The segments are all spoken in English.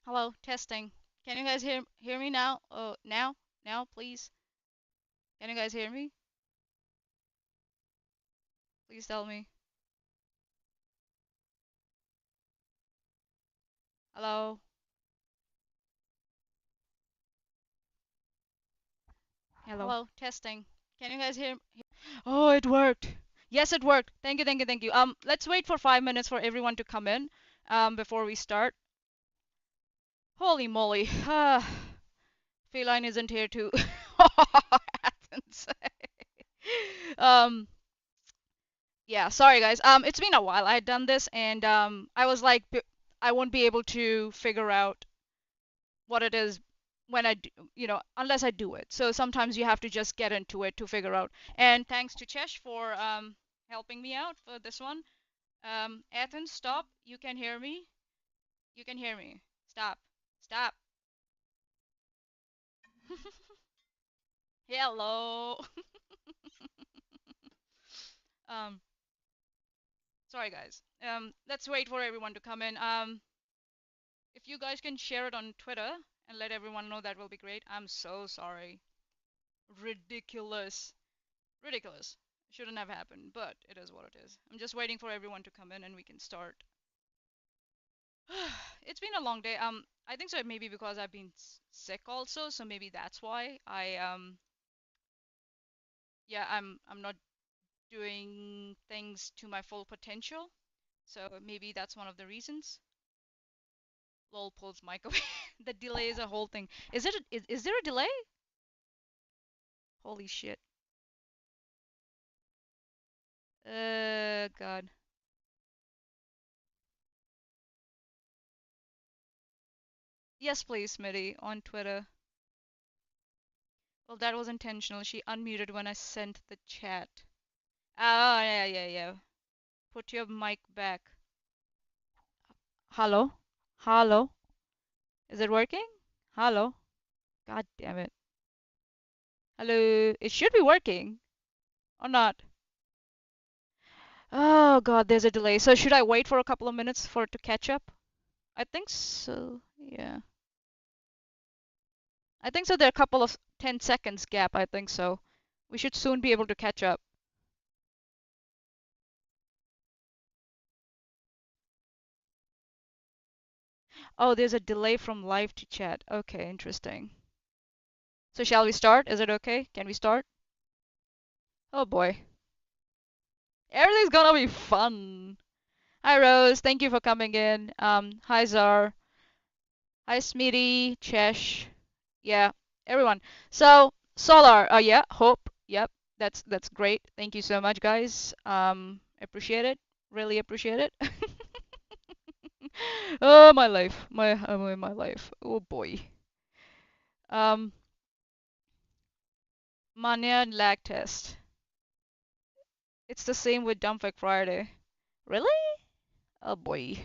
Hello, testing. Can you guys hear me now? Now, please. Can you guys hear me? Please tell me. Hello. Hello, testing. Can you guys hear? Oh, it worked. Yes, it worked. Thank you, thank you, thank you. Let's wait for 5 minutes for everyone to come in, before we start. Holy moly. Feline isn't here to Athens. Um, yeah, sorry guys. It's been a while I had done this, and I was like, I won't be able to figure out what it is when I do, unless I do it. So sometimes you have to just get into it to figure out. And thanks to Chesh for helping me out for this one. Athens, stop. You can hear me. You can hear me. Stop. Stop. Hello. um, sorry guys. Let's wait for everyone to come in. If you guys can share it on Twitter and let everyone know, that will be great. I'm so sorry. Ridiculous. Ridiculous. Shouldn't have happened, but it is what it is. I'm just waiting for everyone to come in and we can start. It's been a long day. I think so maybe because I've been sick also, so maybe that's why yeah, I'm not doing things to my full potential. So maybe that's one of the reasons. Lol pulls mic away. The delay is a whole thing. Is there a delay? Holy shit. God. Yes, please, Smitty, on Twitter. Well, that was intentional. She unmuted when I sent the chat. Oh, yeah, yeah, yeah. Put your mic back. Hello? Hello? Is it working? Hello? God damn it. Hello? It should be working. Or not? Oh, God, there's a delay. So should I wait for a couple of minutes for it to catch up? I think so. Yeah. I think so. There are a couple of 10 seconds gap. I think so. We should soon be able to catch up. Oh, there's a delay from live to chat. Okay, interesting. So shall we start? Is it okay? Can we start? Oh boy. Everything's gonna be fun. Hi Rose, thank you for coming in. Hi Zar. Hi Smitty, Chesh. Yeah, everyone. So Solar, yeah, Hope. Yep, that's great. Thank you so much, guys. Appreciate it. Really appreciate it. Oh my life, my life. Oh boy. Um, Mania lag test. It's the same with Dumpfake Friday. Really? Oh boy.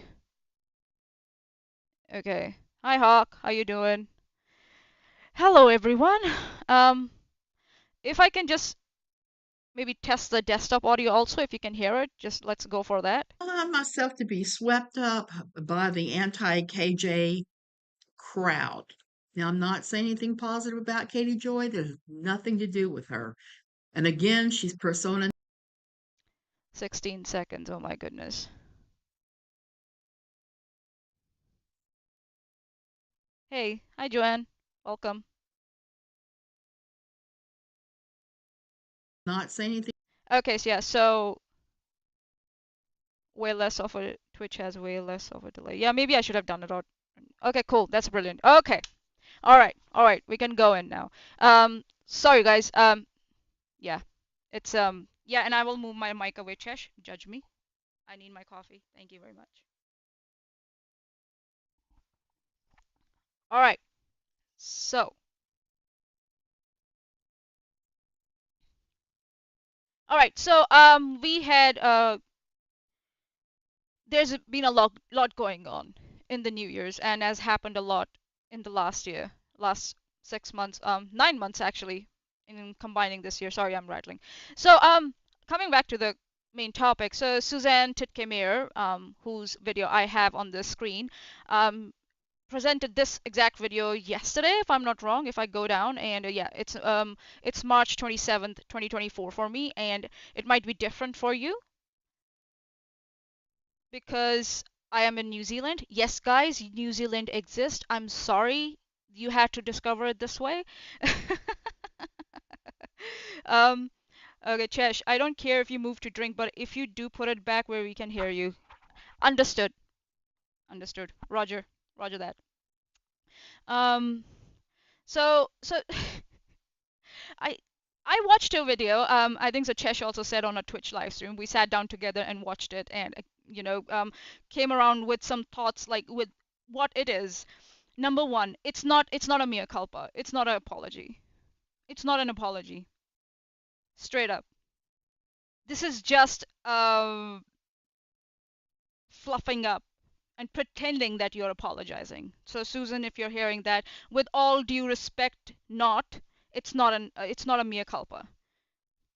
Okay. Hi Hawk, how you doing? Hello everyone. Um, if I can just maybe test the desktop audio also, if you can hear it, just let's go for that. Allow myself to be swept up by the anti-KJ crowd. Now, I'm not saying anything positive about Katie Joy. There's nothing to do with her. And again, she's persona. 16 seconds, oh my goodness. Hey, hi Joanne, welcome. Not saying anything. Okay, so yeah, so way less of a, Twitch has way less of a delay. Yeah, maybe I should have done it out. Okay, cool, that's brilliant. Okay, all right, we can go in now. Sorry guys, yeah, it's, yeah, and I will move my mic away, Chesh, judge me. I need my coffee, thank you very much. All right, so, all right, so, we had, there's been a lot going on in the New Year's, and has happened a lot in the last year, last 6 months, 9 months actually, in combining this year. Sorry, I'm rattling. So, coming back to the main topic. So Suzanne Titkemeyer, whose video I have on the screen, um, presented this exact video yesterday, if I'm not wrong, if I go down, and yeah, it's March 27th, 2024 for me, and it might be different for you because I am in New Zealand. Yes, guys, New Zealand exists. I'm sorry you had to discover it this way. um, okay, Chesh, I don't care if you move to drink, but if you do, put it back where we can hear you. Understood. Understood. Roger. Roger that. Um, so I I watched a video. I think Sachesh also said on a Twitch live stream. We sat down together and watched it, and came around with some thoughts like with what it is. Number one, it's not a mea culpa. It's not an apology. It's not an apology. Straight up. This is just fluffing up and pretending that you're apologizing. So Susan, if you're hearing that, with all due respect, it's not a mea culpa.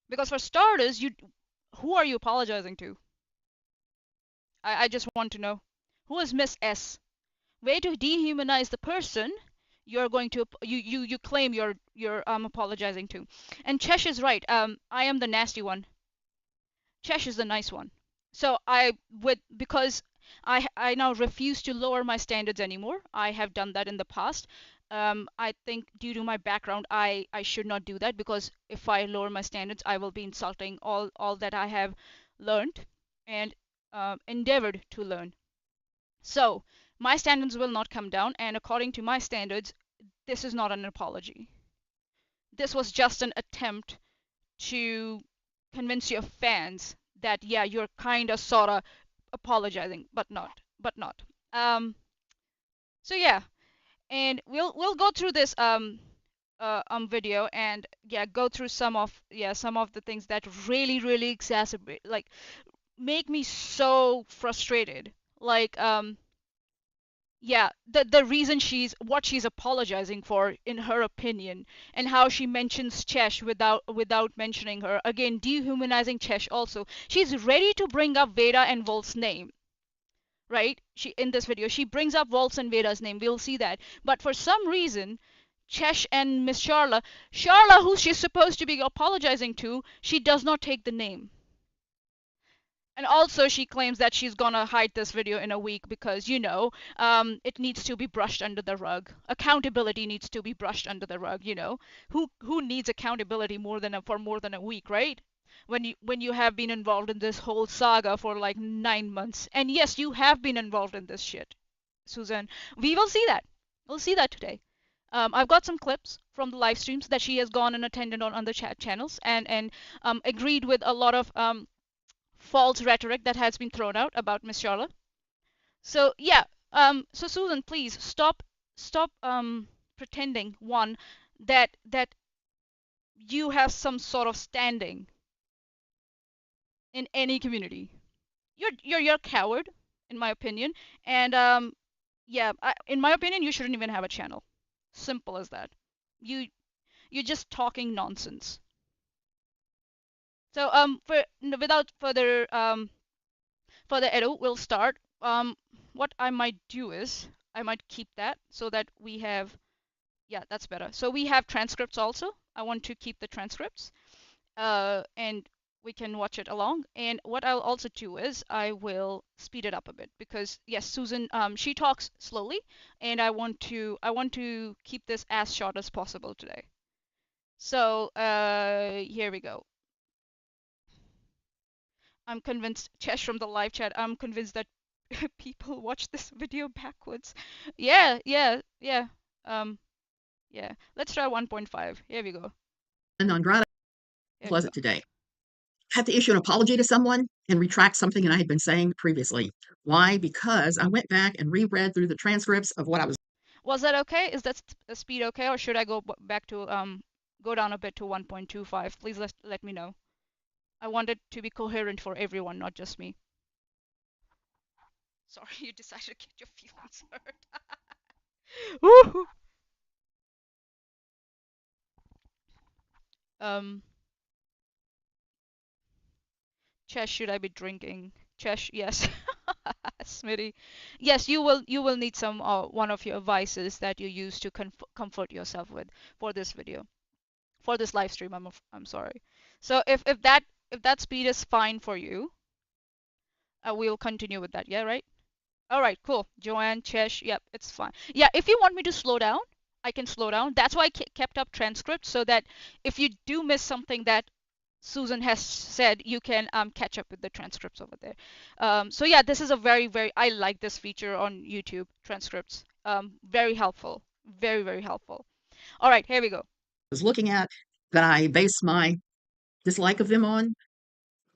Because for starters, who are you apologizing to? I just want to know. Who is Miss S? Way to dehumanize the person you're going to you claim you're apologizing to. And Chesh is right. I am the nasty one. Chesh is the nice one. So I would because I now refuse to lower my standards anymore. I have done that in the past. I think due to my background, I should not do that because if I lower my standards, I will be insulting all that I have learned and endeavored to learn. So my standards will not come down, and according to my standards, this is not an apology. This was just an attempt to convince your fans that yeah, you're kind of sort of apologizing, but not. Um, so yeah, and we'll go through this video and yeah, go through some of the things that really exacerbate like make me so frustrated. Like yeah, the reason she's apologizing for in her opinion, and how she mentions Chesh without mentioning her, again dehumanizing Chesh. Also, she's ready to bring up Veda and Volt's name, right? She in this video she brings up Volt's and Veda's name, we'll see that. But for some reason, Chesh and Miss Sharla, who she's supposed to be apologizing to, she does not take the name. And also, she claims that she's gonna hide this video in a week because, it needs to be brushed under the rug. Accountability needs to be brushed under the rug. Who needs accountability for more than a week, right? When you have been involved in this whole saga for like 9 months, and yes, you have been involved in this shit, Susan. We will see that. We'll see that today. I've got some clips from the live streams that she has gone and attended on the chat channels and agreed with a lot of false rhetoric that has been thrown out about Miss Charlotte. So yeah, so Susan, please stop pretending one that you have some sort of standing in any community. You're a coward, in my opinion, and yeah, in my opinion, you shouldn't even have a channel. Simple as that. You you're just talking nonsense. So without further ado, we'll start. What I might do is I might keep that so that we have, yeah, that's better. So we have transcripts also. I want to keep the transcripts, and we can watch it along. And what I'll also do is I will speed it up a bit because yes, Susan, she talks slowly, and I want to keep this as short as possible today. So here we go. I'm convinced, Chesh from the live chat, I'm convinced that people watch this video backwards. Yeah, yeah, yeah. Um, yeah. Let's try 1.5. Here we go. non grata Here we go. pleasant today. Had to issue an apology to someone and retract something that I had been saying previously. Why? Because I went back and reread through the transcripts of what I was. Was that okay? Is that speed okay, or should I back to go down a bit to 1.25? Please let me know. I want it to be coherent for everyone, not just me. Sorry, you decided to get your feelings hurt. Woohoo! Um, Chesh, should I be drinking? Chesh, yes. Smitty. Yes, you will need some one of your vices that you use to comfort yourself with for this video, for this live stream. I'm sorry. So if that speed is fine for you, we'll continue with that. Yeah, right? All right, cool. Joanne, Chesh, yep, it's fine. Yeah, if you want me to slow down, I can slow down. That's why I kept up transcripts so that if you do miss something that Susan has said, you can catch up with the transcripts over there. So yeah, this is a very I like this feature on YouTube transcripts. Very helpful, very helpful. All right, here we go. Was looking at that I base my dislike of them on,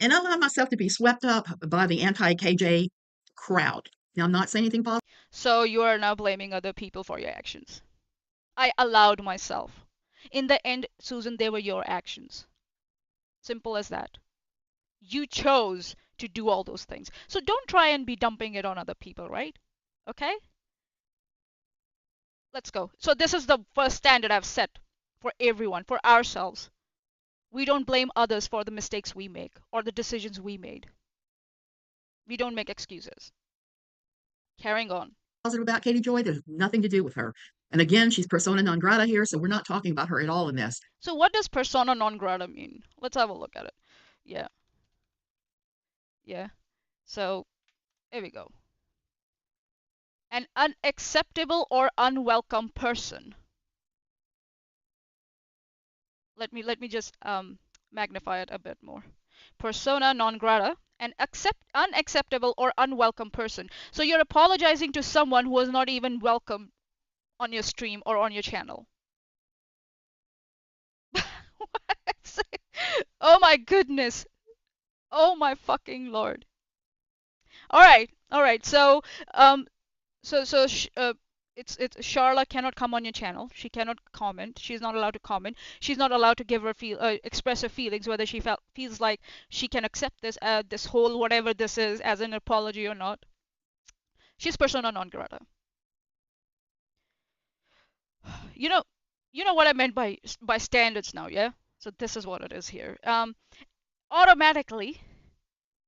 and I allow myself to be swept up by the anti-KJ crowd. Now, I'm not saying anything positive So you are now blaming other people for your actions. I allowed myself. In the end, Susan, they were your actions. Simple as that. You chose to do all those things. So don't try and be dumping it on other people, right? Okay? Let's go. So this is the first standard I've set for everyone, for ourselves. We don't blame others for the mistakes we make or the decisions we made. We don't make excuses. Carrying on. about Katie Joy. There's nothing to do with her. And again, she's persona non grata here, so we're not talking about her at all in this. So what does persona non grata mean? Let's have a look at it. Yeah. Yeah. So here we go. An unacceptable or unwelcome person. Let me just magnify it a bit more. Persona non grata, an unacceptable or unwelcome person. So you're apologizing to someone who was not even welcome on your stream or on your channel. Oh my goodness. Oh my fucking lord. All right. So um, so it's Charla cannot come on your channel. She cannot comment. She's not allowed to comment. She's not allowed to give her express her feelings, whether she feels like she can accept this whole whatever this is as an apology or not. She's persona non grata. You know, you know what I meant by standards now, yeah? So this is what it is here. Automatically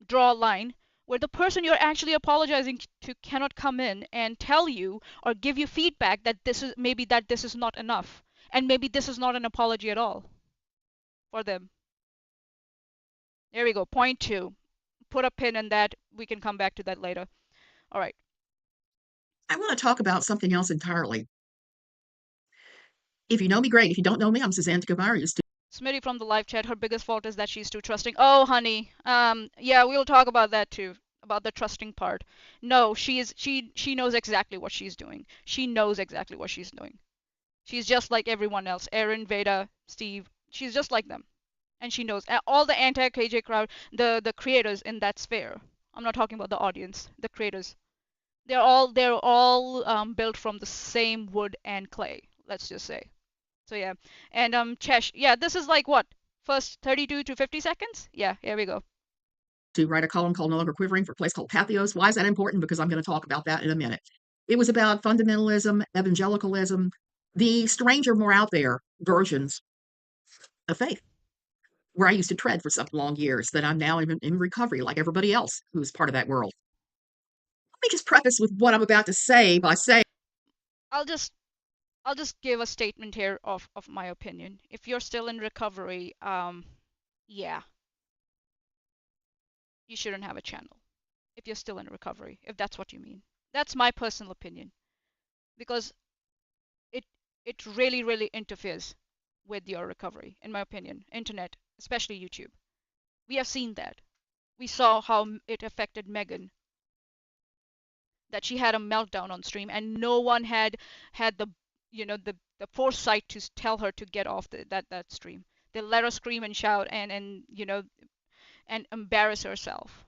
draw a line where the person you're actually apologizing to cannot come in and tell you or give you feedback that this is not enough, and maybe this is not an apology at all for them. There we go. Point two. Put a pin in that. We can come back to that later. All right. I want to talk about something else entirely. If you know me, great. If you don't know me, I'm Suzanne Apologetics. Smitty from the live chat, her biggest fault is that she's too trusting. Oh, honey. Yeah, we'll talk about that too, about the trusting part. No, she knows exactly what she's doing. She knows exactly what she's doing. She's just like everyone else. Aaron, Veda, Steve. She's just like them. And she knows. All the anti-KJ crowd, the creators in that sphere. I'm not talking about the audience, the creators. They're all built from the same wood and clay, let's just say. So yeah. And Chesh, yeah, this is like what? First 32 to 50 seconds? Yeah, here we go. To write a column called No Longer Quivering for a place called Pathos. Why is that important? Because I'm going to talk about that in a minute. It was about fundamentalism, evangelicalism, the stranger, more out there versions of faith, where I used to tread for some long years that I'm now in recovery, like everybody else who's part of that world. Let me just preface with what I'm about to say by saying, I'll just I'll just give a statement here of my opinion. If you're still in recovery, yeah, you shouldn't have a channel. If you're still in recovery, if that's what you mean. That's my personal opinion because it it really interferes with your recovery, in my opinion. Internet, especially YouTube. We have seen that. We saw how it affected Megan, that she had a meltdown on stream and no one had the the foresight to tell her to get off that stream. They let her scream and shout and and embarrass herself.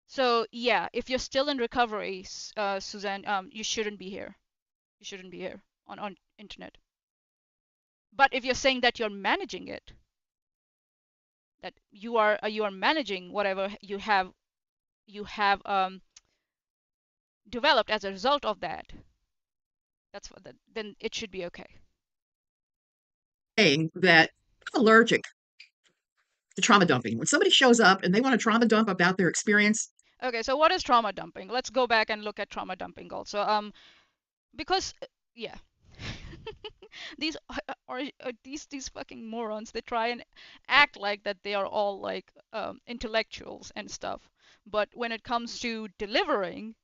So yeah, if you're still in recovery, Suzanne, you shouldn't be here. You shouldn't be here on internet. But if you're saying that you're managing it, that you are managing whatever you have developed as a result of that, then it should be okay. that I'm allergic to trauma dumping. When somebody shows up and they want to trauma dump about their experience, Okay, so what is trauma dumping? Let's go back and look at trauma dumping also. Because yeah, these are these fucking morons. They try and act like that they are all like intellectuals and stuff, but when it comes to delivering,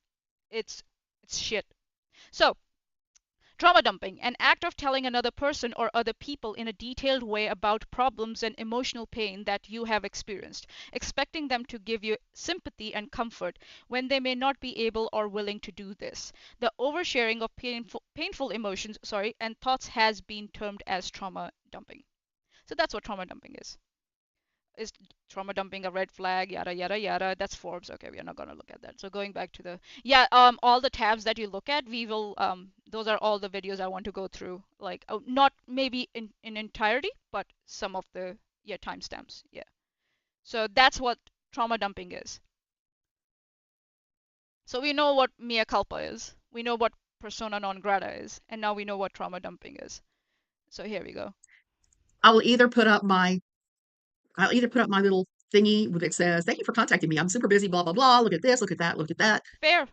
it's it's shit. So trauma dumping, an act of telling another person or other people in a detailed way about problems and emotional pain that you have experienced, expecting them to give you sympathy and comfort when they may not be able or willing to do this. The oversharing of painful emotions, and thoughts has been termed as trauma dumping. So that's what trauma dumping is trauma dumping a red flag, yada yada yada. That's Forbes. Okay, we are not gonna look at that. So going back to the yeah, all the tabs that you look at, we will those are all the videos I want to go through. Like not maybe in entirety, but some of the yeah timestamps. Yeah. So that's what trauma dumping is. So we know what mea culpa is. We know what persona non grata is, and now we know what trauma dumping is. So here we go. I will either put up my I'll either put up my little thingy that says, "Thank you for contacting me. I'm super busy, blah blah blah. Look at this, look at that, look at that," Fair.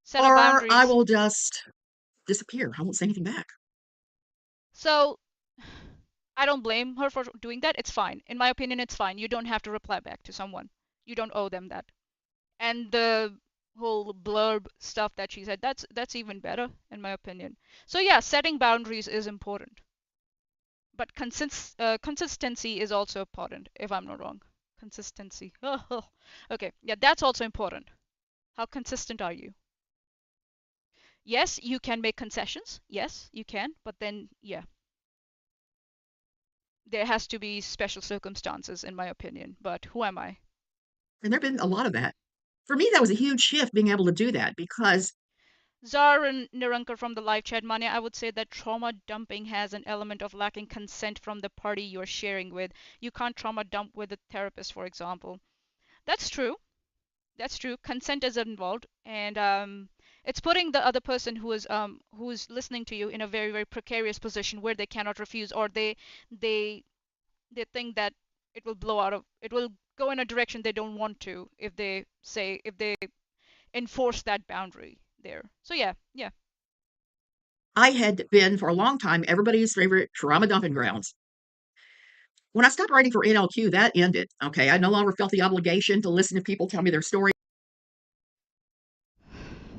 Set of or I boundaries. will just disappear. I won't say anything back. So I don't blame her for doing that. It's fine. In my opinion, it's fine. You don't have to reply back to someone. You don't owe them that. And the whole blurb stuff that she said, that's even better in my opinion. So yeah, setting boundaries is important. But consistency is also important, if I'm not wrong. Consistency. Okay, yeah, that's also important. How consistent are you? Yes, you can make concessions. Yes, you can. But then, yeah, there has to be special circumstances, in my opinion. But who am I? And there've been a lot of that. For me, that was a huge shift being able to do that because Zar and Nirankar from the live chat, Manya, I would say that trauma dumping has an element of lacking consent from the party you're sharing with. You can't trauma dump with a therapist, for example. That's true. That's true. Consent is involved, and it's putting the other person who is listening to you in a very very precarious position where they cannot refuse, or they they think that it will go in a direction they don't want to if they enforce that boundary there. So yeah, yeah. I had been for a long time everybody's favorite trauma dumping grounds. When I stopped writing for NLQ, that ended. Okay, I no longer felt the obligation to listen to people tell me their story.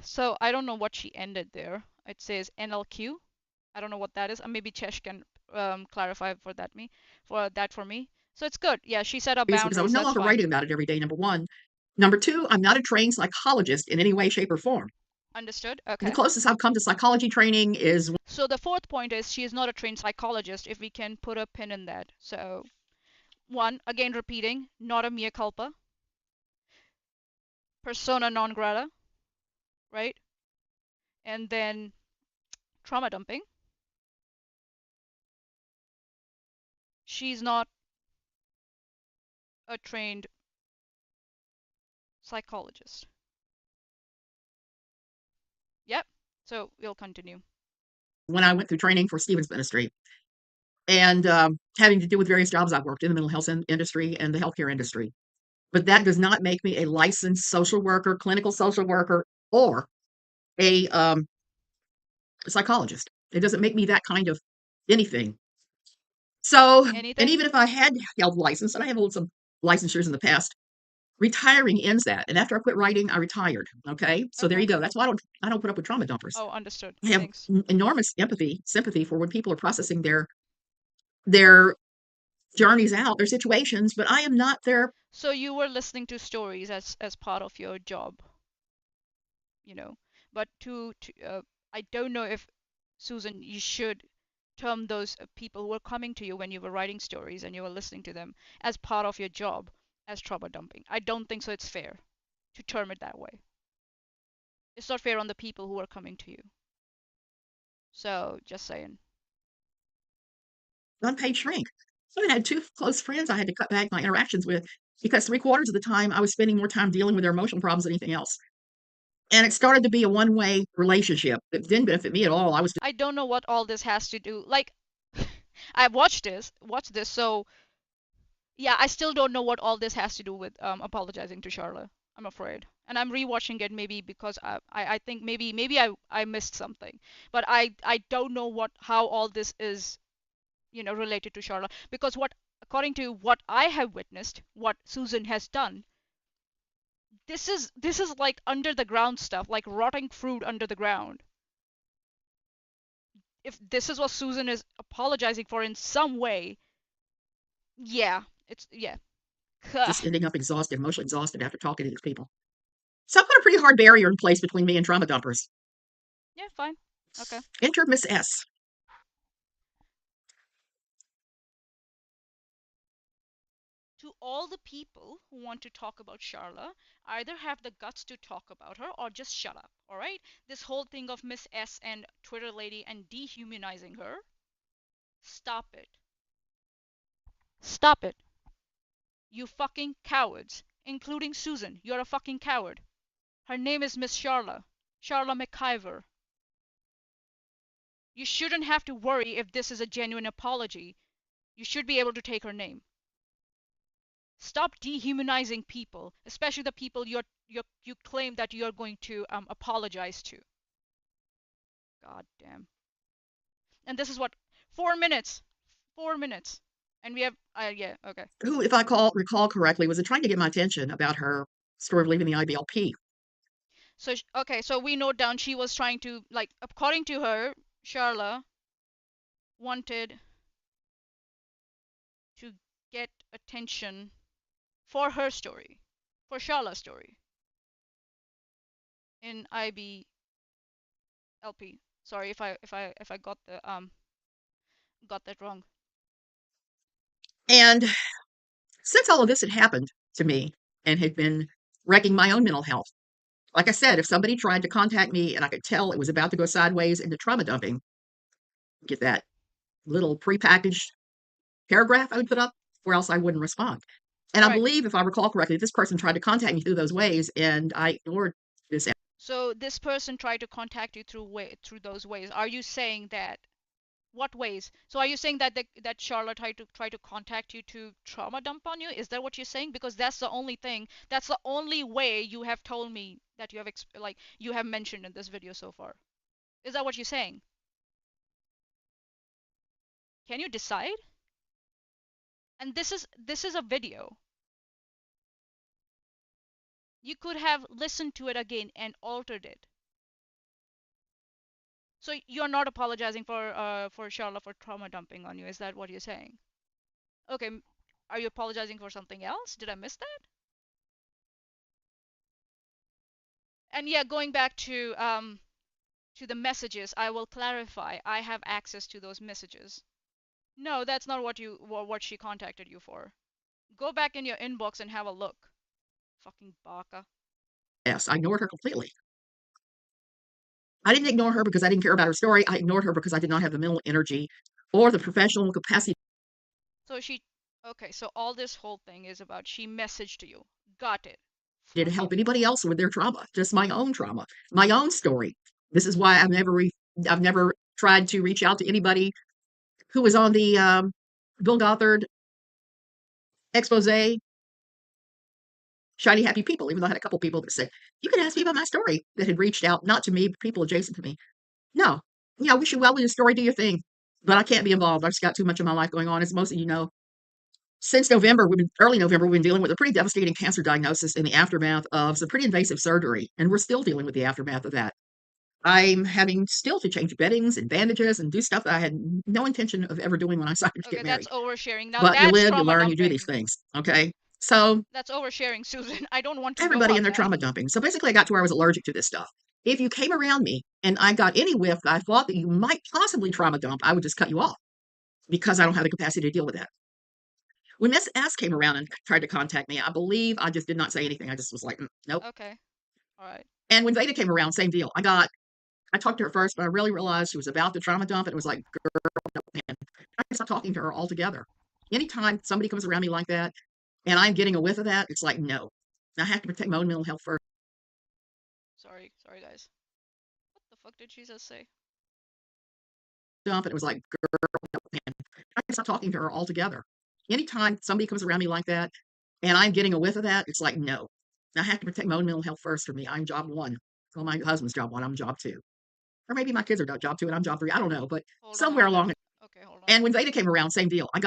So I don't know what she ended there. It says NLQ. I don't know what that is. Maybe Chesh can clarify for that for me. So it's good. Yeah, she set up Because I was boundaries. no That's longer fine. writing about it every day, number one. Number two, I'm not a trained psychologist in any way, shape, or form. Understood. The Okay. closest I've come to psychology training is So the fourth point is she is not a trained psychologist. If we can put a pin in that. So one, again repeating, not a mea culpa, persona non grata, right? And then trauma dumping. She's not a trained psychologist. Yep. So we'll continue. when I went through training for Stevens Ministry and having to do with various jobs I've worked in the mental health industry and the healthcare industry. But that does not make me a licensed social worker, clinical social worker, or a psychologist. It doesn't make me that kind of anything. So, and Anything? even if I had held license, and I have held some licensures in the past, retiring ends that. And after I quit writing, I retired. Okay, so there Okay. you go. That's why I don't put up with trauma dumpers. Oh, understood. I have Thanks. enormous empathy, sympathy for when people are processing their journeys out, their situations, but I am not their So you were listening to stories as part of your job, you know. But I don't know if Susan, you should term those people who were coming to you when you were writing stories and you were listening to them as part of your job as trauma dumping. I don't think so. It's fair to term it that way. It's not fair on the people who are coming to you. So just saying. unpaid shrink. I even had two close friends I had to cut back my interactions with because three-quarters of the time I was spending more time dealing with their emotional problems than anything else. And it started to be a one-way relationship. It didn't benefit me at all. I was I don't know what all this has to do. Like, I've watched this. So yeah, I still don't know what all this has to do with apologizing to Charlotte. I'm afraid. And I'm rewatching it maybe because I think maybe I missed something, but I don't know what how all this is, related to Charlotte, because what according to what I have witnessed, what Susan has done, this is like under the ground stuff, like rotting fruit under the ground. If this is what Susan is apologizing for in some way, yeah, it's yeah. Just ending up exhausted, emotionally exhausted after talking to these people. So I put a pretty hard barrier in place between me and trauma dumpers. Yeah, fine. Okay. Enter Miss S. To all the people who want to talk about Charla, either have the guts to talk about her or just shut up, all right? This whole thing of Miss S and Twitter lady and dehumanizing her, stop it. Stop it. You fucking cowards, including Susan. You're a fucking coward. Her name is Miss Charla. Charla McIver. You shouldn't have to worry if this is a genuine apology. You should be able to take her name. Stop dehumanizing people, especially the people you claim that you're going to apologize to. God damn. And this is what 4 minutes, 4 minutes, and we have yeah, okay. Who, if I recall correctly, was trying to get my attention about her story of leaving the IBLP. So okay, so we note down she was trying to, like, according to her, Charla wanted to get attention for her story, for Charla's story in IBLP. Sorry if I got that wrong. And since all of this had happened to me and had been wrecking my own mental health, like I said, if somebody tried to contact me and I could tell it was about to go sideways into trauma dumping, get that little prepackaged paragraph I would put up, or else I wouldn't respond. And I Right. believe, if I recall correctly, this person tried to contact me through those ways, and I ignored this. So this person tried to contact you through those ways. Are you saying that, what ways? So are you saying that that Charlotte tried to contact you to trauma dump on you? Is that what you're saying? Because that's the only thing. That's the only way you have told me that you have like you have mentioned in this video so far. Is that what you're saying? Can you decide? And this is a video. You could have listened to it again and altered it. So you're not apologizing for Charlotte for trauma dumping on you. Is that what you're saying? Okay. Are you apologizing for something else? Did I miss that? And yeah, going back to the messages, I will clarify. I have access to those messages. No, that's not what she contacted you for. Go back in your inbox and have a look. Fucking baka. Yes, I ignored her completely. I didn't ignore her because I didn't care about her story. I ignored her because I did not have the mental energy or the professional capacity So she, okay, so all this whole thing is about she messaged you. Got it. to help Fucking anybody else baka. with their trauma, just my own trauma, my own story. This is why I've never tried to reach out to anybody who was on the Bill Gothard expose, Shiny Happy People, even though I had a couple people that said, you can ask me about my story, that had reached out, not to me, but people adjacent to me. No, yeah, I wish you well with your story, do your thing. But I can't be involved. I've just got too much of my life going on. As most of you know, since November, early November, we've been dealing with a pretty devastating cancer diagnosis in the aftermath of some pretty invasive surgery, and we're still dealing with the aftermath of that. I'm having still to change beddings and bandages and do stuff that I had no intention of ever doing when I decided to Okay, get that's married. oversharing. Now But you that's live, you trauma learn, you do these dumping. things. Okay. So That's oversharing, Susan. I don't want to know everybody about and their that. trauma dumping. So basically, I got to where I was allergic to this stuff. If you came around me and I got any whiff that I thought that you might possibly trauma dump, I would just cut you off because I don't have the capacity to deal with that. When Miss S came around and tried to contact me, I believe I just did not say anything. I just was like, nope. Okay. All right. And when Veda came around, same deal. I talked to her first, but I really realized she was about the trauma dump. And it was like, girl, no, man. I stopped talking to her altogether. Anytime somebody comes around me like that and I'm getting a whiff of that, it's like, no. I have to protect my own mental health first. Sorry. Sorry, guys. What the fuck did she just say? Dump. And it was like, girl, no, man. I stopped talking to her altogether. Anytime somebody comes around me like that and I'm getting a whiff of that, it's like, no. I have to protect my own mental health first for me. I'm job one. Well, my husband's job one. I'm job two. Or maybe my kids are job two and I'm job three. I don't know, but Hold on, somewhere hold on. along it. Okay, hold on. And when Veda came around, same deal. I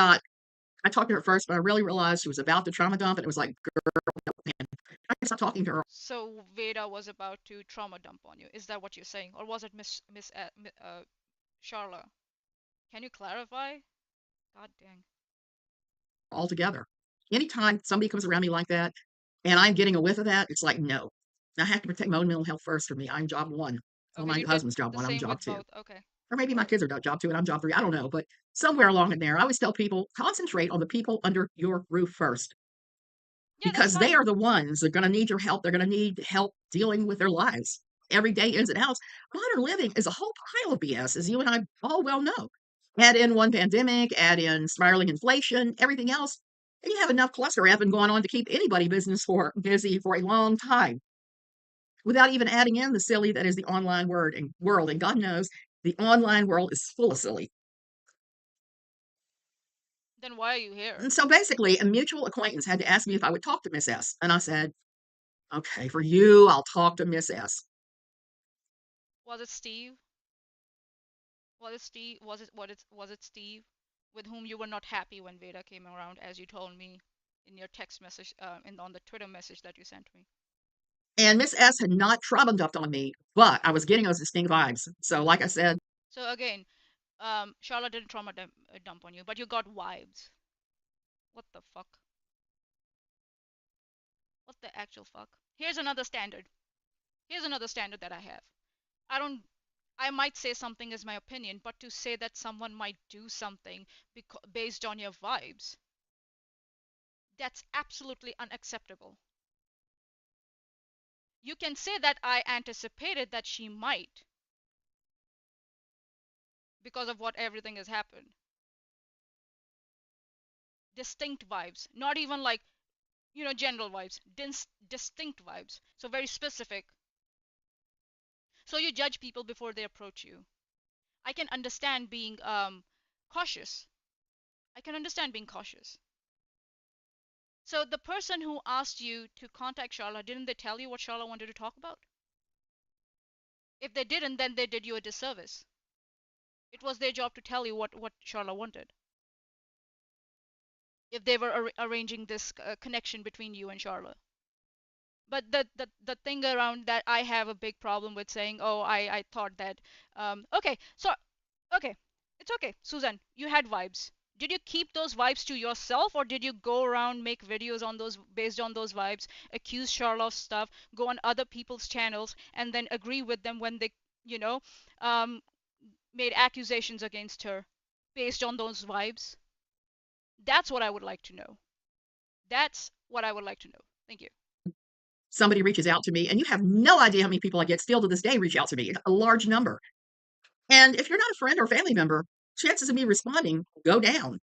talked to her first, but I really realized she was about to trauma dump, and it was like, girl, man, I stopped talking to her. So Veda was about to trauma dump on you. Is that what you're saying, or was it Miss Charla? Can you clarify? God dang. Altogether. Anytime somebody comes around me like that and I'm getting a whiff of that, it's like, no. I have to protect my own mental health first for me. I'm job one. Well, Okay, my you did husband's job the one. I'm same job with two. both. Okay, Or maybe my got it. kids are job two and I'm job three. I don't know. But somewhere along in there, I always tell people concentrate on the people under your roof first Yeah, that's because they fine. are the ones that are going to need your help. They're going to need help dealing with their lives, everyday ins and outs. Modern living is a whole pile of BS, as you and I all well know. Add in one pandemic, add in spiraling inflation, everything else, and you have enough cluster effing going on to keep anybody busy for a long time without even adding in the silly that is the online world. And God knows the online world is full of silly. Then why are you here? And so basically, a mutual acquaintance had to ask me if I would talk to Miss S. And I said, okay, for you, I'll talk to Miss S. Was it Steve? Was it Steve? Was it Steve, with whom you were not happy when Veda came around, as you told me in your text message, and on the Twitter message that you sent me? And Miss S had not trauma dumped on me, but I was getting those distinct vibes. So, like I said, So again, Charlotte didn't trauma dump on you, but you got vibes. What the fuck? What the actual fuck? Here's another standard. Here's another standard that I have. I don't. I might say something as my opinion, but to say that someone might do something based on your vibes, that's absolutely unacceptable. You can say that I anticipated that she might because of what everything has happened. Distinct vibes, not even like, general vibes, distinct vibes. So very specific. So you judge people before they approach you. I can understand being cautious. I can understand being cautious. So the person who asked you to contact Charla, didn't they tell you what Charla wanted to talk about? If they didn't, then they did you a disservice. It was their job to tell you what Charla wanted. If they were arranging this connection between you and Charla. But the thing around that, I have a big problem with saying, oh, I thought that, okay, so, okay, it's okay, Susan, you had vibes. Did you keep those vibes to yourself, or did you go around, make videos on those, based on those vibes, accuse Charla of stuff, go on other people's channels, and then agree with them when they, you know, um, made accusations against her based on those vibes? That's what I would like to know. That's what I would like to know. Thank you. somebody reaches out to me, and you have no idea how many people I get still to this day reach out to me, a large number. And if you're not a friend or family member, chances of me responding go down,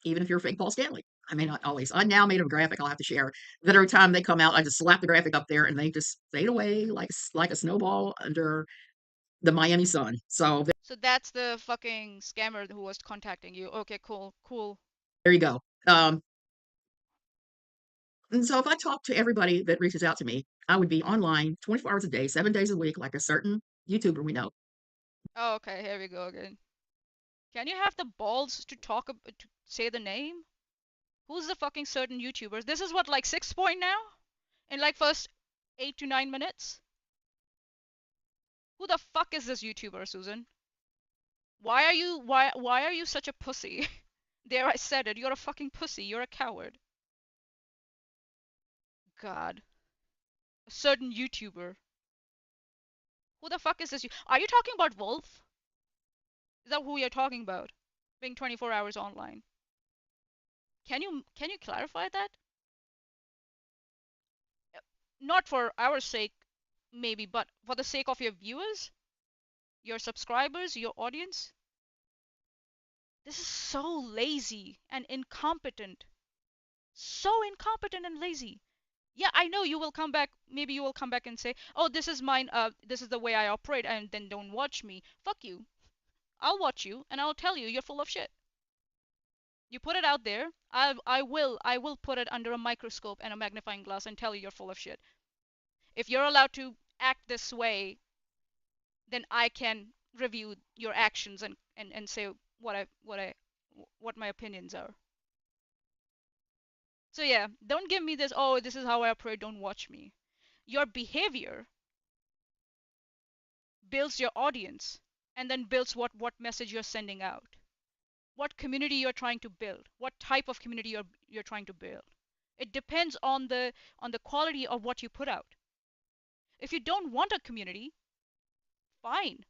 even if you're a fake Paul Stanley. I may not always. I now made a graphic I'll have to share that every time they come out, I just slap the graphic up there and they just fade away like a snowball under the Miami sun. So So that's the fucking scammer who was contacting you. Okay, cool, cool. there you go. And so if I talk to everybody that reaches out to me, I would be online 24 hours a day, 7 days a week, like a certain YouTuber we know. Oh, okay, here we go again. Can you have the balls to to say the name? Who's the fucking certain YouTuber? This is what, like 6 point now? In like first 8 to 9 minutes? Who the fuck is this YouTuber, Susan? Why are you such a pussy? There, I said it. You're a fucking pussy. You're a coward. God. A certain YouTuber. Who the fuck is this? Are you talking about Wolf? Is that who you're talking about? Being 24 hours online. Can you clarify that? Not for our sake, maybe, but for the sake of your viewers, your subscribers, your audience. This is so lazy and incompetent. So incompetent and lazy. Yeah, I know you will come back. Maybe you will come back and say, "Oh, this is mine. This is the way I operate," and then don't watch me. Fuck you. I'll watch you, and I'll tell you you're full of shit. You put it out there. I will put it under a microscope and a magnifying glass and tell you you're full of shit. If you're allowed to act this way, then I can review your actions and say what my opinions are. So yeah, don't give me this, oh, this is how I operate, don't watch me. Your behavior builds your audience and then builds what message you're sending out. What community you're trying to build, what type of community you're trying to build. It depends on the quality of what you put out. If you don't want a community, fine.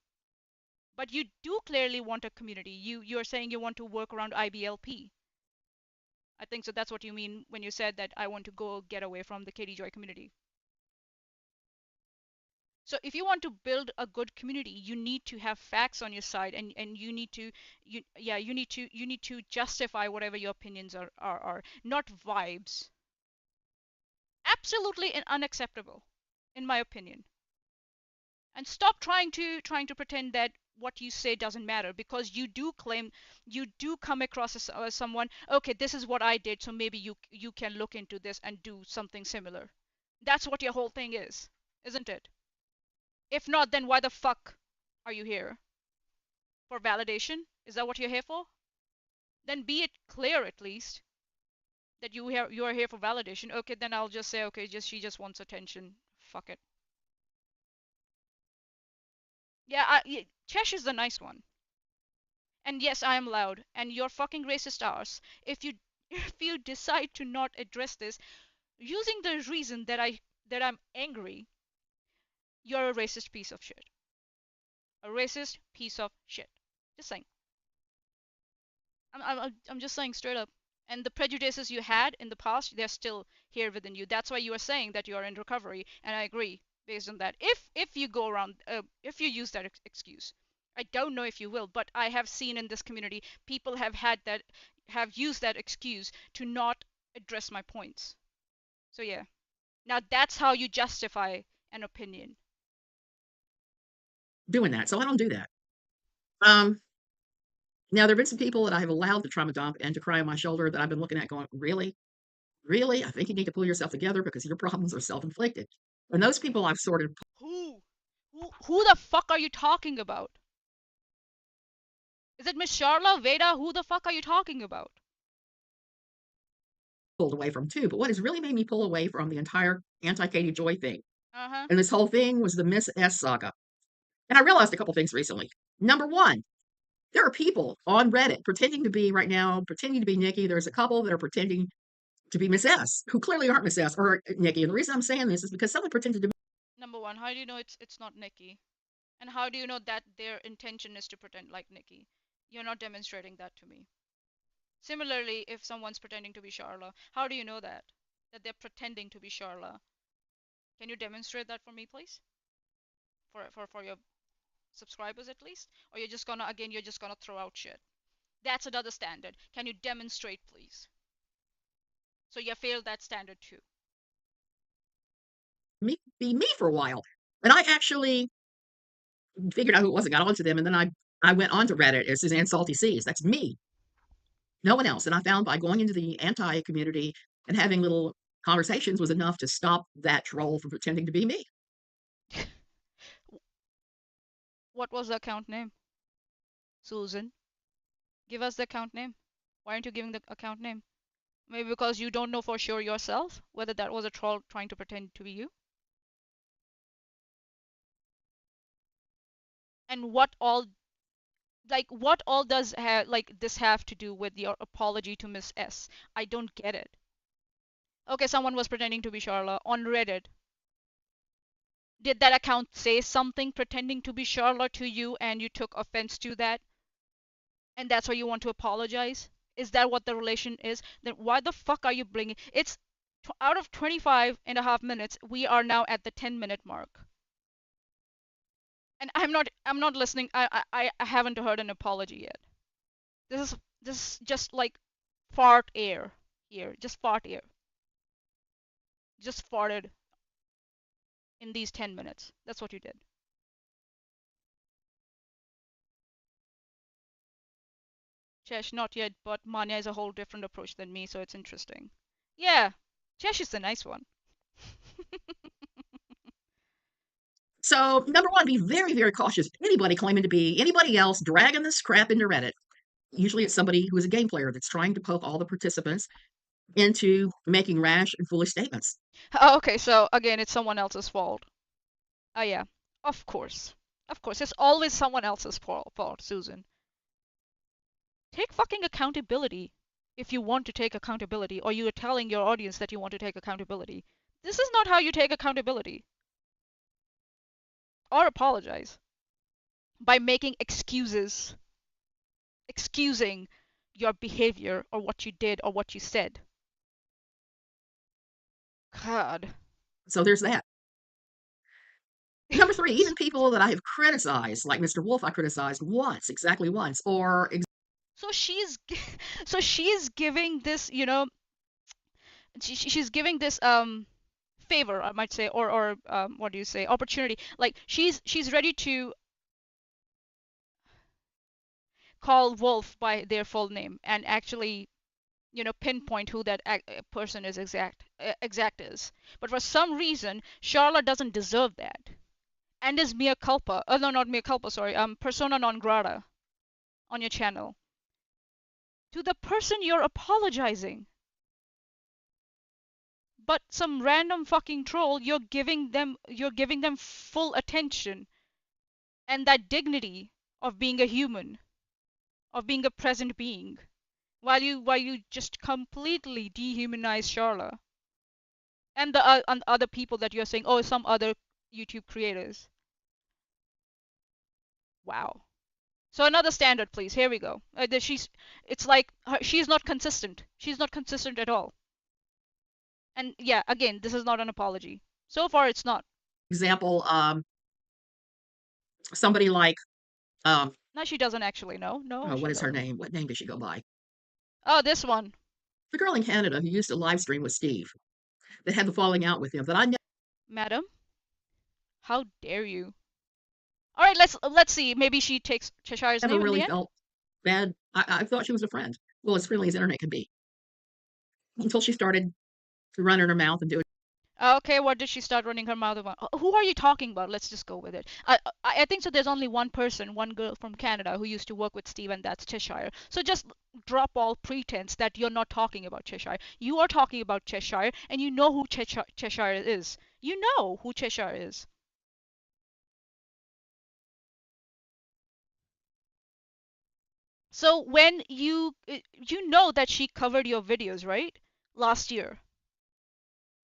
But you do clearly want a community. You're saying you want to work around IBLP. I think so that's what you mean when you said that I want to go get away from the Katie Joy community. So if you want to build a good community, you need to have facts on your side, and you need to you need to justify whatever your opinions are not vibes. Absolutely unacceptable, in my opinion. And stop trying to pretend that what you say doesn't matter, because you do claim, you do come across as someone, okay, this is what I did, so maybe you can look into this and do something similar. That's what your whole thing is, isn't it? If not, then why the fuck are you here? For validation? Is that what you're here for? Then be it clear at least that you are here for validation. Okay, then I'll just say, okay, just she just wants attention. Fuck it. Yeah, Chesh is the nice one. And yes, I am loud, and you're fucking racist arse. If you if you decide to not address this using the reason that I'm angry, you're a racist piece of shit. A racist piece of shit. Just saying. I'm just saying straight up. And the prejudices you had in the past, they're still here within you. That's why you are saying that you are in recovery, and I agree based on that. If you go around, if you use that excuse, I don't know if you will, but I have seen in this community people have used that excuse to not address my points. So yeah, now that's how you justify an opinion. doing that. So I don't do that. Um, Now there have been some people that I have allowed to trauma dump and to cry on my shoulder that I've been looking at going, really? Really? I think you need to pull yourself together because your problems are self-inflicted. And those people I've sort of Who? Who the fuck are you talking about? Is it Miss Sharla, Veda? Who the fuck are you talking about? pulled away from too. But what has really made me pull away from the entire anti-Katie Joy thing Uh huh. and this whole thing was the Miss S saga. And I realized a couple things recently. Number one, there are people on Reddit pretending to be right now, pretending to be Nikki. There's a couple that are pretending to be Miss S, who clearly aren't Miss S or Nikki. And the reason I'm saying this is because someone pretended to be Number one, how do you know it's not Nikki? And how do you know that their intention is to pretend like Nikki? You're not demonstrating that to me. Similarly, if someone's pretending to be Sharla, how do you know that? That they're pretending to be Sharla? Can you demonstrate that for me, please? For your subscribers at least? Or you're just gonna throw out shit. That's another standard. Can you demonstrate, please? So you failed that standard too. me for a while. And I actually figured out who it was and got onto them. And then I went on to Reddit as Suzanne Salty Seas. That's me, no one else. And I found by going into the anti community and having little conversations was enough to stop that troll from pretending to be me. What was the account name? Susan. Give us the account name. Why aren't you giving the account name? Maybe because you don't know for sure yourself whether that was a troll trying to pretend to be you. And what all does this have to do with your apology to Miss S? I don't get it. Okay, someone was pretending to be Charla on Reddit. Did that account say something pretending to be Charla to you and you took offense to that? And that's why you want to apologize? Is that what the relation is? Then why the fuck are you bringing it's out of 25 and a half minutes, we are now at the 10-minute mark. And I'm not listening. I haven't heard an apology yet. This is just like fart air here. Just fart air. Just farted in these 10 minutes. That's what you did. Chesh, not yet, but Manya is a whole different approach than me, so it's interesting. Yeah, Chesh is the nice one. So, number one, be very, very cautious. Anybody claiming to be anybody else dragging this crap into Reddit. Usually it's somebody who is a game player that's trying to poke all the participants into making rash and foolish statements. Oh, okay, so again, it's someone else's fault. Oh, yeah, of course. Of course, it's always someone else's fault, Susan. Take fucking accountability if you want to take accountability, or you are telling your audience that you want to take accountability. This is not how you take accountability or apologize by making excuses, excusing your behavior or what you did or what you said. God. So there's that. Number three, even people that I have criticized, like Mr. Wolf, I criticized once, exactly once, or So she's so she's giving this, you know, she's giving this favor, I might say, or what do you say, opportunity. Like she's ready to call Wolf by their full name and actually, you know, pinpoint who that person is exact is. But for some reason, Charlotte doesn't deserve that, and is mea culpa. No, not mea culpa. Sorry, persona non grata on your channel to the person you're apologizing. But some random fucking troll, you're giving them full attention and that dignity of being a human, of being a present being, while you just completely dehumanize Charla and the other people that you're saying, oh, some other YouTube creators. Wow. So another standard, please. Here we go. It's like she's not consistent. She's not consistent at all. And yeah, again, this is not an apology. So far, it's not. example, somebody like, um, No, she doesn't actually know. No, oh, what she is her doesn't. name? What name does she go by? Oh, this one, The girl in Canada who used to live stream with Steve that had the falling out with him that I madam. How dare you? All right, let's see. Maybe she takes Cheshire's never name in really the end. felt bad. I thought she was a friend. Well, as friendly as internet could be until she started running her mouth and doing Okay, what did she start running her mouth about? Who are you talking about? Let's just go with it. I think so. There's only one person, one girl from Canada who used to work with Steve, and that's Cheshire. So just drop all pretense that you're not talking about Cheshire. You are talking about Cheshire, and you know who Cheshire is. You know who Cheshire is. So when you know that she covered your videos, right? Last year.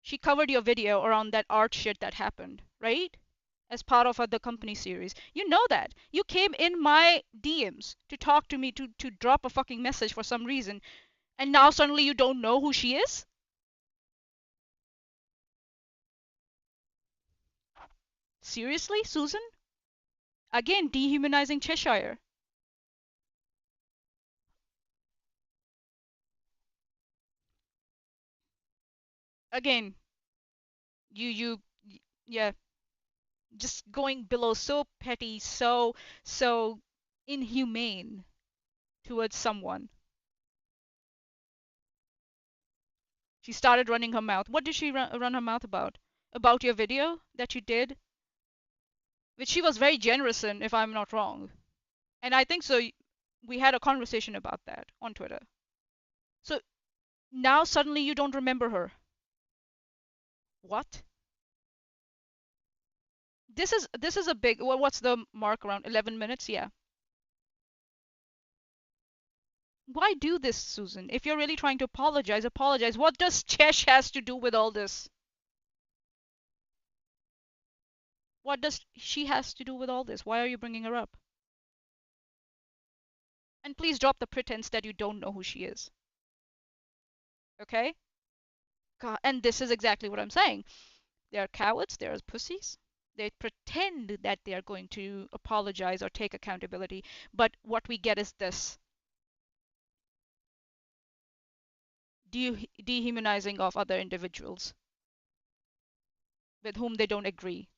She covered your video around that art shit that happened, right? As part of the company series. You know that. You came in my DMs to talk to me to drop a fucking message for some reason, and now suddenly you don't know who she is? Seriously, Susan? Again, dehumanizing Cheshire. Again, you yeah, just going below, so petty, so inhumane towards someone. She started running her mouth. What did she run her mouth about? About your video that you did, which she was very generous in, if I'm not wrong. And I think so. We had a conversation about that on Twitter. So now suddenly you don't remember her. What? This is a big. What's the mark around 11 minutes? Yeah. Why do this, Susan? If you're really trying to apologize, apologize. What does Chesh has to do with all this? What does she has to do with all this? Why are you bringing her up? And please drop the pretense that you don't know who she is. Okay? God, and this is exactly what I'm saying. They are cowards, they are pussies. They pretend that they are going to apologize or take accountability, but what we get is this dehumanizing of other individuals with whom they don't agree.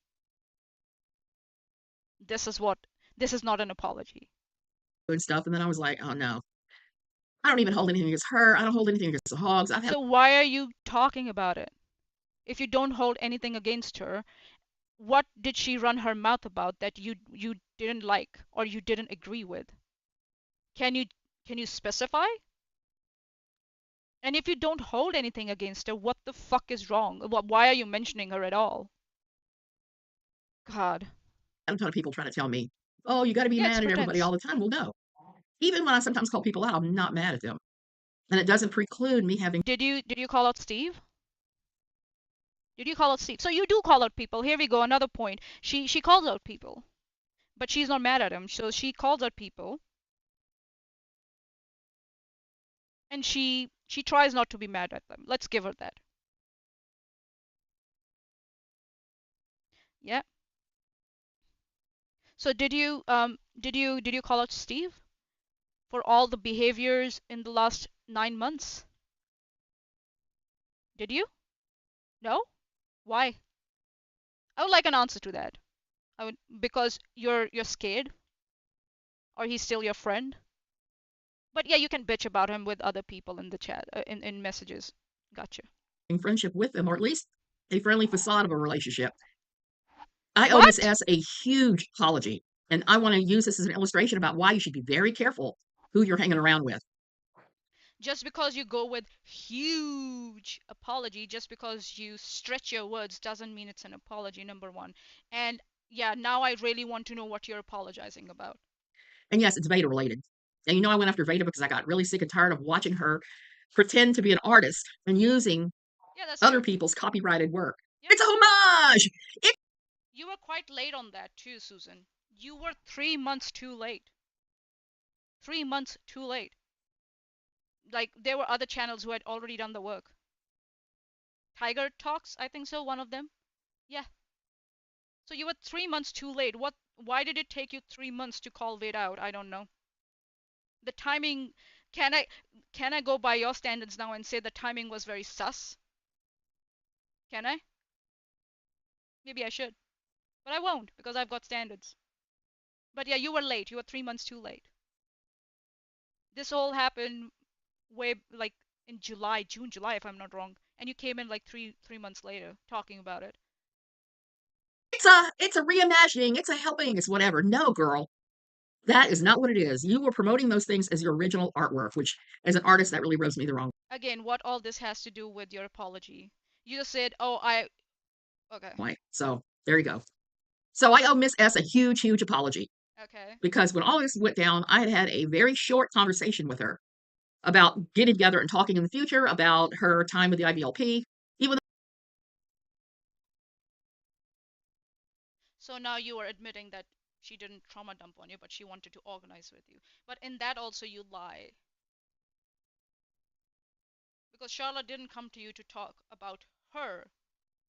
This is what this is not an apology. stuff. And then I was like, oh no. I don't even hold anything against her. I don't hold anything against the hogs. I've had So why are you talking about it? If you don't hold anything against her, what did she run her mouth about that you didn't like or you didn't agree with? Can you can you specify? And if you don't hold anything against her, what the fuck is wrong? Why are you mentioning her at all? God. a ton of people trying to tell me, oh, you got to be Yeah, it's mad at everybody pretense. all the time. Well, no. Even when I sometimes call people out, I'm not mad at them. And it doesn't preclude me having Did you call out Steve? Did you call out Steve? So you do call out people. Here we go, another point. She calls out people, but she's not mad at him. So she calls out people, and she tries not to be mad at them. Let's give her that. Yeah. So did you call out Steve for all the behaviors in the last 9 months? Did you? No? Why? I would like an answer to that. I would because you're scared, or he's still your friend. But yeah, you can bitch about him with other people in the chat, in messages. Gotcha. friendship with them, or at least a friendly facade of a relationship. I owe Miss What? S a huge apology. And I want to use this as an illustration about why you should be very careful who you're hanging around with. Just because you go with huge apology, just because you stretch your words, doesn't mean it's an apology, number one. And yeah, now I really want to know what you're apologizing about. And yes, it's Veda related. And you know, I went after Veda because I got really sick and tired of watching her pretend to be an artist and using Yeah, that's other fair. people's copyrighted work. Yep. It's a homage. It's You were quite late on that too, Susan. You were 3 months too late. 3 months too late. Like, there were other channels who had already done the work. Tiger Talks, I think so, one of them. Yeah. So you were 3 months too late. Why did it take you 3 months to call Veda out? I don't know. The timing, can I can I go by your standards now and say the timing was very sus? Can I? Maybe I should. But I won't because I've got standards. But yeah, you were late. You were 3 months too late. This all happened way like in July, June, July, if I'm not wrong. And you came in like three months later talking about it. it's a reimagining, it's a helping, it's whatever. No, girl. That is not what it is. You were promoting those things as your original artwork, which as an artist that really rubs me the wrong Again, what all this has to do with your apology? You just said, "Oh, I okay, way. So there you go. So I owe Miss S a huge, huge apology okay." because when all this went down, I had had a very short conversation with her about getting together and talking in the future about her time with the IBLP. Even So now you are admitting that she didn't trauma dump on you, but she wanted to organize with you. But in that also you lie. Because Charlotte didn't come to you to talk about her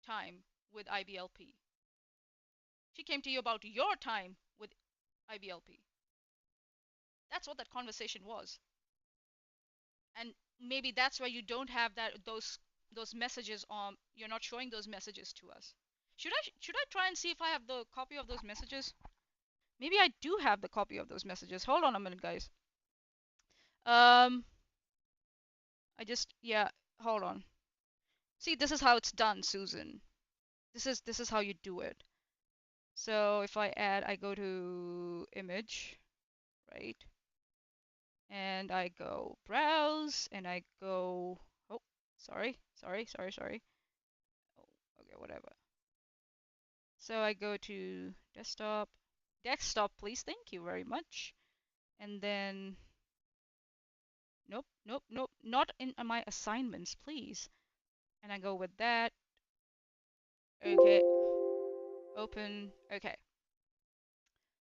time with IBLP. She came to you about your time with IBLP. That's what that conversation was. And maybe that's why you don't have those messages on, you're not showing those messages to us. Should I try and see if I have the copy of those messages? Maybe I do have the copy of those messages. Hold on a minute, guys. Um, yeah, hold on. See, this is how it's done, Susan. This is how you do it. So if I go to image, right? And I go browse, and I go, oh, sorry. Oh, okay, whatever. So I go to desktop, please, thank you very much. And then, nope, not in my assignments, please. And I go with that. Okay, open. Okay,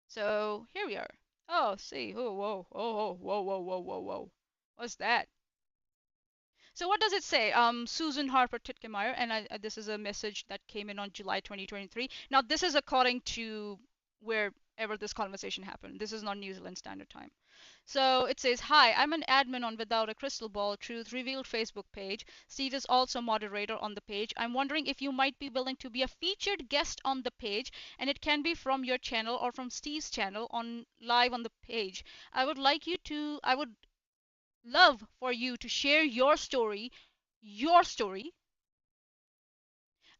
so here we are. Oh, see, oh, whoa, oh, whoa. What's that? So what does it say? Susan Harper Titkemeyer, and this is a message that came in on July 2023. Now this is according to wherever this conversation happened. This is not New Zealand Standard Time. So it says, "Hi, I'm an admin on Without a Crystal Ball Truth Revealed Facebook page. Steve is also moderator on the page. I'm wondering if you might be willing to be a featured guest on the page, and it can be from your channel or from Steve's channel on live on the page. I would love for you to share your story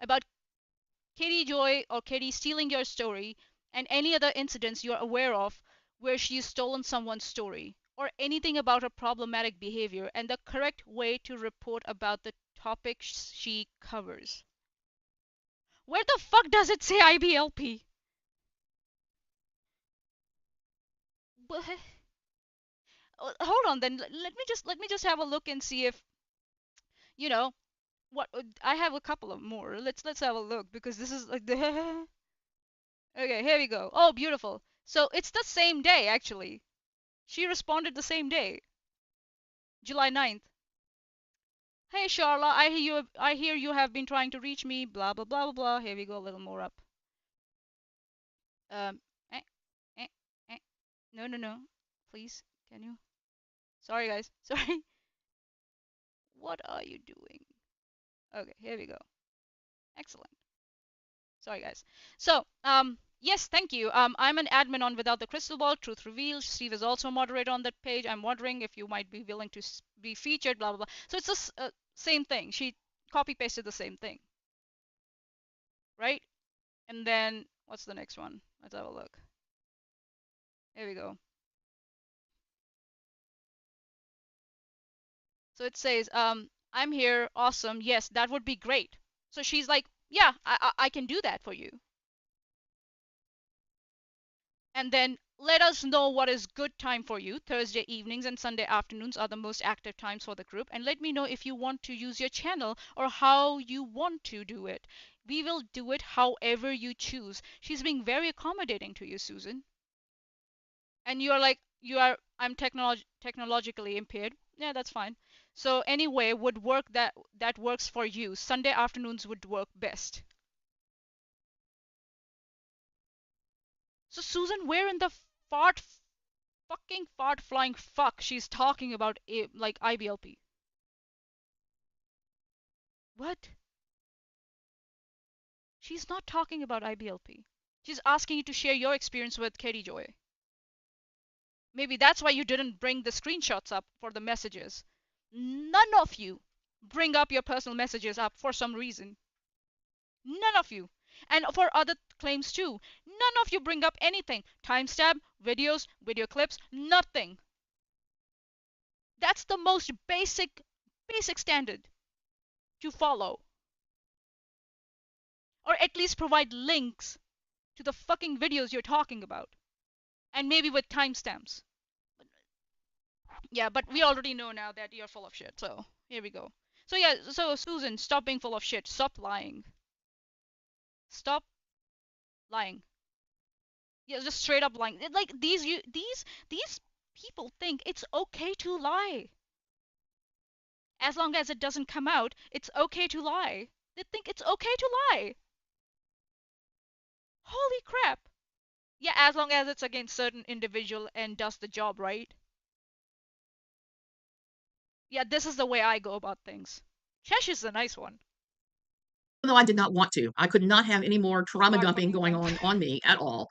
about Katie Joy or Katie stealing your story and any other incidents you're aware of where she's stolen someone's story or anything about her problematic behavior and the correct way to report about the topics she covers. Where the fuck does it say IBLP? Hold on then. Let me just have a look and see if you know what I have a couple of more. Let's have a look because this is like the Okay, here we go. Oh, beautiful. So it's the same day actually. She responded the same day, July 9th. Hey Charla, I hear you have been trying to reach me, blah blah blah blah blah. Here we go, a little more up. Um eh, eh, eh. No no no. Please, can you? Sorry guys. Sorry. What are you doing? Okay, here we go. Excellent. Sorry, guys. So, yes, thank you. I'm an admin on Without the Crystal Ball, Truth Revealed. Steve is also a moderator on that page. I'm wondering if you might be willing to be featured, blah, blah, blah. So it's the same thing. She copy pasted the same thing, right? And then, what's the next one? Let's have a look. Here we go. So it says, I'm here. Awesome. Yes, that would be great. So she's like, yeah, I can do that for you. And then let us know what is good time for you. Thursday evenings and Sunday afternoons are the most active times for the group. And let me know if you want to use your channel or how you want to do it. We will do it however you choose. She's being very accommodating to you, Susan. And you're like, I'm technologically impaired. Yeah, that's fine. So anyway, would work that works for you. Sunday afternoons would work best. So Susan, where in the fart fucking fart flying fuck she's talking about like IBLP? What? She's not talking about IBLP. She's asking you to share your experience with Katie Joy. Maybe that's why you didn't bring the screenshots up for the messages. None of you bring up your personal messages up for some reason. None of you. And for other claims too. None of you bring up anything. Timestamp, videos, video clips, nothing. That's the most basic standard to follow. Or at least provide links to the fucking videos you're talking about. And maybe with timestamps. Yeah, but we already know now that you're full of shit. So, here we go. So yeah, so Susan, stop being full of shit. Stop lying. Stop lying. Yeah, just straight up lying. Like these people think it's okay to lie. As long as it doesn't come out, it's okay to lie. They think it's okay to lie. Holy crap. Yeah, as long as it's against certain individual and does the job right. Yeah, this is the way I go about things. Chesh is the nice one. Though I did not want to. I could not have any more trauma Fart dumping fucking going flying. on me at all.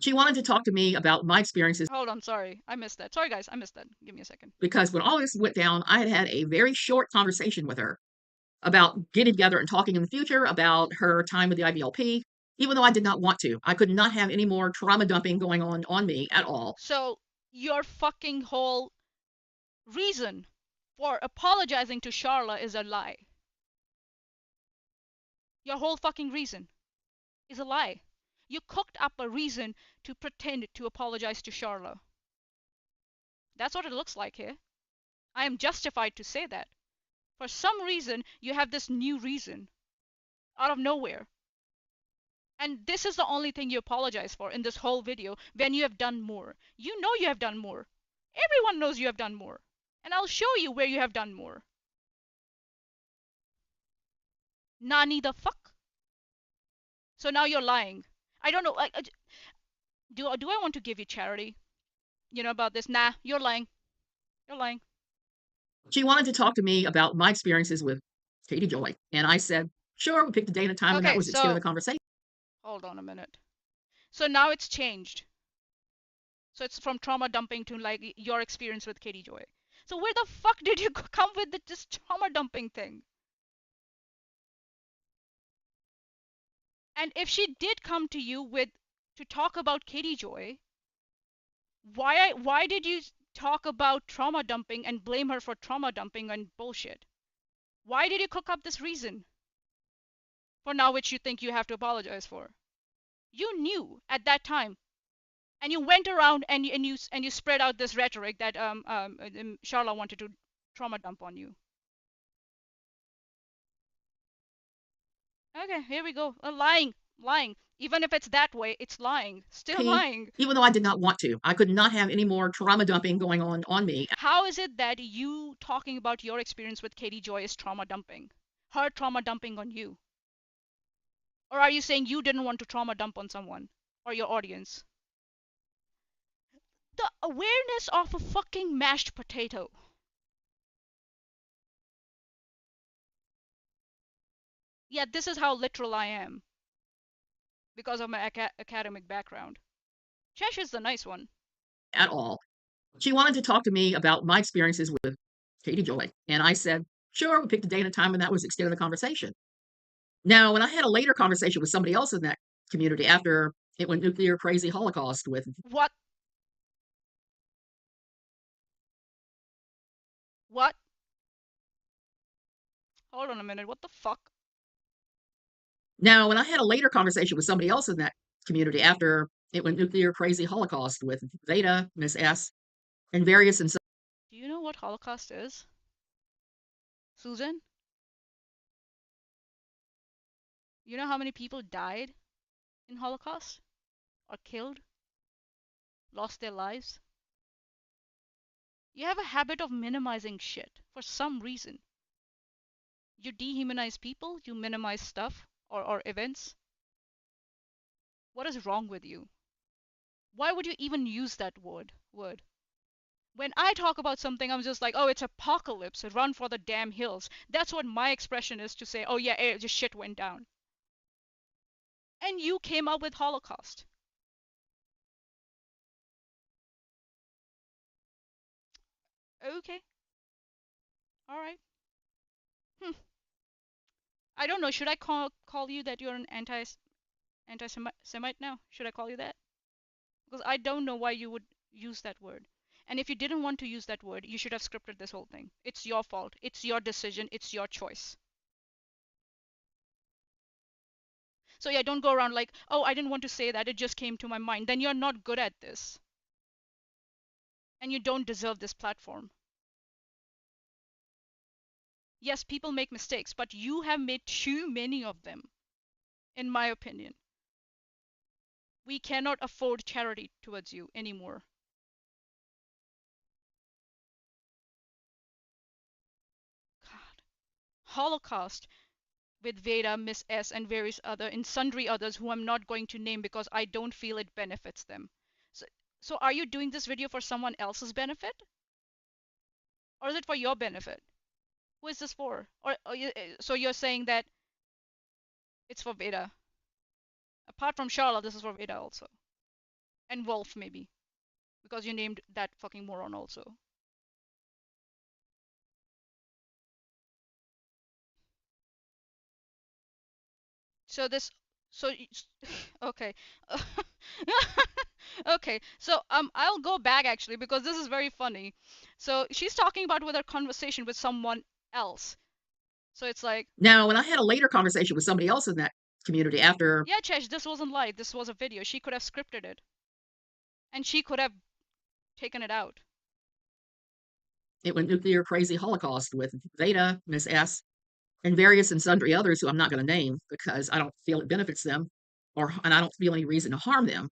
She wanted to talk to me about my experiences Hold on, sorry. I missed that. Sorry, guys. I missed that. Give me a second. because when all this went down, I had had a very short conversation with her about getting together and talking in the future about her time with the IBLP, even though I did not want to. I could not have any more trauma dumping going on me at all. So, your fucking whole reason for apologizing to Charla is a lie. Your whole fucking reason is a lie. You cooked up a reason to pretend to apologize to Charla. That's what it looks like here. I am justified to say that. For some reason, you have this new reason out of nowhere. And this is the only thing you apologize for in this whole video when you have done more. You know you have done more. Everyone knows you have done more. And I'll show you where you have done more. Nani the fuck? So now you're lying. I don't know. Do I want to give you charity? You know about this? Nah, you're lying. You're lying. She wanted to talk to me about my experiences with Katie Joy. And I said, sure, we picked a day and a time, and that Okay, was the extent of the so conversation. hold on a minute. So now it's changed. So it's from trauma dumping to like your experience with Katie Joy. So where the fuck did you come with this trauma dumping thing? And if she did come to you with to talk about Katie Joy, why did you talk about trauma dumping and blame her for trauma dumping and bullshit? Why did you cook up this reason for now which you think you have to apologize for? You knew at that time, and you went around and you spread out this rhetoric that Charla wanted to trauma dump on you. Okay, here we go. Lying, lying. Even if it's that way, it's lying. Still lying. Even though I did not want to. I could not have any more trauma dumping going on me. How is it that you talking about your experience with Katie Joy is trauma dumping? Her trauma dumping on you? Or are you saying you didn't want to trauma dump on someone or your audience? The awareness of a fucking mashed potato. Yeah, this is how literal I am because of my academic background. Chesh is the nice one. At all. She wanted to talk to me about my experiences with Katie Joy. And I said, sure, we picked a day and a time, and that was the extent of the conversation. Now, when I had a later conversation with somebody else in that community after it went nuclear crazy Holocaust with What? What? Hold on a minute. What the fuck? Now, when I had a later conversation with somebody else in that community after it went nuclear crazy Holocaust with Veda, Miss S, and various and Do you know what Holocaust is? Susan? You know how many people died in Holocaust? Or killed? Lost their lives? You have a habit of minimizing shit for some reason. You dehumanize people, you minimize stuff or events. What is wrong with you? Why would you even use that word? When I talk about something, I'm just like, oh, it's apocalypse, run for the damn hills. That's what my expression is to say, oh yeah, just shit went down. And you came up with Holocaust. Okay, all right. Hmm. I don't know. Should I call you that you're an anti-Semite now? Should I call you that? Because I don't know why you would use that word. And if you didn't want to use that word, you should have scripted this whole thing. It's your fault. It's your decision. It's your choice. So yeah, don't go around like, oh, I didn't want to say that. It just came to my mind. Then you're not good at this. And you don't deserve this platform. Yes, people make mistakes, but you have made too many of them, in my opinion. We cannot afford charity towards you anymore. God. Holocaust with Veda, Miss S, and various other and sundry others who I'm not going to name because I don't feel it benefits them. So, so are you doing this video for someone else's benefit, or is it for your benefit? Who is this for? So you're saying that it's for Veda. Apart from Charlotte, this is for Veda also, and Wolf maybe because you named that fucking moron also. So this, so okay, okay. So I'll go back actually because this is very funny. So she's talking about with her conversation with someone else. So it's like, now when I had a later conversation with somebody else in that community after yeah, Chesh, this wasn't live. This was a video. She could have scripted it, and she could have taken it out. it went nuclear crazy Holocaust with Veda, Miss S, and various and sundry others who I'm not going to name because I don't feel it benefits them, and I don't feel any reason to harm them.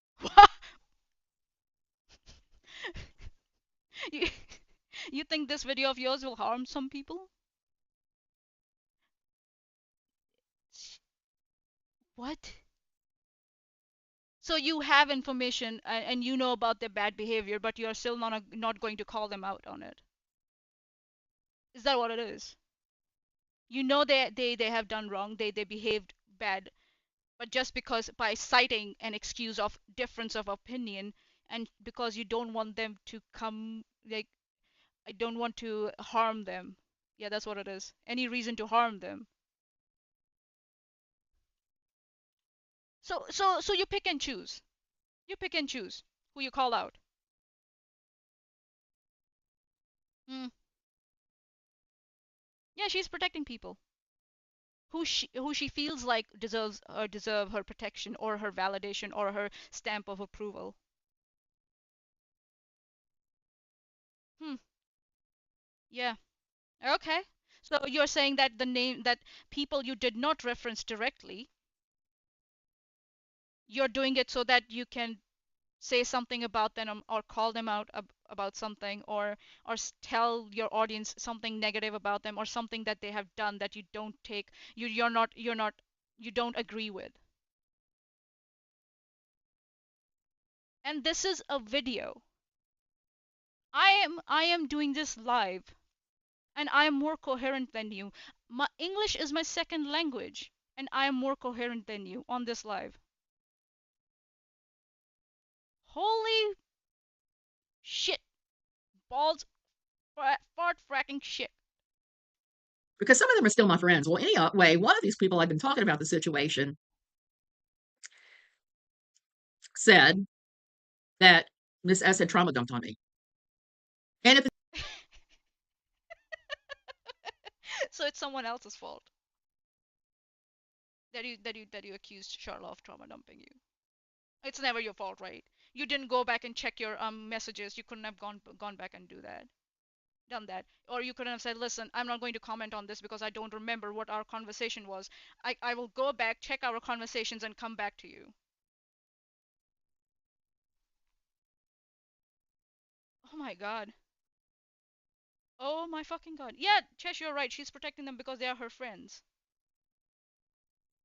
you, you think this video of yours will harm some people? What? So you have information and you know about their bad behavior, but you're still not going to call them out on it. Is that what it is? You know they have done wrong, they behaved bad, but just because by citing an excuse of difference of opinion and because you don't want them to come like I don't want to harm them. Yeah, that's what it is. Any reason to harm them. So you pick and choose. You pick and choose who you call out. Mm. Yeah, she's protecting people who she feels like deserve her protection or her validation or her stamp of approval. Hmm. Yeah. Okay. So you're saying that the name that people you did not reference directly, you're doing it so that you can say something about them or call them out about something or tell your audience something negative about them or something that they have done that you don't take you're not you don't agree with. And this is a video. I am doing this live and I am more coherent than you. My English is my second language and I am more coherent than you on this live. Holy shit. Balls fart fracking shit. Because some of them are still my friends. Well, anyway, one of these people I've been talking about the situation said that Miss S had trauma dumped on me. And if So it's someone else's fault that you accused Charlotte of trauma dumping you. It's never your fault, right? You didn't go back and check your messages. You couldn't have gone back and done that, or you couldn't have said, "Listen, I'm not going to comment on this because I don't remember what our conversation was. I will go back, check our conversations, and come back to you." Oh my god. Oh my fucking god. Yeah, Chesh, you're right. She's protecting them because they are her friends.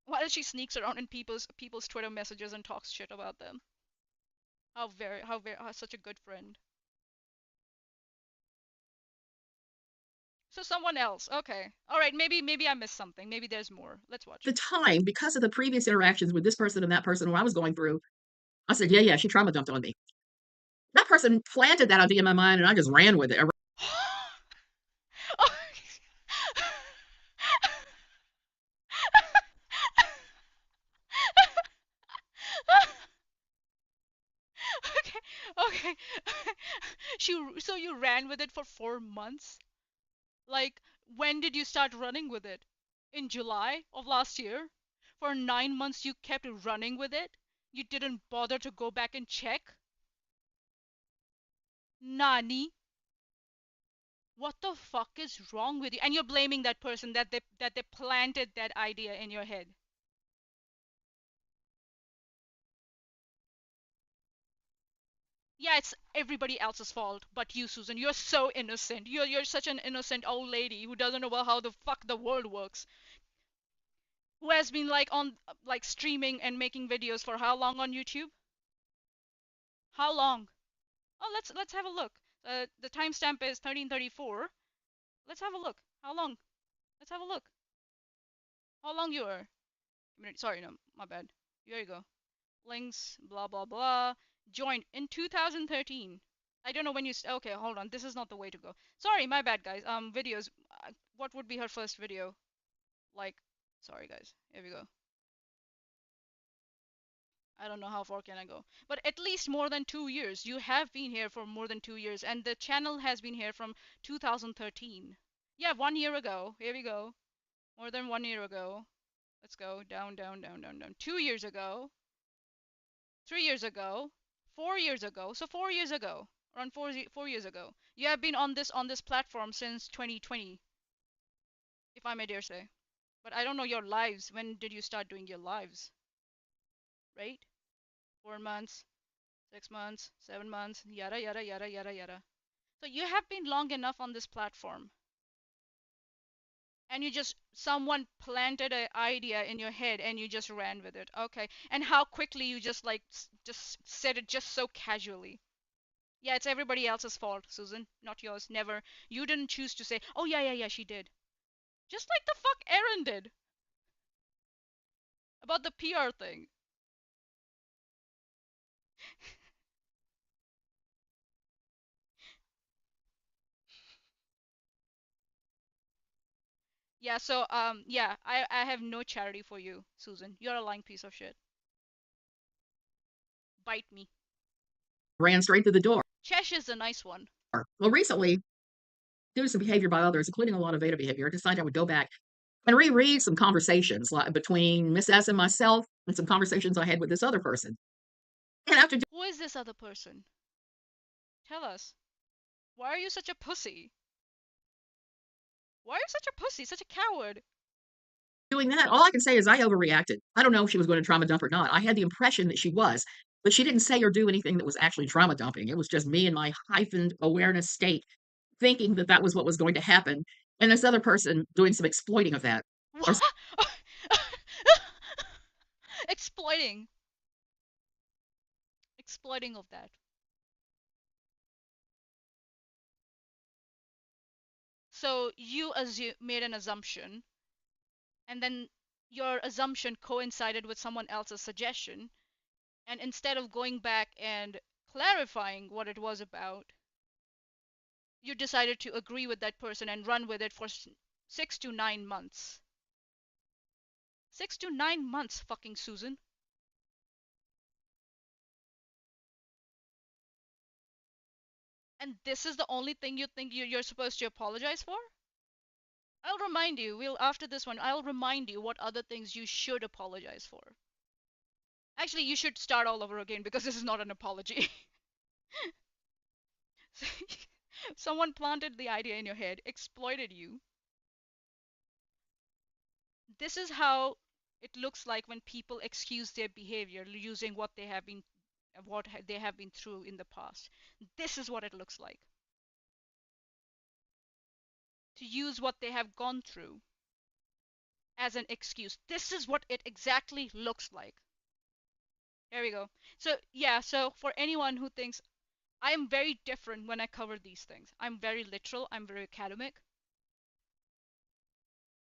While she sneaks around in people's Twitter messages and talks shit about them. How such a good friend. So someone else. Okay. All right. Maybe I missed something. Maybe there's more. Let's watch. the time, because of the previous interactions with this person and that person when I was going through, I said, yeah, she trauma dumped on me. That person planted that idea in my mind and I just ran with it. Okay. Okay. So you ran with it for 4 months? Like, when did you start running with it? In July of last year? For 9 months you kept running with it? You didn't bother to go back and check? Nani? What the fuck is wrong with you? And you're blaming that person that they planted that idea in your head. Yeah, it's everybody else's fault but you, Susan. You're so innocent. You're such an innocent old lady who doesn't know how the fuck the world works. Who has been like on like streaming and making videos for how long on YouTube? How long? Oh, let's have a look. The timestamp is 1334. Let's have a look. How long? Let's have a look. How long you are? Sorry, no, my bad. Here you go. Links, blah blah blah. Joined in 2013. I don't know when you. Okay, hold on. This is not the way to go. Sorry, my bad, guys. Videos. What would be her first video? Like, sorry, guys. Here we go. I don't know how far can I go, but at least more than 2 years. You have been here for more than 2 years, and the channel has been here from 2013. Yeah, 1 year ago. Here we go. More than 1 year ago. Let's go down, down, down, down, down. 2 years ago. 3 years ago. 4 years ago. So 4 years ago. Around 4 years ago. You have been on this platform since 2020, if I may dare say. But I don't know your lives. When did you start doing your lives? Right? 4 months, 6 months, 7 months, yada yada yada yada yada. So you have been long enough on this platform, and you just someone planted an idea in your head, and you just ran with it. Okay, and how quickly you just like just said it just so casually. Yeah, it's everybody else's fault, Susan, not yours. Never. You didn't choose to say, "Oh yeah, yeah, yeah, she did." Just like the fuck Aaron did about the PR thing. Yeah, so yeah, I have no charity for you, Susan. You're a lying piece of shit. Bite me. ran straight through the door. Chesh is a nice one. Well, recently, due to some behavior by others, including a lot of beta behavior, I decided I would go back and reread some conversations like, between Miss S and myself and some conversations I had with this other person. And after Who is this other person? Tell us. Why are you such a pussy? Why are you such a pussy? Such a coward? doing that, all I can say is I overreacted. I don't know if she was going to trauma dump or not. I had the impression that she was, but she didn't say or do anything that was actually trauma dumping. It was just me in my heightened awareness state thinking that that was what was going to happen. And this other person doing some exploiting of that. Or What? Exploiting. Exploiting of that. So you made an assumption, and then your assumption coincided with someone else's suggestion, and instead of going back and clarifying what it was about, you decided to agree with that person and run with it for 6 to 9 months. 6 to 9 months, fucking Susan. And this is the only thing you think you're supposed to apologize for? I'll remind you, after this one, I'll remind you what other things you should apologize for. Actually, you should start all over again because this is not an apology. Someone planted the idea in your head, exploited you. This is how it looks like when people excuse their behavior using what they have been through in the past. This is what it looks like. To use what they have gone through as an excuse. This is what it exactly looks like. There we go. So, yeah, so for anyone who thinks I am very different when I cover these things, I'm very literal, I'm very academic,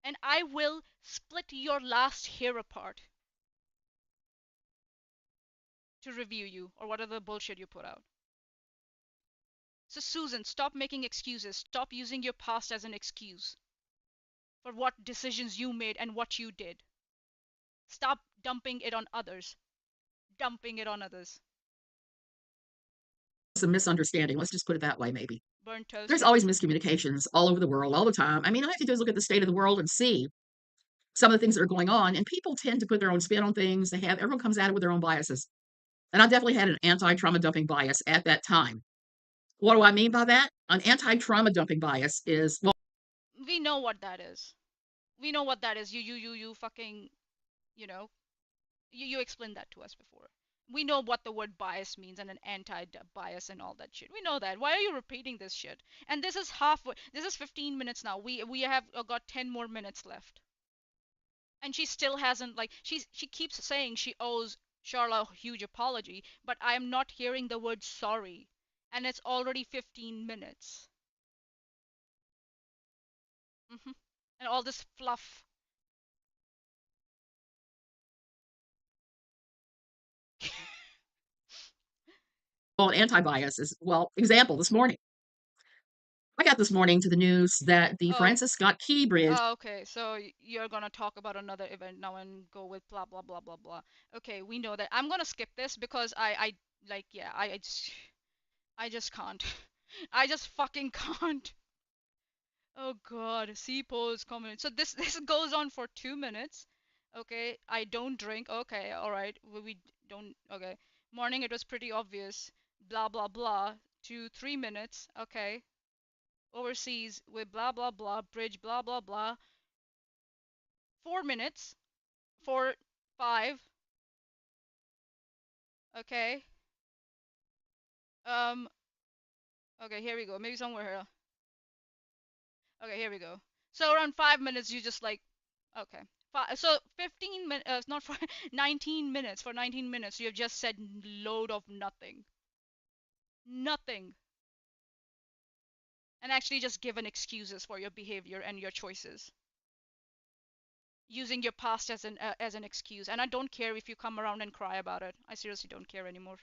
and I will split your last hair apart to review you or whatever bullshit you put out. So, Susan, stop making excuses. Stop using your past as an excuse for what decisions you made and what you did. Stop dumping it on others. Dumping it on others. some misunderstanding. Let's just put it that way, maybe. Burnt toast, There's yep. always miscommunications all over the world, all the time. I mean, all I have to do is look at the state of the world and see some of the things that are going on. And people tend to put their own spin on things. Everyone comes at it with their own biases. And I definitely had an anti trauma dumping bias at that time. What do I mean by that? An anti trauma dumping bias is, well, We know what that is. We know what that is. You fucking, you know, you explained that to us before. We know what the word bias means and an anti-bias and all that shit. We know that. Why are you repeating this shit? And this is halfway. This is 15 minutes now. We have got 10 more minutes left. And she still hasn't like she keeps saying she owes Charla a huge apology, but I am not hearing the word sorry. And it's already 15 minutes. hmm And all this fluff. an anti bias is, well, example this morning. I got this morning to the news that the Oh, Francis Scott Key Bridge okay. So you're gonna talk about another event now and go with blah blah blah blah blah. Okay, we know that. I'm gonna skip this because I like yeah I just can't. I just fucking can't. Oh God, C pose comment. So this goes on for 2 minutes. Okay, I don't drink. Okay, all right. We don't. Okay, morning it was pretty obvious. Blah blah blah. 2 3 minutes. Okay, overseas with blah blah blah. Bridge blah blah blah. 4 minutes. 4 5. Okay. Um. Okay, here we go. Maybe somewhere here. Okay, here we go. So around 5 minutes, you just like, okay. So 15 minutes, not for 19 minutes. For 19 minutes, you have just said load of nothing. Nothing. And actually just given excuses for your behavior and your choices. Using your past as an excuse. And I don't care if you come around and cry about it. I seriously don't care anymore.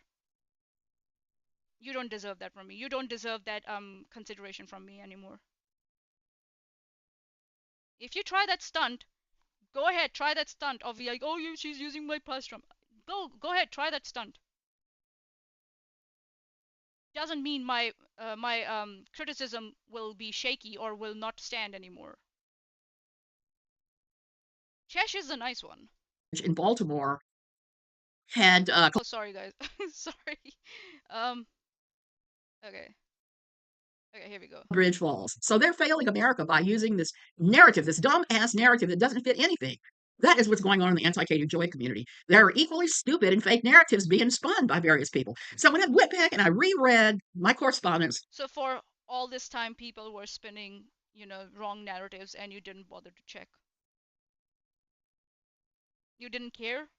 You don't deserve that from me. You don't deserve that consideration from me anymore. If you try that stunt, go ahead, try that stunt of like, oh, she's using my plastrum. Go ahead, try that stunt. Doesn't mean my criticism will be shaky or will not stand anymore. Chesh is a nice one. in Baltimore had Oh, sorry guys. Sorry. Um. Okay. Okay. Here we go. bridge falls. So they're failing America by using this narrative, this dumb ass narrative that doesn't fit anything. That is what's going on in the anti-Katie Joy community. There are equally stupid and fake narratives being spun by various people. So when I went back and I reread my correspondence, So for all this time, people were spinning, wrong narratives, and you didn't bother to check. You didn't care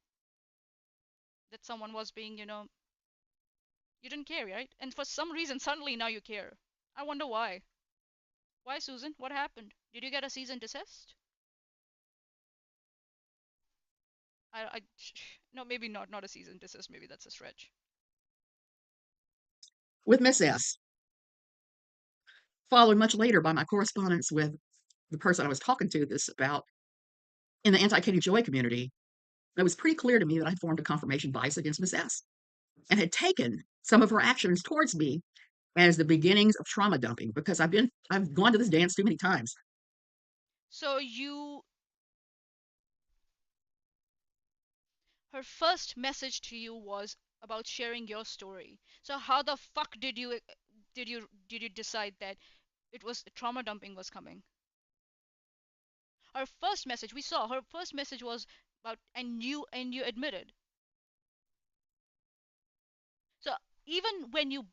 that someone was being, you didn't care, right? And for some reason, suddenly now you care. I wonder why. Why, Susan? What happened? Did you get a cease and desist? I, no, maybe not. Not a cease and desist. Maybe that's a stretch. with Miss S, followed much later by my correspondence with the person I was talking to this about in the anti-Katie Joy community, it was pretty clear to me that I formed a confirmation bias against Miss S and had taken some of her actions towards me as the beginnings of trauma dumping because I've gone to this dance too many times. So her first message to you was about sharing your story. So how the fuck did you decide that it was trauma dumping was coming? Her first message, we saw her first message was about, and you admitted. So even when you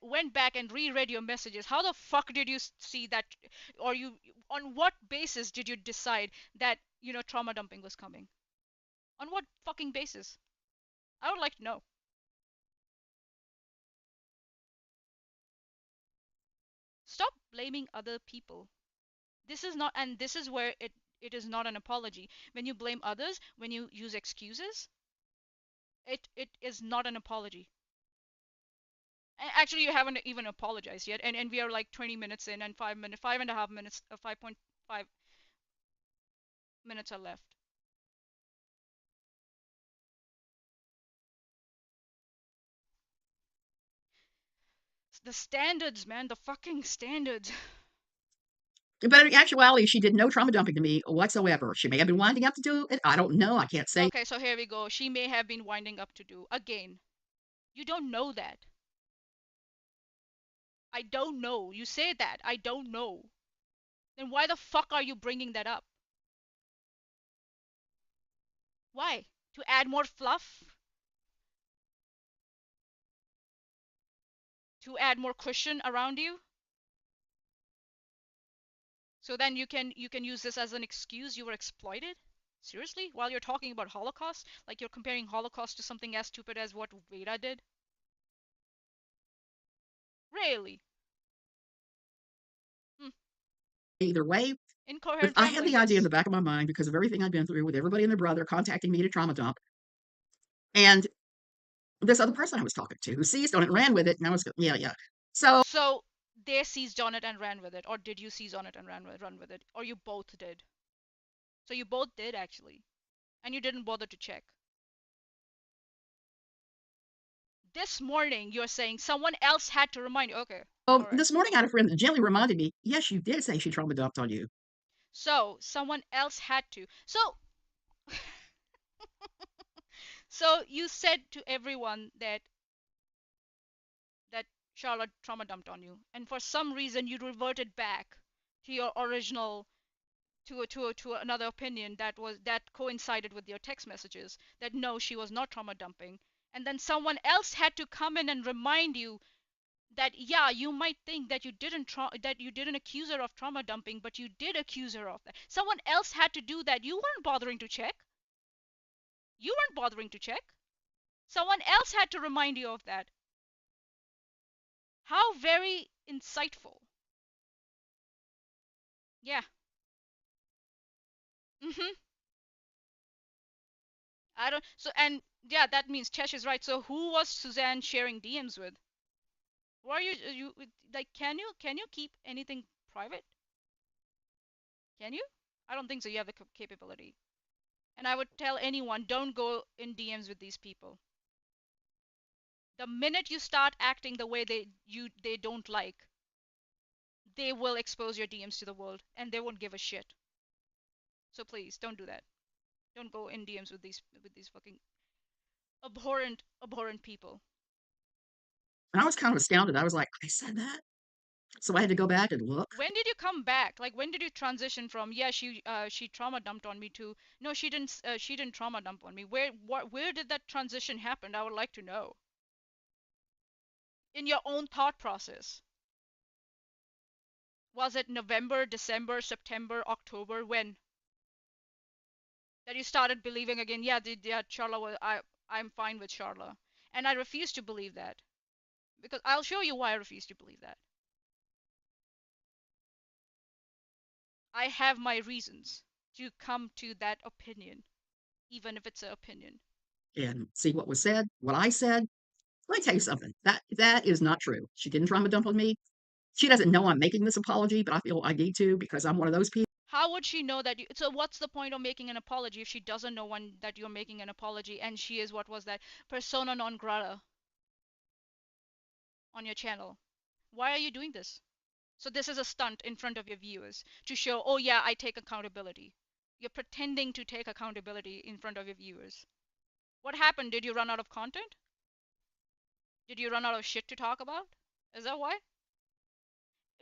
went back and reread your messages, how the fuck did you see that, or you on what basis did you decide that trauma dumping was coming? On what fucking basis? I would like to know. Stop blaming other people. This is not, and this is where it is not an apology. When you blame others, when you use excuses, it is not an apology. Actually, you haven't even apologized yet, and we are like 20 minutes in, and 5 minutes, 5.5 minutes, 5.5 minutes are left. The standards, man, the fucking standards. But in actuality, she did no trauma dumping to me whatsoever. She may have been winding up to do it. I don't know. I can't say. Okay, so here we go. She may have been winding up to do again. You don't know that. I don't know. You say that. I don't know. Then why the fuck are you bringing that up? Why? To add more fluff? To add more cushion around you? So then you can use this as an excuse you were exploited? Seriously? While you're talking about Holocaust? Like you're comparing Holocaust to something as stupid as what Veda did? Really? Hmm. Either way, but Incoherent I had rambling, the idea in yes. the back of my mind because of everything I'd been through with everybody and their brother contacting me to trauma dump. And this other person I was talking to who seized on it and ran with it. And I was, yeah, yeah. So So they seized on it and ran with it, or did you seize on it and run with it, or you both did? So you both did actually, and you didn't bother to check. This morning you're saying someone else had to remind you. Okay, all right. this morning I had a friend that gently reminded me, yes, you did say she trauma dumped on you. So someone else had to. So you said to everyone that Charlotte trauma dumped on you, and for some reason you reverted back to your original to another opinion that coincided with your text messages that no, she was not trauma dumping, and then someone else had to come in and remind you that yeah, you might think that you didn't accuse her of trauma dumping, but you did accuse her of that. Someone else had to do that. You weren't bothering to check. You weren't bothering to check. Someone else had to remind you of that. How very insightful. Yeah. Mhm. I don't. So and yeah, that means Chesh is right. So who was Suzanne sharing DMs with? Who are you like? Can you keep anything private? Can you? I don't think so. You have the capability. And I would tell anyone, don't go in DMs with these people. The minute you start acting the way they don't like, they will expose your DMs to the world, and they won't give a shit. So please don't do that. Don't go in DMs with these fucking abhorrent people. And I was kind of astounded. I was like, I said that? So I had to go back and look. When did you come back? Like when did you transition from yeah she trauma dumped on me to no she didn't trauma dump on me. Where did that transition happen? I would like to know. In your own thought process. Was it November, December, September, October? When that you started believing again? Yeah, Charla was I'm fine with Charla, and I refuse to believe that because I'll show you why I refuse to believe that. I have my reasons to come to that opinion, even if it's an opinion. And see what was said, what I said. Let me tell you something. That is not true. She didn't trauma dump on me. She doesn't know I'm making this apology, but I feel I need to because I'm one of those people. How would she know that you? So what's the point of making an apology if she doesn't know when that you're making an apology and she is what was that persona non grata on your channel? Why are you doing this? So this is a stunt in front of your viewers to show, oh yeah, I take accountability. You're pretending to take accountability in front of your viewers. What happened? Did you run out of content? Did you run out of shit to talk about? Is that why?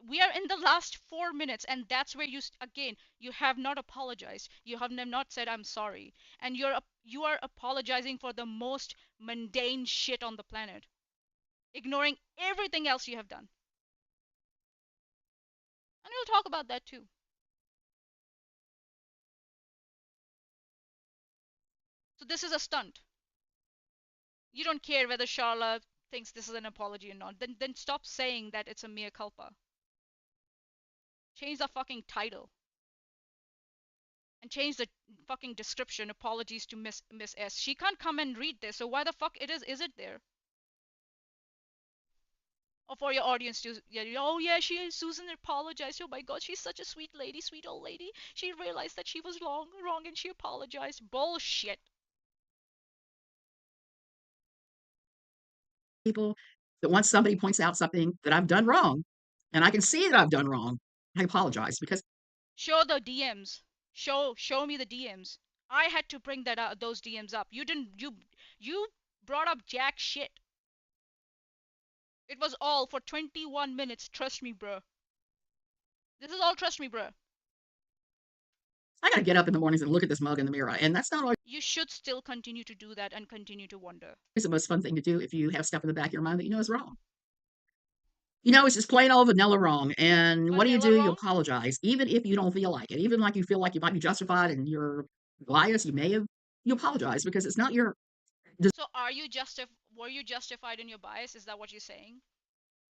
We are in the last 4 minutes, and that's where again you have not apologized. You have not said I'm sorry, and you are apologizing for the most mundane shit on the planet, ignoring everything else you have done. And we'll talk about that too. So this is a stunt. You don't care whether Charlotte thinks this is an apology or not. Then stop saying that it's a mea culpa. Change the fucking title and change the fucking description. Apologies to Miss S. She can't come and read this, so why the fuck is it there? Or for your audience to yeah, oh yeah, Susan apologized. Oh my god, she's such a sweet lady, sweet old lady. She realized that she was wrong and she apologized. Bullshit. People that once somebody points out something that I've done wrong, and I can see that I've done wrong, I apologize because Show the DMs. Show me the DMs. I had to bring those DMs up. You didn't you brought up jack shit. It was all for 21 minutes. Trust me, bro. This is all trust me, bro. I got to get up in the mornings and look at this mug in the mirror. And that's not always You should still continue to do that and continue to wonder. the most fun thing to do if you have stuff in the back of your mind that you know is wrong. You know, it's just plain old vanilla wrong. And what Vanilla do? You wrong? apologize, even if you don't feel like it. Even like you feel like you might be justified and you're biased, you apologize because it's not your. So were you justified in your bias? Is that what you're saying?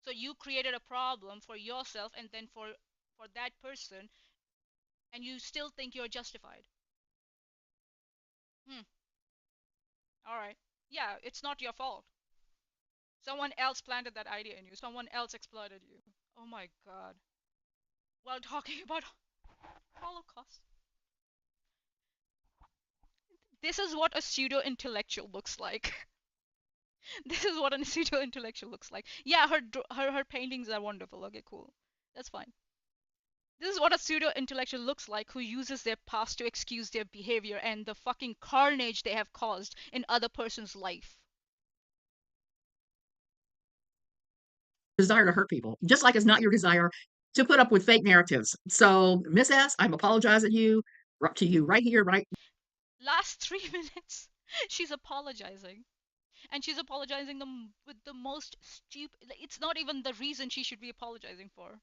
So you created a problem for yourself and then for that person and you still think you're justified. Hmm. All right. Yeah, it's not your fault. Someone else planted that idea in you. Someone else exploited you. Oh my god. While talking about Holocaust. This is what a pseudo intellectual looks like. This is what a pseudo intellectual looks like. Yeah, her paintings are wonderful. Okay, cool. That's fine. This is what a pseudo intellectual looks like who uses their past to excuse their behavior and the fucking carnage they have caused in other person's life. Desire to hurt people, just like it's not your desire to put up with fake narratives. So, Miss S, I'm apologizing to you right here, right. Last 3 minutes, she's apologizing. And she's apologizing with the most stupid. It's not even the reason she should be apologizing for.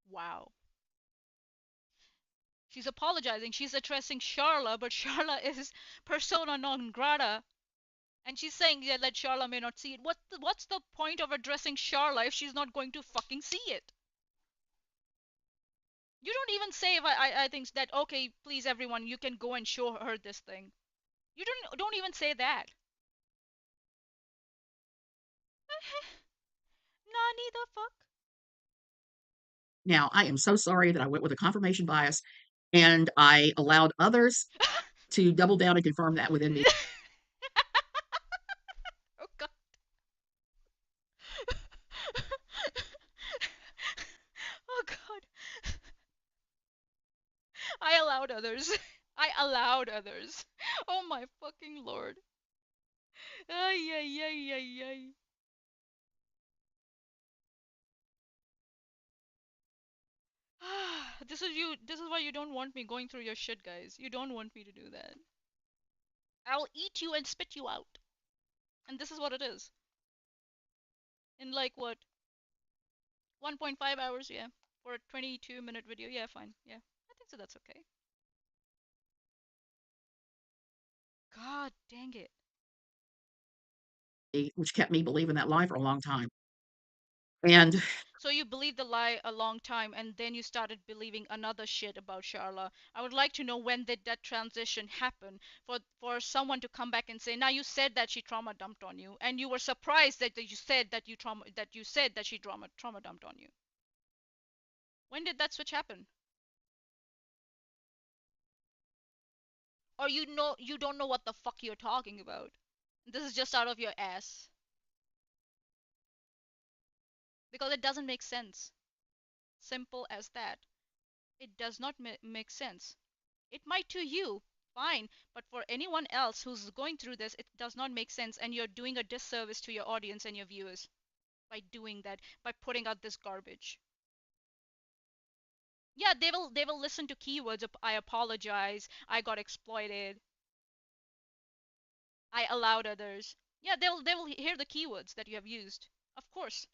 Wow. She's apologizing. She's addressing Charla, but Charla is persona non grata. And she's saying yeah, that Charla may not see it. What's the point of addressing Charla if she's not going to fucking see it? You don't even say if I think that okay, please everyone, you can go and show her this thing. You don't even say that. Nani the fuck? Now, I am so sorry that I went with a confirmation bias and I allowed others to double down and confirm that within me. Oh God. Oh God. I allowed others. I allowed others. Oh my fucking lord. Ay ay ay ay ay. This is you. This is why you don't want me going through your shit, guys. You don't want me to do that. I'll eat you and spit you out. And this is what it is. In like what? 1.5 hours, yeah. For a 22-minute video. Yeah, fine. Yeah. I think so that's okay. God dang it. Which kept me believing that lie for a long time. And So you believed the lie a long time and then you started believing another shit about Sharla. I would like to know when did that transition happen for someone to come back and say, "Now you said that she trauma dumped on you and you were surprised that you said that you said that she trauma dumped on you." When did that switch happen? Or you don't know what the fuck you're talking about. This is just out of your ass because it doesn't make sense. Simple as that. It does not make sense. It might to you, fine, but for anyone else who's going through this, it does not make sense, and you're doing a disservice to your audience and your viewers by doing that, by putting out this garbage. Yeah, they will listen to keywords. I apologize. I got exploited. I allowed others. Yeah, they will hear the keywords that you have used. Of course.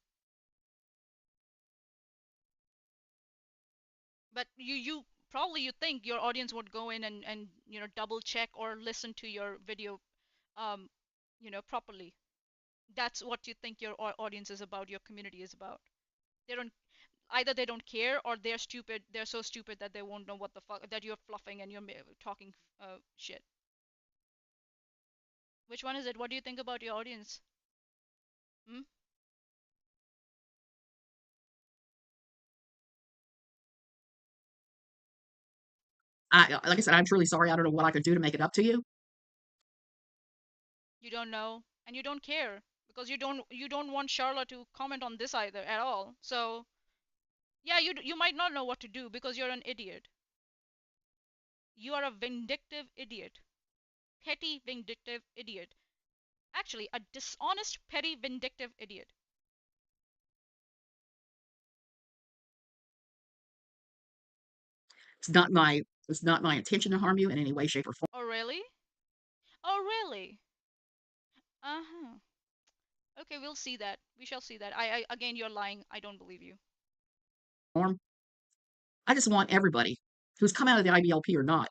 But you probably you think your audience would go in and double check or listen to your video um properly. That's what you think your audience is about, your community is about. They don't Either they don't care or they're stupid. They're so stupid that they won't know what the fuck that you're fluffing and you're talking shit. Which one is it? What do you think about your audience? Hmm? like I said, I'm truly sorry. I don't know what I could do to make it up to you. You don't know and you don't care because you don't want Charlotte to comment on this either at all. So yeah, you might not know what to do because you're an idiot. You are a vindictive idiot, petty vindictive idiot. Actually, a dishonest, petty, vindictive idiot. It's not my it's not my intention to harm you in any way, shape, or Oh really? Oh really? Uh-huh. Okay, we'll see that. We shall see that. I again, you're lying. I don't believe you. form. I just want everybody who's come out of the IBLP or not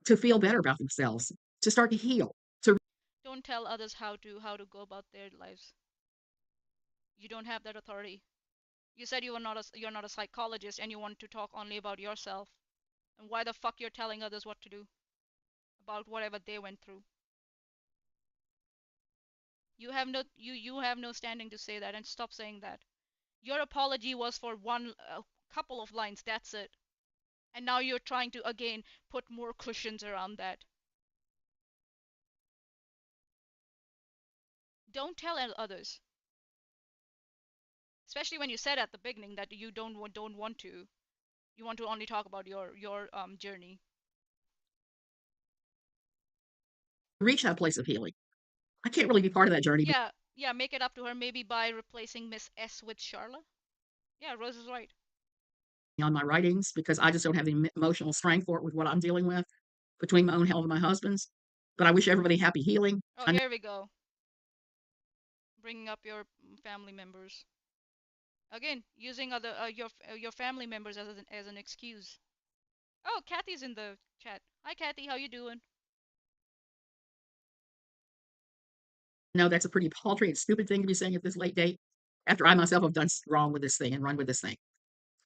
to feel better about themselves, to start to heal, to Don't tell others how to go about their lives. You don't have that authority. You said you're not a psychologist and you want to talk only about yourself. And why the fuck you're telling others what to do about whatever they went through? You have no standing to say that and stop saying that. Your apology was for one couple of lines, that's it. And now you're trying to again put more cushions around that. Don't tell others, especially when you said at the beginning that you don't want to. You want to only talk about your journey. reach that place of healing. I can't really be part of that journey Yeah, yeah, make it up to her maybe by replacing Miss S with Charlotte. Yeah, Rose is right. on my writings because I just don't have the emotional strength for it with what I'm dealing with between my own health and my husband's. But I wish everybody happy healing. Oh, I know here we go. Bringing up your family members. Again, using your family members as an excuse. Oh, Kathy's in the chat. Hi, Kathy. How you doing? that's a pretty paltry and stupid thing to be saying at this late date after I myself have done wrong with this thing and run with this thing.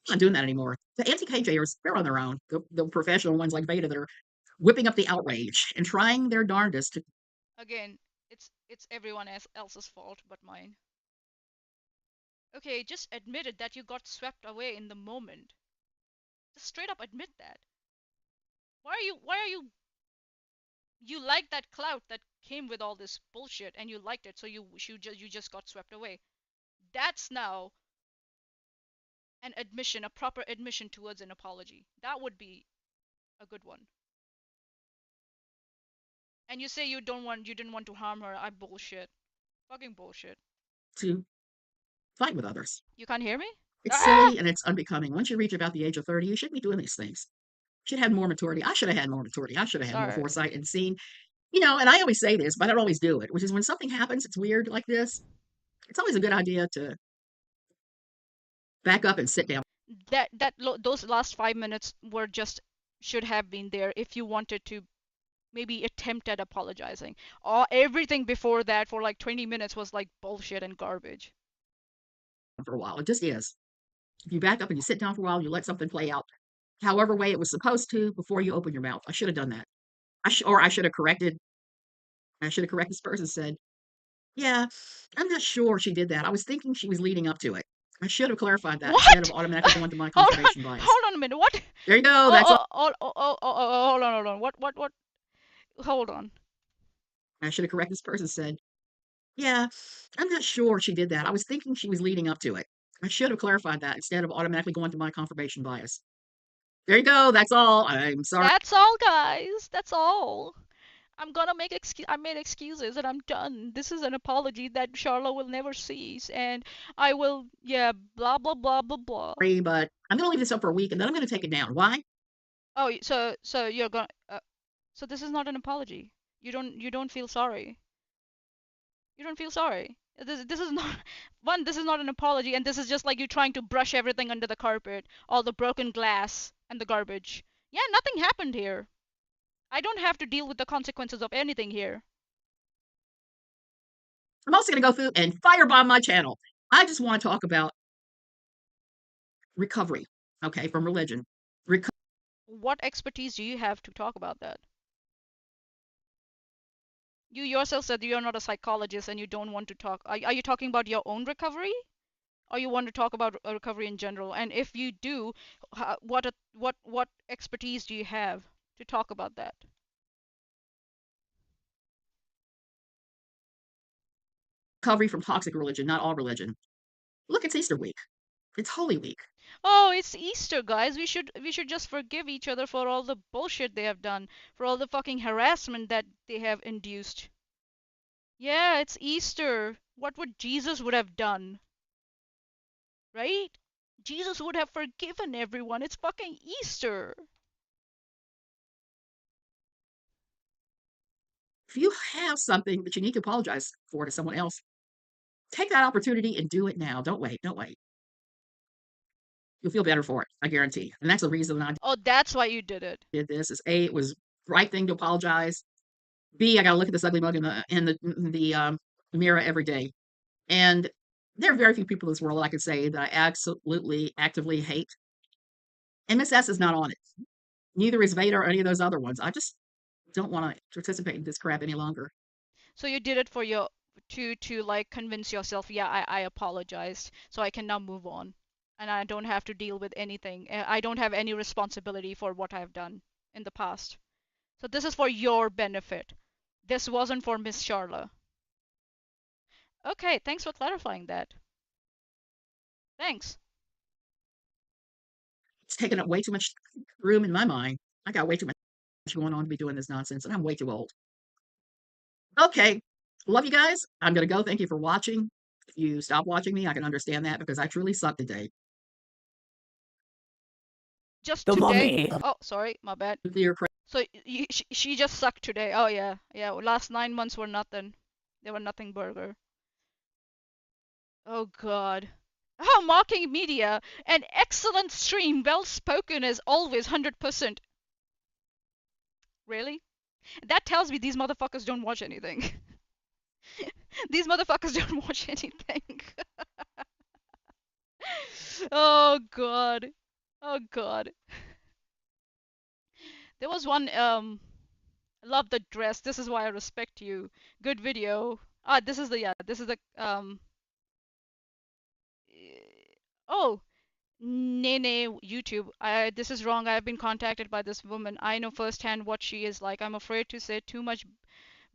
I'm not doing that anymore. The anti-KJers, they're on their own. The professional ones like Beta that are whipping up the outrage and trying their darndest to Again, it's everyone else's fault but mine. Okay, just admit it that you got swept away in the moment. Just straight up admit that. Why are you you like that clout that came with all this bullshit and you liked it, so you just got swept away. That's now an admission, a proper admission towards an apology. That would be a good one. And you say you didn't want to harm her. I bullshit. Fucking bullshit. to fight with others. You can't hear me? It's Ah! silly and it's unbecoming. Once you reach about the age of 30, you shouldn't be doing these things. You should have more maturity. I should have had more maturity. I should have had more Sorry. foresight and seen, and I always say this, but I don't always do it, which is when something happens, it's weird like this, it's always a good idea to back up and sit down Those last 5 minutes were just should have been there if you wanted to maybe attempt at apologizing. Everything before that for like 20 minutes was like bullshit and garbage. for a while. It just is. If you back up and you sit down for a while, you let something play out however way it was supposed to before you open your mouth. I should have done that. Or I should have corrected. I should have corrected this person. Said, "Yeah, I'm not sure she did that. I was thinking she was leading up to it. I should have clarified that instead of What? automatically going to my hold on, confirmation bias. hold on a minute. What? There you go. That's all. Oh, hold on, hold on. What? Hold on. I should have corrected this person. Said, yeah, I'm not sure she did that. I was thinking she was leading up to it. I should have clarified that instead of automatically going to my confirmation bias. There you go. That's all. I'm sorry. That's all, guys. That's all. I made excuses and I'm done. This is an apology that Charlotte will never cease, and I will, yeah, blah blah blah blah blah. But I'm going to leave this up for a week and then I'm going to take it down. Why? Oh, so you're gonna, so this is not an apology. You don't feel sorry. You don't feel sorry. This is not one. This is not an apology, and this is just like you trying to brush everything under the carpet, all the broken glass and the garbage. Yeah, nothing happened here. I don't have to deal with the consequences of anything here. I'm also going to go through and firebomb my channel. I just want to talk about recovery, okay, from religion. What expertise do you have to talk about that? You yourself said you're not a psychologist and you don't want to talk. Are you talking about your own recovery? Or you want to talk about recovery in general? And if you do, what expertise do you have to talk about that? Recovery from toxic religion, not all religion. Look, it's Easter week. It's Holy Week. Oh, it's Easter, guys. We should just forgive each other for all the bullshit they have done, for all the fucking harassment that they have induced. Yeah, it's Easter. What would Jesus would have done, right? Jesus would have forgiven everyone. It's fucking Easter. If you have something that you need to apologize for to someone else, take that opportunity and do it now. Don't wait. Don't wait. You'll feel better for it. I guarantee. And that's the reason I Oh, that's why you did it. did this. Is A, it was the right thing to apologize. B, I got to look at this ugly mug in the mirror every day. And there are very few people in this world I could say that I absolutely actively hate. And Miss S is not on it. Neither is Vader or any of those other ones. I just don't want to participate in this crap any longer. So you did it for your to like convince yourself, yeah, I apologized, so I can now move on, and I don't have to deal with anything. I don't have any responsibility for what I've done in the past. So this is for your benefit. This wasn't for Miss Charla. Okay, thanks for clarifying that. Thanks. It's taken up way too much room in my mind. I got way too much going on to be doing this nonsense, and I'm way too old. Okay. Love you guys. I'm going to go. Thank you for watching. If you stop watching me, I can understand that because I truly suck today. Just The today? mummy. Oh, sorry, my bad. Nuclear So she just sucked today. Oh yeah, yeah. Last 9 months were nothing. They were nothing burger. Oh God. How mocking media! An excellent stream, well spoken as always, 100%. Really? That tells me these motherfuckers don't watch anything. These motherfuckers don't watch anything. Oh God. Oh God. There was one love the dress. This is why I respect you. Good video. Ah, this is the Oh, Nene YouTube. This is wrong. I've been contacted by this woman. I know firsthand what she is like. I'm afraid to say too much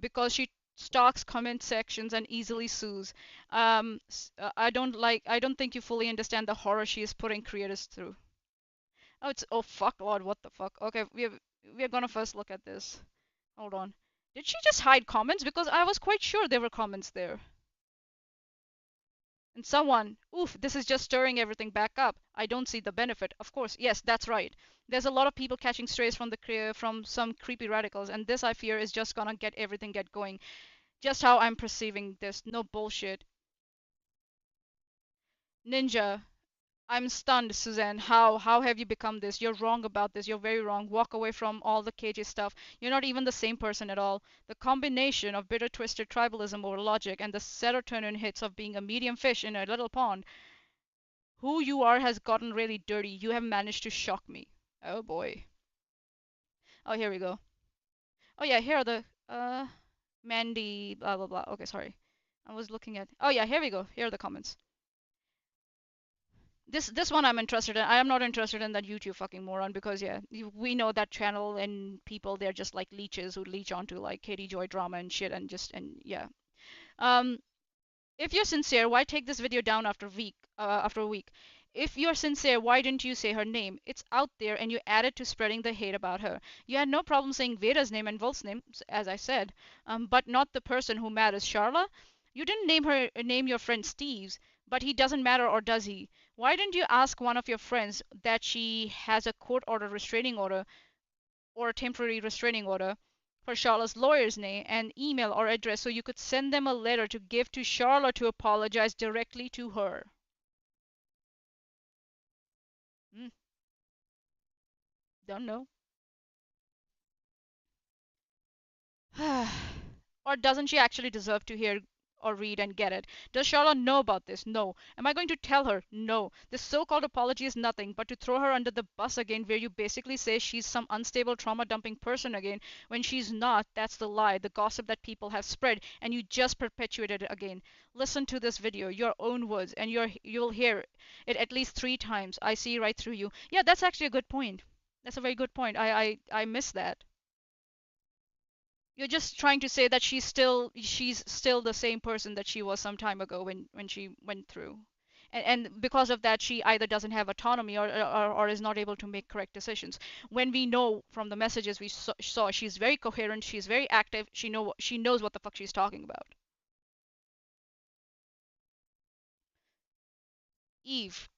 because she stalks comment sections and easily sues. I don't think you fully understand the horror she is putting creators through. Oh, oh fuck Lord, what the fuck? Okay, we're gonna first look at this. Hold on. Did she just hide comments? Because I was quite sure there were comments there. And someone, oof, this is just stirring everything back up. I don't see the benefit. Of course, yes, that's right. There's a lot of people catching strays from from some creepy radicals, and this I fear is just gonna get everything get going. Just how I'm perceiving this. No bullshit. Ninja, I'm stunned, Suzanne. How have you become this? You're wrong about this. You're very wrong. Walk away from all the KJ stuff. You're not even the same person at all. The combination of bitter twisted tribalism over logic and the serotonin hits of being a medium fish in a little pond. Who you are has gotten really dirty. You have managed to shock me. Oh boy. Oh, here we go. Oh yeah, here are the Mandy blah blah blah. Okay, sorry. I was looking at. Oh yeah, here we go. Here are the comments. This one I'm interested in. I am not interested in that YouTube fucking moron because yeah, we know that channel and people they're just like leeches who leech onto like Katie Joy drama and shit and just and yeah. Um, if you're sincere, why take this video down after a week? If you're sincere, why didn't you say her name? It's out there and you added to spreading the hate about her. You had no problem saying Veda's name and Wolf's name, as I said, but not the person who matters, Charla. You didn't name your friend Steve's, but he doesn't matter or does he? Why didn't you ask one of your friends that she has a court order restraining order or a temporary restraining order for Charlotte's lawyer's name and email or address so you could send them a letter to give to Charlotte to apologize directly to her? Hmm, don't know. Or doesn't she actually deserve to hear or read and get it? Does Charlotte know about this? No. Am I going to tell her? No. This so-called apology is nothing but to throw her under the bus again, where you basically say she's some unstable trauma dumping person again when she's not. That's the lie, the gossip that people have spread, and you just perpetuated it again. Listen to this video, your own words, and you'll hear it at least 3 times. I see right through you. Yeah, that's actually a good point. That's a very good point. I miss that. You're just trying to say that she's still the same person that she was some time ago when she went through. And because of that, she either doesn't have autonomy or is not able to make correct decisions. When we know from the messages we saw, she's very coherent, she's very active, she knows what the fuck she's talking about. Eve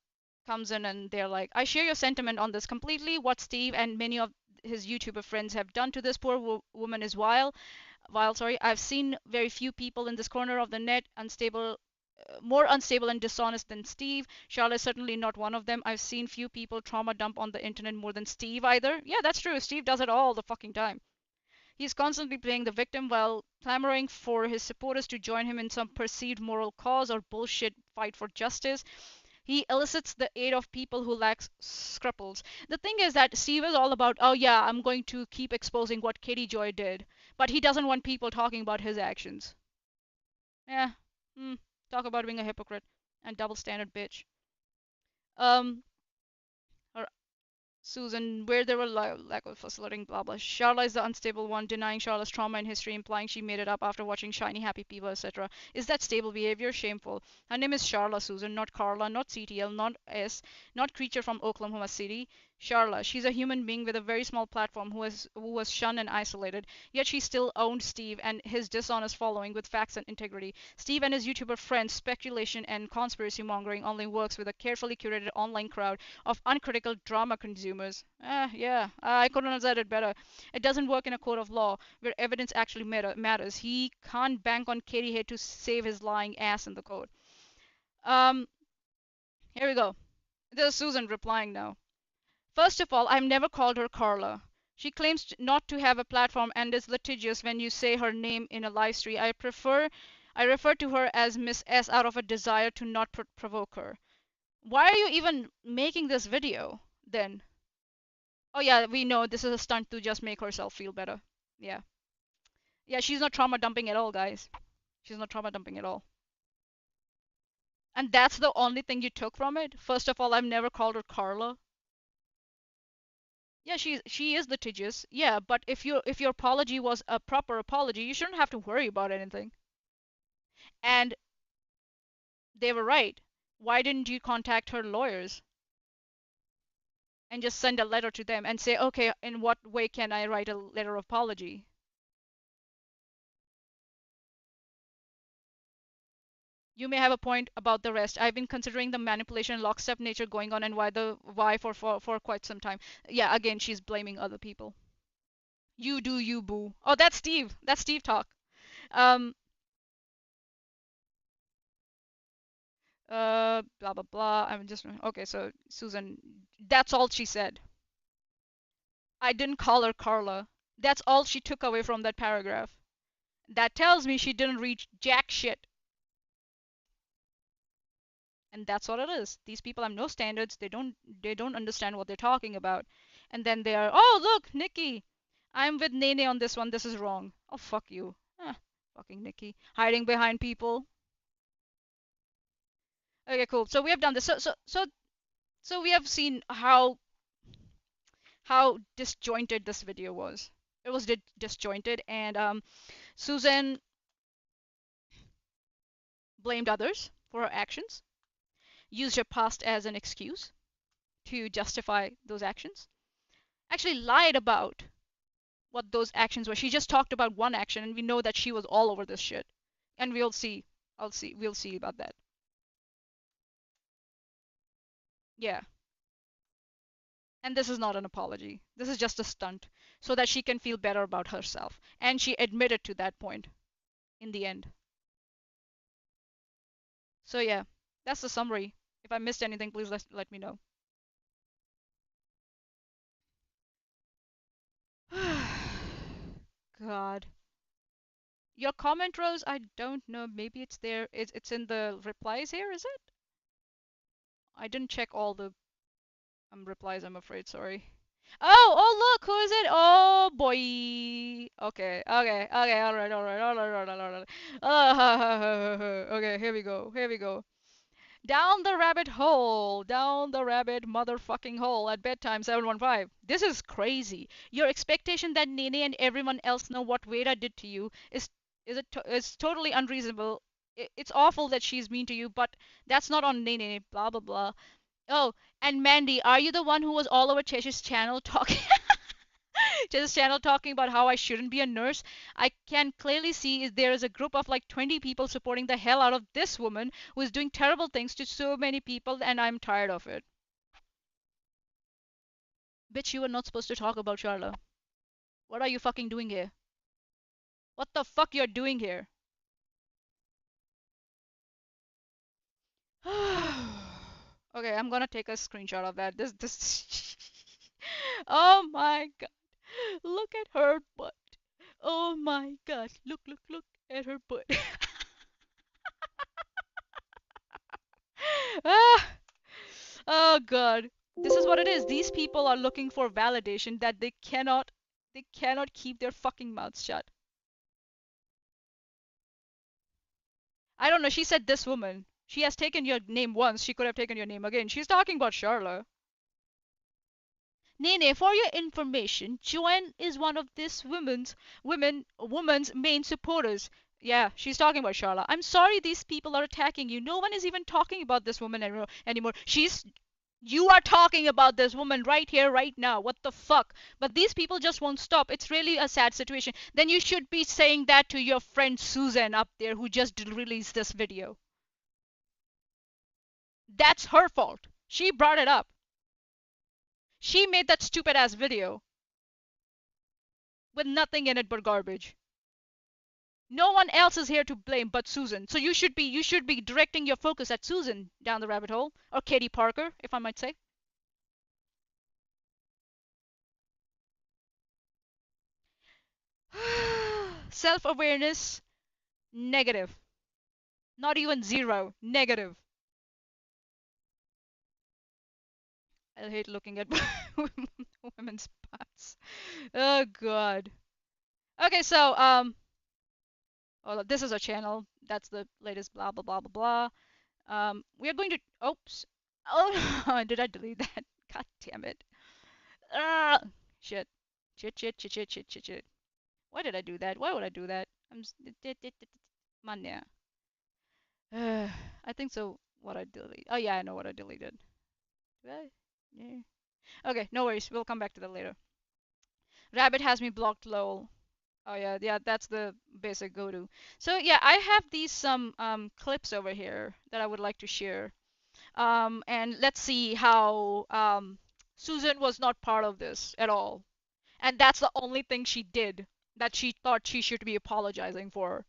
comes in and they're like, I share your sentiment on this completely. What Steve and many of his YouTuber friends have done to this poor woman is vile, sorry. I've seen very few people in this corner of the net more unstable and dishonest than Steve. Charlotte is certainly not one of them. I've seen few people trauma dump on the internet more than Steve either. Yeah, that's true. Steve does it all the fucking time. He's constantly playing the victim while clamoring for his supporters to join him in some perceived moral cause or bullshit fight for justice. He elicits the aid of people who lack scruples. The thing is that Steve is all about, oh yeah, I'm going to keep exposing what Katie Joy did, but he doesn't want people talking about his actions. Yeah, hmm, talk about being a hypocrite and double standard bitch. Um, Susan, where there were lack of facilitating, blah blah. Charla is the unstable one, denying Charla's trauma and history, implying she made it up after watching shiny happy people, etc. Is that stable behavior? Shameful. Her name is Charla, Susan, not Carla, not CTL, not S, not creature from Oklahoma City. Charla. She's a human being with a very small platform who was shunned and isolated. Yet she still owned Steve and his dishonest following with facts and integrity. Steve and his YouTuber friends' speculation and conspiracy mongering only works with a carefully curated online crowd of uncritical drama consumers. Yeah, I couldn't have said it better. It doesn't work in a court of law where evidence actually matters. He can't bank on Katie Head to save his lying ass in the court. Um, here we go. There's Susan replying now. First of all, I've never called her Carla. She claims not to have a platform and is litigious when you say her name in a live stream. I refer to her as Miss S out of a desire to not provoke her. Why are you even making this video then? Oh yeah, we know this is a stunt to just make herself feel better. Yeah. Yeah, she's not trauma dumping at all, guys. She's not trauma dumping at all. And that's the only thing you took from it? First of all, I've never called her Carla. Yeah, she is litigious. Yeah, but if your apology was a proper apology, you shouldn't have to worry about anything. And they were right. Why didn't you contact her lawyers and just send a letter to them and say, okay, in what way can I write a letter of apology? You may have a point about the rest. I've been considering the manipulation and lockstep nature going on and why for quite some time. Yeah, again, she's blaming other people. You do you, boo. Oh, that's Steve. That's Steve talk. Um, blah blah blah. I'm just okay. So Susan, that's all she said. I didn't call her Carla. That's all she took away from that paragraph. That tells me she didn't read jack shit. And that's what it is. These people have no standards. They don't understand what they're talking about. And then they are, oh look, Nikki, I'm with Nene on this one. This is wrong. Oh fuck you. Fucking Nikki, hiding behind people. Okay, cool. So we have done this. So we have seen how disjointed this video was. It was disjointed, and Susan blamed others for her actions, used her past as an excuse to justify those actions, actually lied about what those actions were. She just talked about one action, and we know that she was all over this shit. And we'll see. We'll see about that. Yeah. And this is not an apology. This is just a stunt so that she can feel better about herself. And she admitted to that point in the end. So yeah, that's the summary. If I missed anything, please let me know. God. Your comment, Rose, I don't know. Maybe it's there. It's in the replies here, is it? I didn't check all the replies, I'm afraid. Sorry. Oh, look, who is it? Oh, boy. Okay. All right. Okay, here we go. Here we go. Down the rabbit hole. Down the rabbit motherfucking hole at bedtime 715. This is crazy. Your expectation that Nene and everyone else know what Veda did to you is totally unreasonable. It's awful that she's mean to you, but that's not on Nene. Blah blah blah. Oh, and Mandy, are you the one who was all over Chesh's channel talking Chesh's channel talking about how I shouldn't be a nurse? I can clearly see there is a group of like 20 people supporting the hell out of this woman who is doing terrible things to so many people, and I'm tired of it. Bitch, you were not supposed to talk about Charla. What are you fucking doing here? What the fuck you're doing here? Okay, I'm gonna take a screenshot of that. This Oh my god. Look at her butt. Oh my god. Look at her butt. Ah, oh god. This is what it is. These people are looking for validation that they cannot keep their fucking mouths shut. I don't know. She said this woman. She has taken your name once. She could have taken your name again. She's talking about Charla. Nene, for your information, Joanne is one of this woman's main supporters. Yeah, she's talking about Charla. I'm sorry these people are attacking you. No one is even talking about this woman anymore. You are talking about this woman right here, right now. What the fuck? But these people just won't stop. It's really a sad situation. Then you should be saying that to your friend Suzanne up there who just released this video. That's her fault. She brought it up. She made that stupid ass video with nothing in it but garbage. No one else is here to blame but Susan. So you should be directing your focus at Susan down the rabbit hole, or Katie Parker, if I might say. Self-awareness, negative. Not even zero, negative. I hate looking at women's butts. Oh god. Okay, so oh, this is a channel. That's the latest blah blah blah blah blah. We are going to. Oops. Oh, did I delete that? God damn it. Ah, shit. Shit. Why did I do that? Why would I do that? Man, yeah. I think so. What I delete? Oh yeah, I know what I deleted. Did I? Yeah. Okay, no worries. We'll come back to that later. Rabbit has me blocked, lol. Oh yeah, that's the basic go-to. So yeah, I have these some clips over here that I would like to share. And let's see how Susan was not part of this at all. And that's the only thing she did that she thought she should be apologizing for.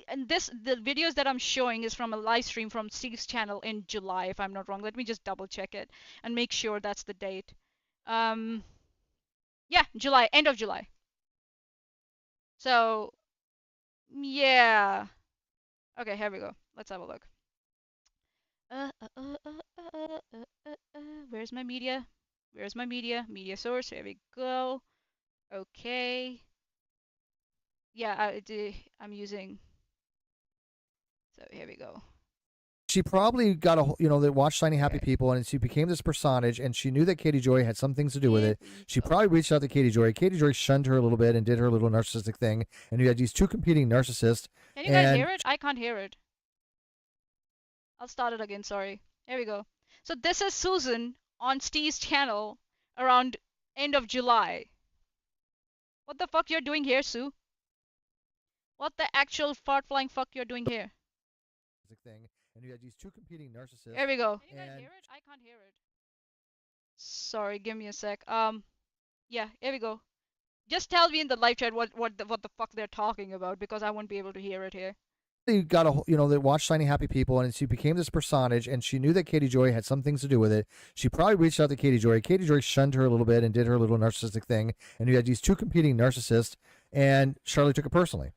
And the videos that I'm showing is from a live stream from Steve's channel in July, if I'm not wrong. Let me just double check it and make sure that's the date. Um, yeah, July, end of July. So yeah. Okay, here we go. Let's have a look. Uh, uh, uh, uh, uh, uh, uh, Where's my media? Where's my media? Media source. Here we go. Okay. Yeah, I'm using. So here we go. She probably got they watched Shiny Happy Okay. People, and she became this personage, and she knew that Katie Joy had some things to do with it. She probably reached out to Katie Joy. Katie Joy shunned her a little bit and did her little narcissistic thing, and you had these two competing narcissists. Can you guys hear it? I can't hear it. I'll start it again, sorry. Here we go. So this is Susan on Steve's channel around end of July. What the fuck you're doing here, Sue? What the actual fart flying fuck you're doing here? Thing, and you had these two competing narcissists. Here we go. Can you guys hear it? I can't hear it. Sorry, give me a sec. Yeah, here we go. Just tell me in the live chat what the fuck they're talking about because I won't be able to hear it here. They got they watched Shiny Happy People, and she became this personage, and she knew that Katie Joy had some things to do with it. She probably reached out to Katie Joy. Katie Joy shunned her a little bit and did her little narcissistic thing, and you had these two competing narcissists, and Charlie took it personally.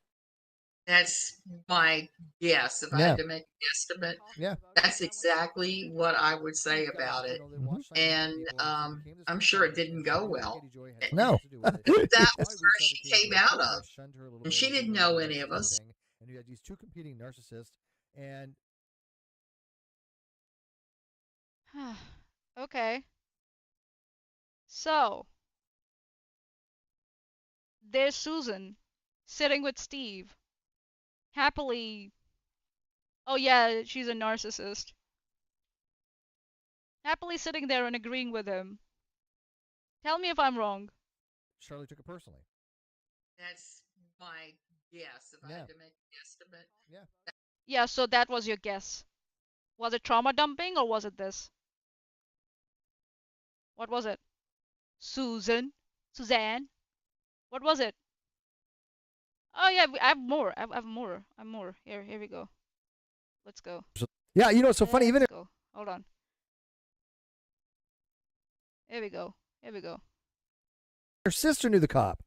That's my guess. If I had to make an estimate, that's exactly what I would say about it. And I'm sure it didn't go well. No. That was where she came out of. And she didn't know any of us. And you had these two competing narcissists, and Okay. So, there's Susan sitting with Steve, happily. Oh yeah, she's a narcissist. Happily sitting there and agreeing with him. Tell me if I'm wrong. Charlie took it personally. That's my guess. If I had to make an estimate. Yeah, so that was your guess. Was it trauma dumping or was it this? What was it? Suzanne? What was it? Oh yeah, I have more. I have more. I'm more. Here we go. Let's go. Yeah, it's so funny. Even Let's go. Hold on. Here we go. her sister knew the cop.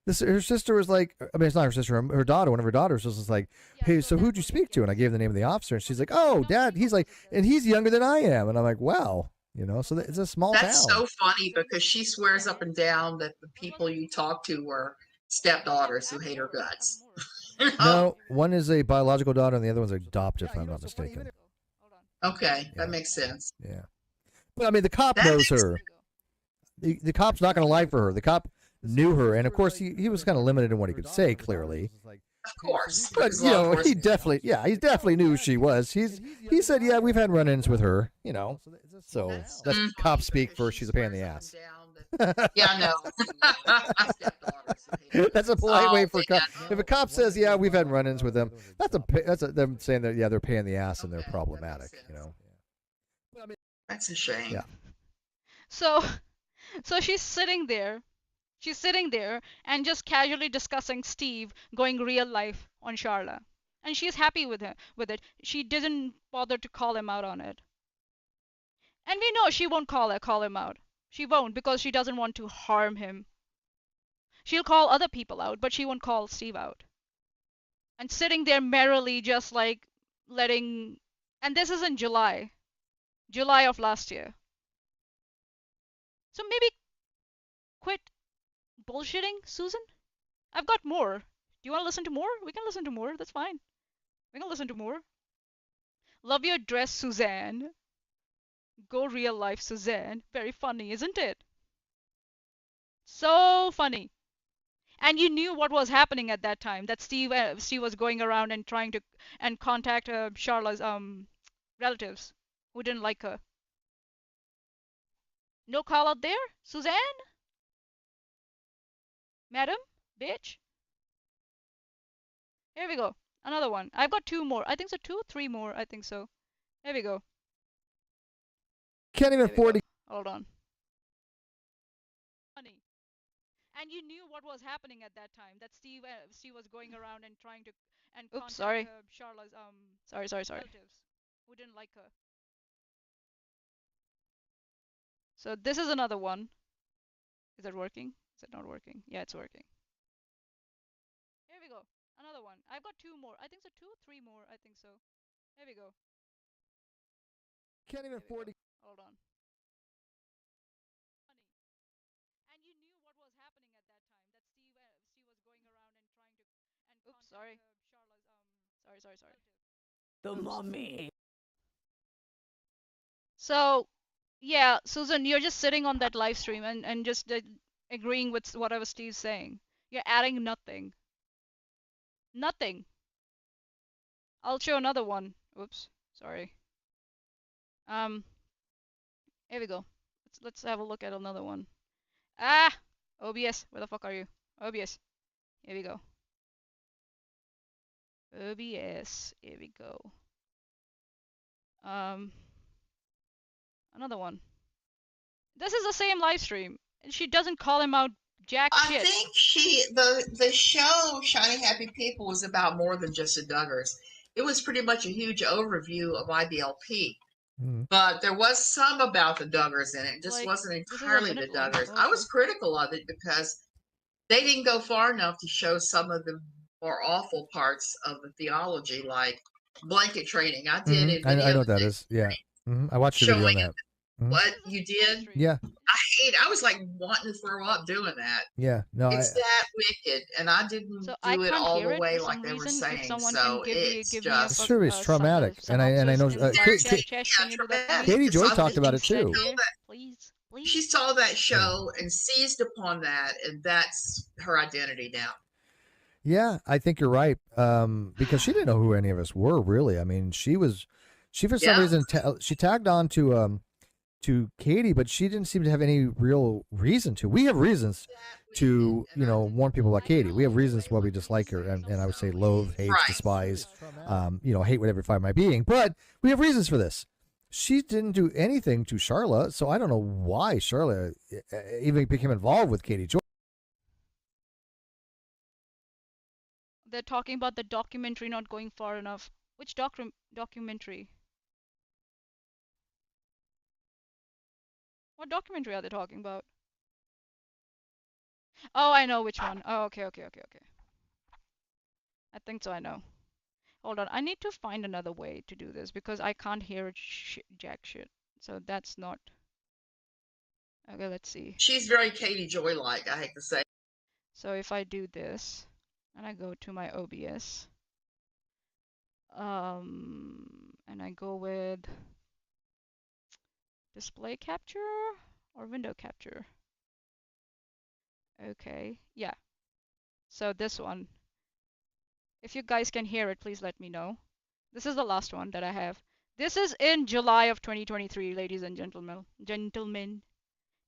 Her sister was like, I mean, it's not her sister, her daughter. One of her daughters was just like, "Hey, so who'd you speak to?" And I gave the name of the officer, and she's like, "Oh, Dad." He's like, and he's younger than I am, and I'm like, "Wow." So it's a small town. That's so funny because she swears up and down that the people you talk to were stepdaughters who hate her guts. No, one is a biological daughter, and the other one's adopted, if I'm not mistaken. Okay, that makes sense. Yeah, but I mean, the cop knows her. The cop's not going to lie for her. The cop knew her, and of course, he was kind of limited in what he could say. Clearly, of course, but he definitely knew who she was. He said, "Yeah, we've had run-ins with her." So that's cop speak for she's a pain in the ass. Yeah, no. That's a polite way for a cop. If a cop says, "Yeah, we've had run-ins with them," that's them saying that they're a pain in the ass and they're problematic. That's a shame. Yeah. So she's sitting there. She's sitting there and just casually discussing Steve going real life on Charla. And she's happy with it. She didn't bother to call him out on it. And we know she won't call him out. She won't because she doesn't want to harm him. She'll call other people out, but she won't call Steve out. And sitting there merrily just like letting, and this is in July of last year. So maybe quit bullshitting, Susan? I've got more. Do you want to listen to more? We can listen to more. That's fine. We can listen to more. Love your dress, Suzanne. Go real life, Suzanne. Very funny, isn't it? So funny. And you knew what was happening at that time. That Steve was going around and trying to and contact Charla's relatives who didn't like her. No call out there, Suzanne? Madam? Bitch? Here we go. Another one. I've got two more. I think so. Two, three more. I think so. Here we go. Can't even afford to. Hold on. Funny. And you knew what was happening at that time. That Steve was going around and trying to and contact Charla's sorry relatives who didn't like her. So this is another one. Is it working? Is it not working? Yeah, it's working. Here we go. Another one. I've got two more. I think so. Two, three more. I think so. Here we go. Can't even afford to. Hold on. Funny. And you knew what was happening at that time. That Steve was going around and trying to and contact Charla's sorry. The mummy. So, yeah, Susan, you're just sitting on that live stream and just agreeing with whatever Steve's saying. You're adding nothing. Nothing. I'll show another one. Oops, sorry. Here we go. Let's have a look at another one. Ah, OBS, where the fuck are you? OBS. Here we go. OBS. Here we go. Another one. This is the same live stream, and she doesn't call him out jack shit. I think the show Shiny Happy People was about more than just the Duggars. It was pretty much a huge overview of IBLP. But there was some about the Duggars in it. It just wasn't entirely the Duggars. I was critical of it because they didn't go far enough to show some of the more awful parts of the theology, like blanket training. I did. I know what that is. Yeah. I watched the video on that. What you did? Yeah. I was like wanting to throw up doing that. Yeah. No. It's that wicked, and I didn't do it all the way like they were saying. So it's just. It's true. It's traumatic, and I know. Katie Joy talked about it too. She saw that show and seized upon that, and that's her identity now. Yeah, I think you're right. Because she didn't know who any of us were really. I mean, she for some reason she tagged on to Katie, but she didn't seem to have any real reason to. We have reasons to, warn people about Katie. We have reasons why we dislike her, and I would say loathe, hate, despise, hate whatever find my being. But we have reasons for this. She didn't do anything to Charla, so I don't know why Charla even became involved with Katie Joy. They're talking about the documentary not going far enough. Which documentary? What documentary are they talking about? Oh, I know which one. Oh, okay. I think so, I know. Hold on, I need to find another way to do this because I can't hear jack shit. So that's not. Okay, let's see. She's very Katie Joy-like, I hate to say. So if I do this, and I go to my OBS, and I go with display capture or window capture. Okay, yeah. So this one. If you guys can hear it, please let me know. This is the last one that I have. This is in July of 2023, ladies and gentlemen.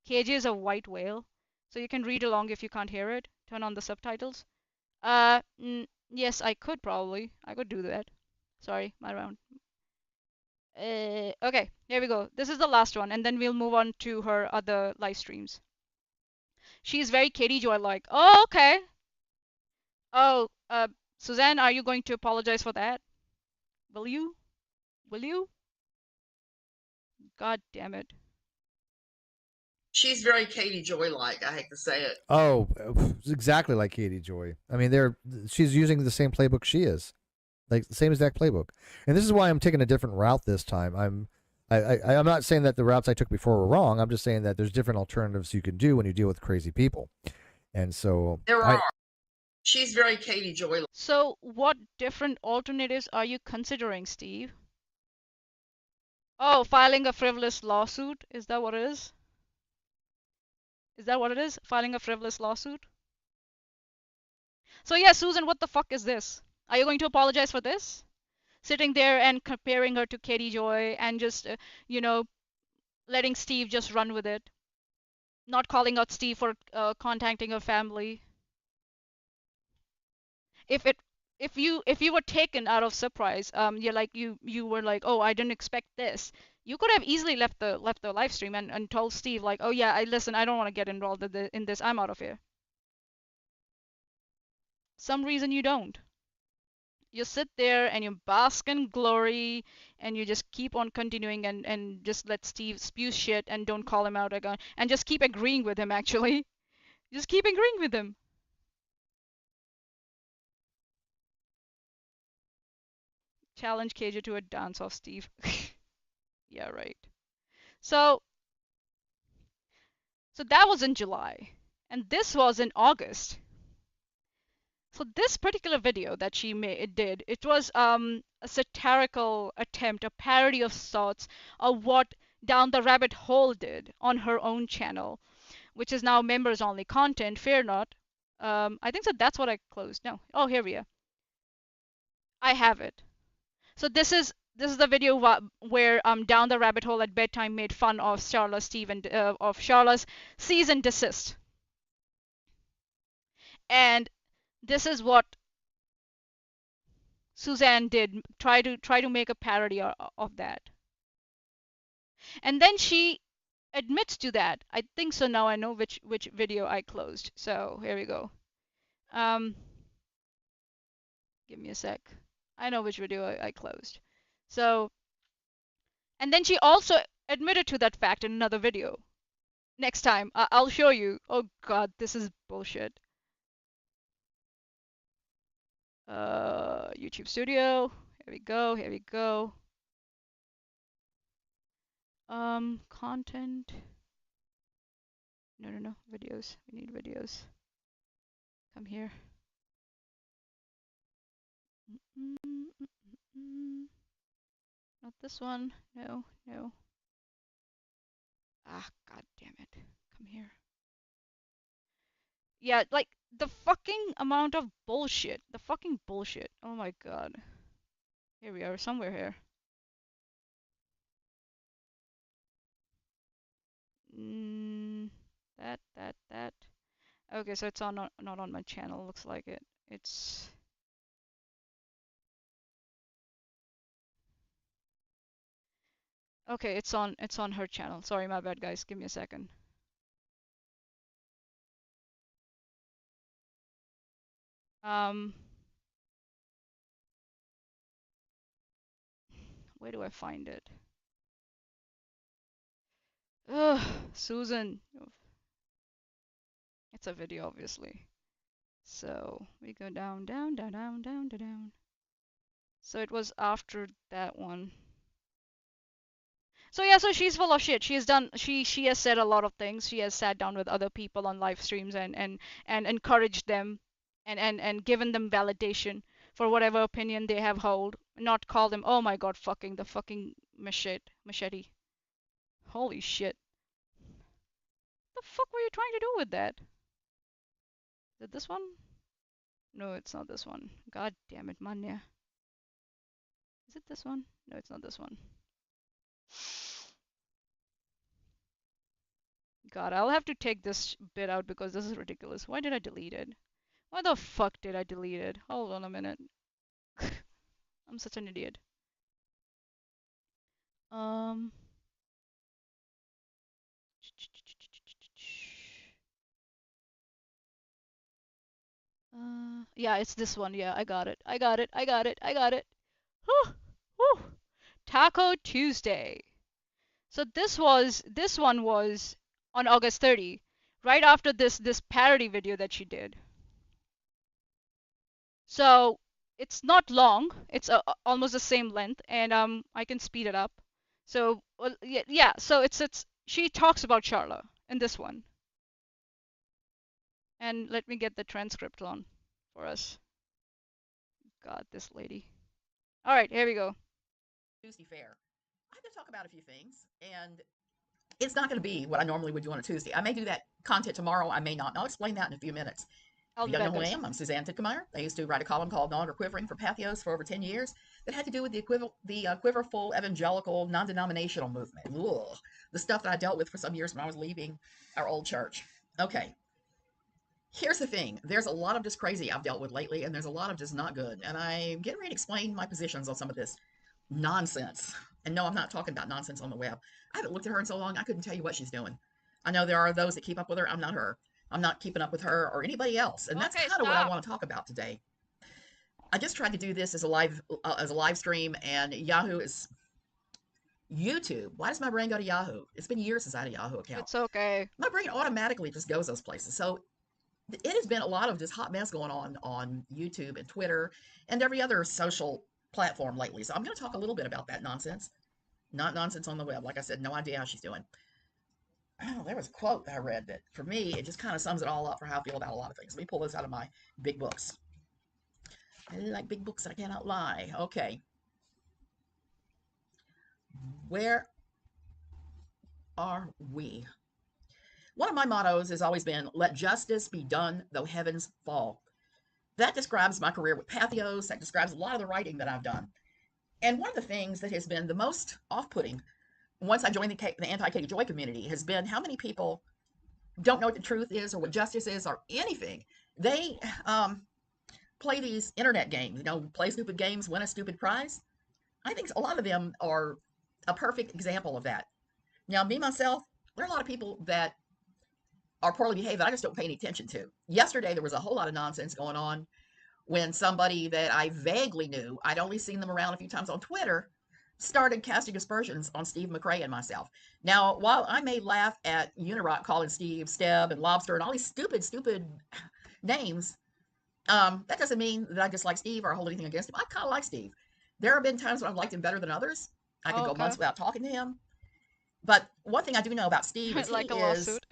KJ is a white whale, so you can read along if you can't hear it. Turn on the subtitles. Yes, I could probably. I could do that. Sorry, my round. Okay, here we go. This is the last one, and then we'll move on to her other live streams. She's very Katie Joy-like. Oh, okay. Oh, Suzanne, are you going to apologize for that? Will you? Will you? God damn it. She's very Katie Joy-like, I hate to say it. Oh, exactly like Katie Joy. I mean, she's using the same playbook she is. Like the same exact playbook. And this is why I'm taking a different route this time. I'm not saying that the routes I took before were wrong. I'm just saying that there's different alternatives you can do when you deal with crazy people. And so there are. She's very Katie Joy-like. So what different alternatives are you considering, Steve? Oh, filing a frivolous lawsuit? Is that what it is? Is that what it is? Filing a frivolous lawsuit? So yeah, Susan, what the fuck is this? Are you going to apologize for this? Sitting there and comparing her to Katie Joy and just, you know, letting Steve just run with it. Not calling out Steve for contacting her family. If it if you were taken out of surprise, you're like you were like, oh, I didn't expect this. You could have easily left the live stream and told Steve like, oh yeah, I listen, I don't want to get involved in this. I'm out of here. Some reason you don't. You sit there and you bask in glory and you just keep on continuing and just let Steve spew shit and don't call him out again and just keep agreeing with him actually. Just keep agreeing with him. Challenge KJ to a dance off, Steve. Yeah, right. So so that was in July. And this was in August. So this particular video that she did, it was a satirical attempt, a parody of sorts of what Down the Rabbit Hole did on her own channel, which is now members only content. Fear not. I think so. That's what I closed. No. Oh, here we are. I have it. So this is the video where Down the Rabbit Hole at bedtime made fun of Charlotte's of Charlotte's cease and desist, and this is what Suzanne did. Try to make a parody of that, and then she admits to that. I think so. Now I know which video I closed. So here we go. Um, Give me a sec. I know which video I closed. So, and then she also admitted to that fact in another video. Next time, I'll show you. Oh God, this is bullshit. YouTube Studio. Here we go. Here we go. Content. No, no, no. Videos. We need videos. Come here. Not this one. No, no. Ah, God damn it. Come here. Yeah, like the fucking amount of bullshit. The fucking bullshit. Oh my God. Here we are, somewhere here. That. Okay, so it's on not on my channel. Looks like it. It's okay. It's on her channel. Sorry, my bad, guys. Give me a second. Um, where do I find it? Ugh, Susan. It's a video, obviously. So we go down, down, down, down, down, down, down. So it was after that one. So yeah, so she's full of shit. She has said a lot of things. She has sat down with other people on live streams and encouraged them and given them validation for whatever opinion they have held. Not call them, oh my God, fucking the fucking machete. Holy shit. The fuck were you trying to do with that? Is it this one? No, it's not this one. God damn it, Manya. Is it this one? No, it's not this one. God, I'll have to take this bit out because this is ridiculous. Why did I delete it? Why the fuck did I delete it? Hold on a minute. I'm such an idiot. Um. Yeah, it's this one. Yeah, I got it. I got it. I got it. I got it. Whew, whew. Taco Tuesday. So this one was on August 30, right after this parody video that she did. So it's not long. It's almost the same length, and I can speed it up. So well, yeah. So it's she talks about Charla in this one, and let me get the transcript on for us. God, this lady. All right, here we go. Tuesday Fair. I'm going to talk about a few things, and it's not going to be what I normally would do on a Tuesday. I may do that content tomorrow. I may not. And I'll explain that in a few minutes. I'll If you be don't know back, who I guys. am, I'm Suzanne Apologetics. I used to write a column called Non or Quivering for Pathos for over 10 years that had to do with the quiverful evangelical non-denominational movement. Ugh, the stuff that I dealt with for some years when I was leaving our old church. Okay, here's the thing. There's a lot of just crazy I've dealt with lately, and there's a lot of just not good. And I'm getting ready to explain my positions on some of this nonsense. And no, I'm not talking about nonsense on the web. I haven't looked at her in so long, I couldn't tell you what she's doing. I know there are those that keep up with her. I'm not her. I'm not keeping up with her or anybody else. And that's Okay, kind of what I stop. want to talk about today. I just tried to do this as a live stream, and Yahoo is YouTube. Why does my brain go to Yahoo? It's been years since I had a Yahoo account. It's okay. My brain automatically just goes those places. So it has been a lot of just hot mess going on YouTube and Twitter and every other social platform lately. So I'm going to talk a little bit about that nonsense. Not nonsense on the web. Like I said, no idea how she's doing. Oh, there was a quote that I read that for me, it just kind of sums it all up for how I feel about a lot of things. Let me pull this out of my big books. I like big books, I cannot lie. Okay. Where are we? One of my mottos has always been, let justice be done though heavens fall. That describes my career with Pathos. That describes a lot of the writing that I've done. And one of the things that has been the most off-putting once I joined the anti-Katie Joy community has been how many people don't know what the truth is or what justice is or anything. They play these internet games, play stupid games, win a stupid prize. I think a lot of them are a perfect example of that. Now, me, myself, there are a lot of people that are poorly behaved that I just don't pay any attention to. Yesterday, there was a whole lot of nonsense going on when somebody that I vaguely knew, I'd only seen them around a few times on Twitter, started casting aspersions on Steve McRae and myself. Now, while I may laugh at Unirock calling Steve Steb and Lobster and all these stupid names, that doesn't mean that I dislike Steve or hold anything against him. I kind of like Steve. There have been times when I've liked him better than others. I could Oh, go okay. months without talking to him. But one thing I do know about Steve is Like a lawsuit.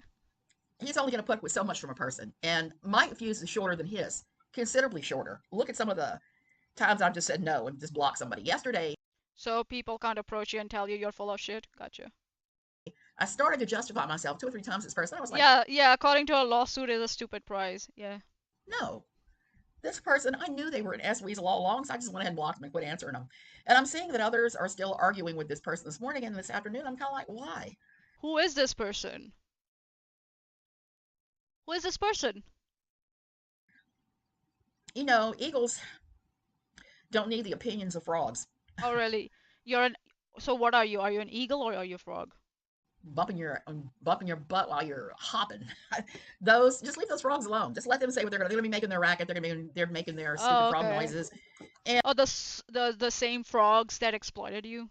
he's only going to put with so much from a person. And my fuse is shorter than his, considerably shorter. Look at some of the times I've just said no and just blocked somebody. Yesterday, So people can't approach you and tell you you're full of shit. Gotcha. I started to justify myself 2 or 3 times this person. I was like, Yeah, yeah, according to a lawsuit is a stupid prize. Yeah. no, this person, I knew they were an S-weasel all along, so I just went ahead and blocked them and quit answering them. And I'm seeing that others are still arguing with this person this morning and this afternoon. I'm kind of like, why? Who is this person? Who is this person? Eagles don't need the opinions of frogs. Oh, really? You're an. So what are you? Are you an eagle or are you a frog? Bumping your butt while you're hopping. Those just leave those frogs alone. Just let them say what they're gonna be making their racket. They're making their stupid Oh, frog okay. noises. And Oh, the same frogs that exploited you.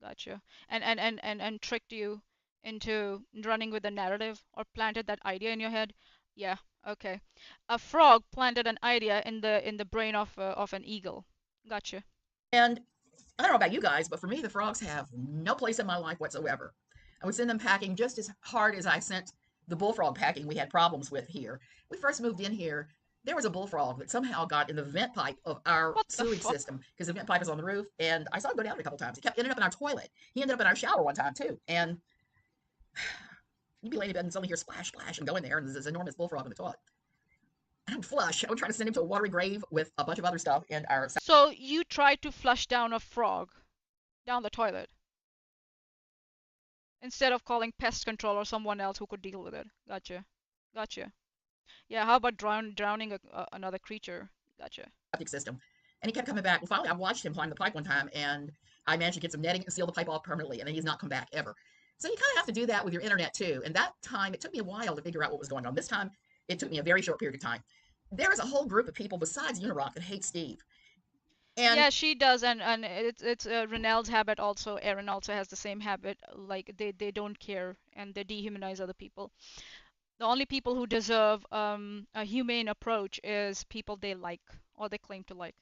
Gotcha. And tricked you into running with the narrative or planted that idea in your head. Yeah. Okay. A frog planted an idea in the brain of an eagle. Gotcha. and I don't know about you guys, but for me, the frogs have no place in my life whatsoever. I would send them packing just as hard as I sent the bullfrog packing we had problems with here. We first moved in here. There was a bullfrog that somehow got in the vent pipe of our What the sewage fuck? system because the vent pipe is on the roof. And I saw him go down it a couple times. He kept ended up in our toilet. He ended up in our shower one time too. And you'd be laying in bed and suddenly hear splash, splash, and go in there, and there's this enormous bullfrog in the toilet. I would flush. I would try to send him to a watery grave with a bunch of other stuff in our. So you tried to flush down a frog down the toilet instead of calling pest control or someone else who could deal with it. Gotcha. Gotcha. Yeah, how about drowning another creature? Gotcha. Septic system. And he kept coming back. Well, finally, I watched him climb the pipe one time, and I managed to get some netting and seal the pipe off permanently, and then he's not come back ever. So you kind of have to do that with your internet too. And that time, it took me a while to figure out what was going on. This time, it took me a very short period of time. There is a whole group of people besides Unirock that hate Steve. And Yeah, she does, and it's Renelle's habit also. Erin also has the same habit. Like they don't care and they dehumanize other people. The only people who deserve a humane approach is people they like or they claim to like.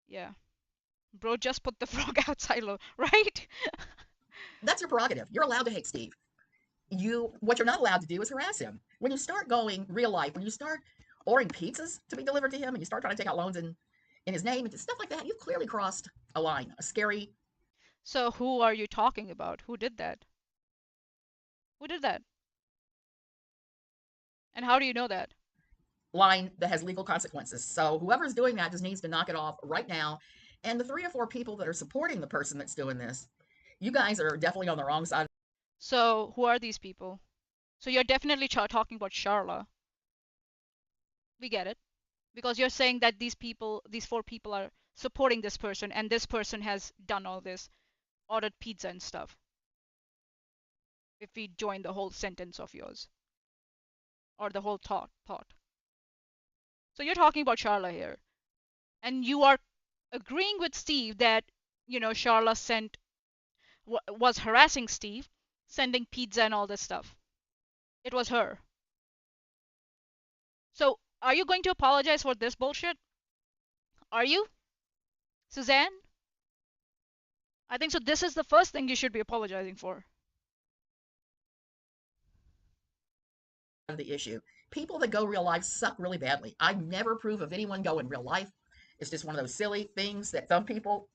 Yeah. Bro, just put the frog outside, right? that's your prerogative. You're allowed to hate Steve. What you're not allowed to do is harass him. When you start going real life, when you start ordering pizzas to be delivered to him, and you start trying to take out loans in his name and stuff like that, you've clearly crossed a line, a scary So who are you talking about? Who did that? Who did that? And how do you know that? line that has legal consequences. So whoever's doing that just needs to knock it off right now. And the 3 or 4 people that are supporting the person that's doing this, you guys are definitely on the wrong side. So who are these people? So you're definitely talking about Charla. We get it. Because you're saying that these people, these 4 people are supporting this person and this person has done all this, ordered pizza and stuff. If we join the whole sentence of yours or the whole thought. So you're talking about Charla here. And you are agreeing with Steve that, Charla was harassing Steve, sending pizza and all this stuff. It was her. So are you going to apologize for this bullshit? Are you, Suzanne? I think so. This is the first thing you should be apologizing for. Of the issue. People that go real life suck really badly. I never approve of anyone going real life. It's just one of those silly things that some people,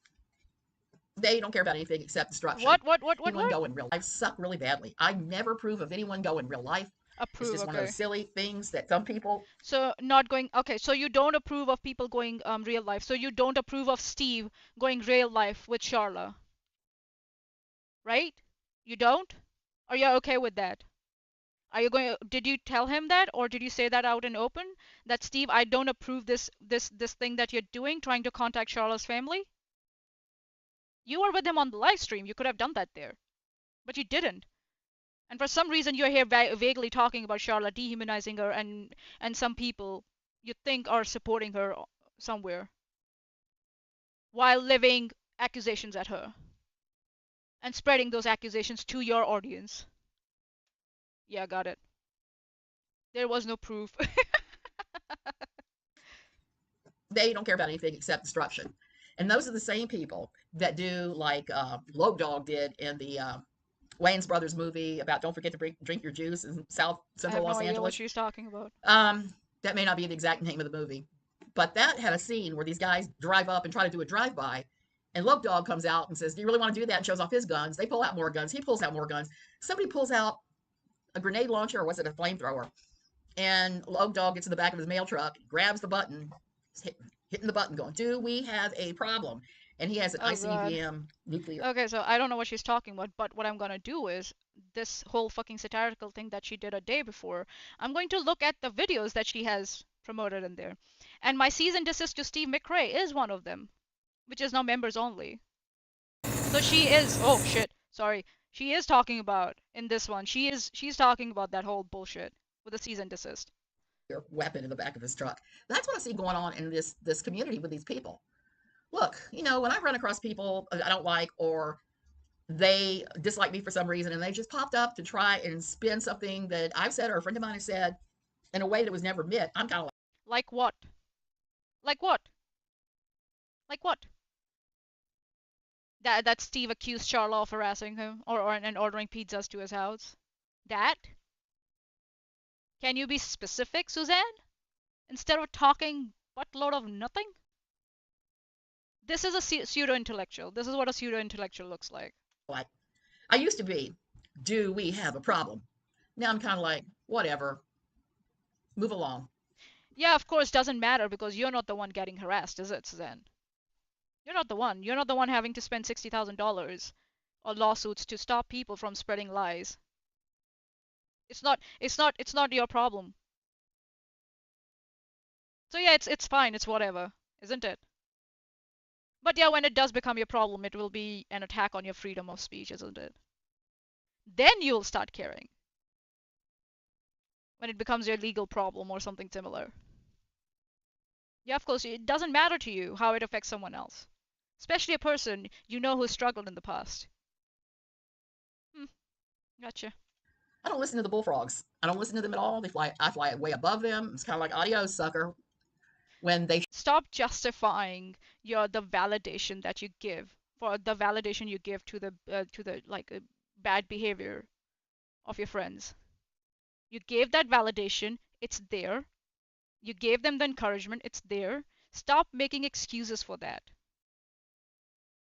they don't care about anything except destruction. Anyone What? go in real life suck really badly. I never approve of anyone go in real life. It's Approve, just one of okay. those silly things that some people. So not going, okay, so you don't approve of people going real life. So you don't approve of Steve going real life with Charla, right? You don't? Are you okay with that? Did you tell him that or did you say that out in open? That Steve, I don't approve this thing that you're doing, trying to contact Charla's family? You were with him on the live stream. You could have done that there. But you didn't. And for some reason you're here vaguely talking about Charla, dehumanizing her, and some people you think are supporting her somewhere while levying accusations at her and spreading those accusations to your audience. Yeah, got it. There was no proof. They don't care about anything except destruction. And those are the same people that do like Lope Dog did in the Wayans Brothers movie about don't forget to drink your juice in South I Central have no Los idea what Angeles. she's talking about. That may not be the exact name of the movie, but that had a scene where these guys drive up and try to do a drive-by, and Lope Dog comes out and says, "Do you really want to do that?" and shows off his guns. They pull out more guns. He pulls out more guns. Somebody pulls out a grenade launcher, or was it a flamethrower? And Lope Dog gets in the back of his mail truck, grabs the button, hitting the button, going, "Do we have a problem?" And he has an Oh god. ICBM nuclear. Okay, so I don't know what she's talking about, but what I'm gonna do is this whole fucking satirical thing that she did a day before, I'm going to look at the videos that she has promoted in there. And my cease and desist to Steve McRae is one of them, which is now members only. So she is, oh shit, sorry. She is talking about in this one. She's talking about that whole bullshit with the cease and desist. Weapon in the back of his truck. That's what I see going on in this community with these people. Look, when I run across people I don't like, or they dislike me for some reason, and they just popped up to try and spin something that I've said or a friend of mine has said in a way that was never meant, I'm kind of Like what? Like what? Like what? That Steve accused Charla of harassing him and ordering pizzas to his house. That? Can you be specific, Suzanne? Instead of talking buttload of nothing? This is a pseudo-intellectual. This is what a pseudo-intellectual looks like. like, I used to be, do we have a problem? Now I'm kind of like, whatever, move along. Yeah, of course, doesn't matter because you're not the one getting harassed, is it, Suzanne? You're not the one. You're not the one having to spend $60,000 on lawsuits to stop people from spreading lies. It's not your problem. So yeah, it's fine. It's whatever, isn't it? But yeah, when it does become your problem, it will be an attack on your freedom of speech, isn't it? Then you'll start caring. When it becomes your legal problem or something similar. Yeah, of course, it doesn't matter to you how it affects someone else. Especially a person you know who struggled in the past. Gotcha. I don't listen to the bullfrogs. I don't listen to them at all. I fly way above them. It's kind of like adios, sucker. When they Stop justifying the validation that you give for the validation you give to the bad behavior of your friends. You gave that validation, it's there. You gave them the encouragement, it's there. Stop making excuses for that.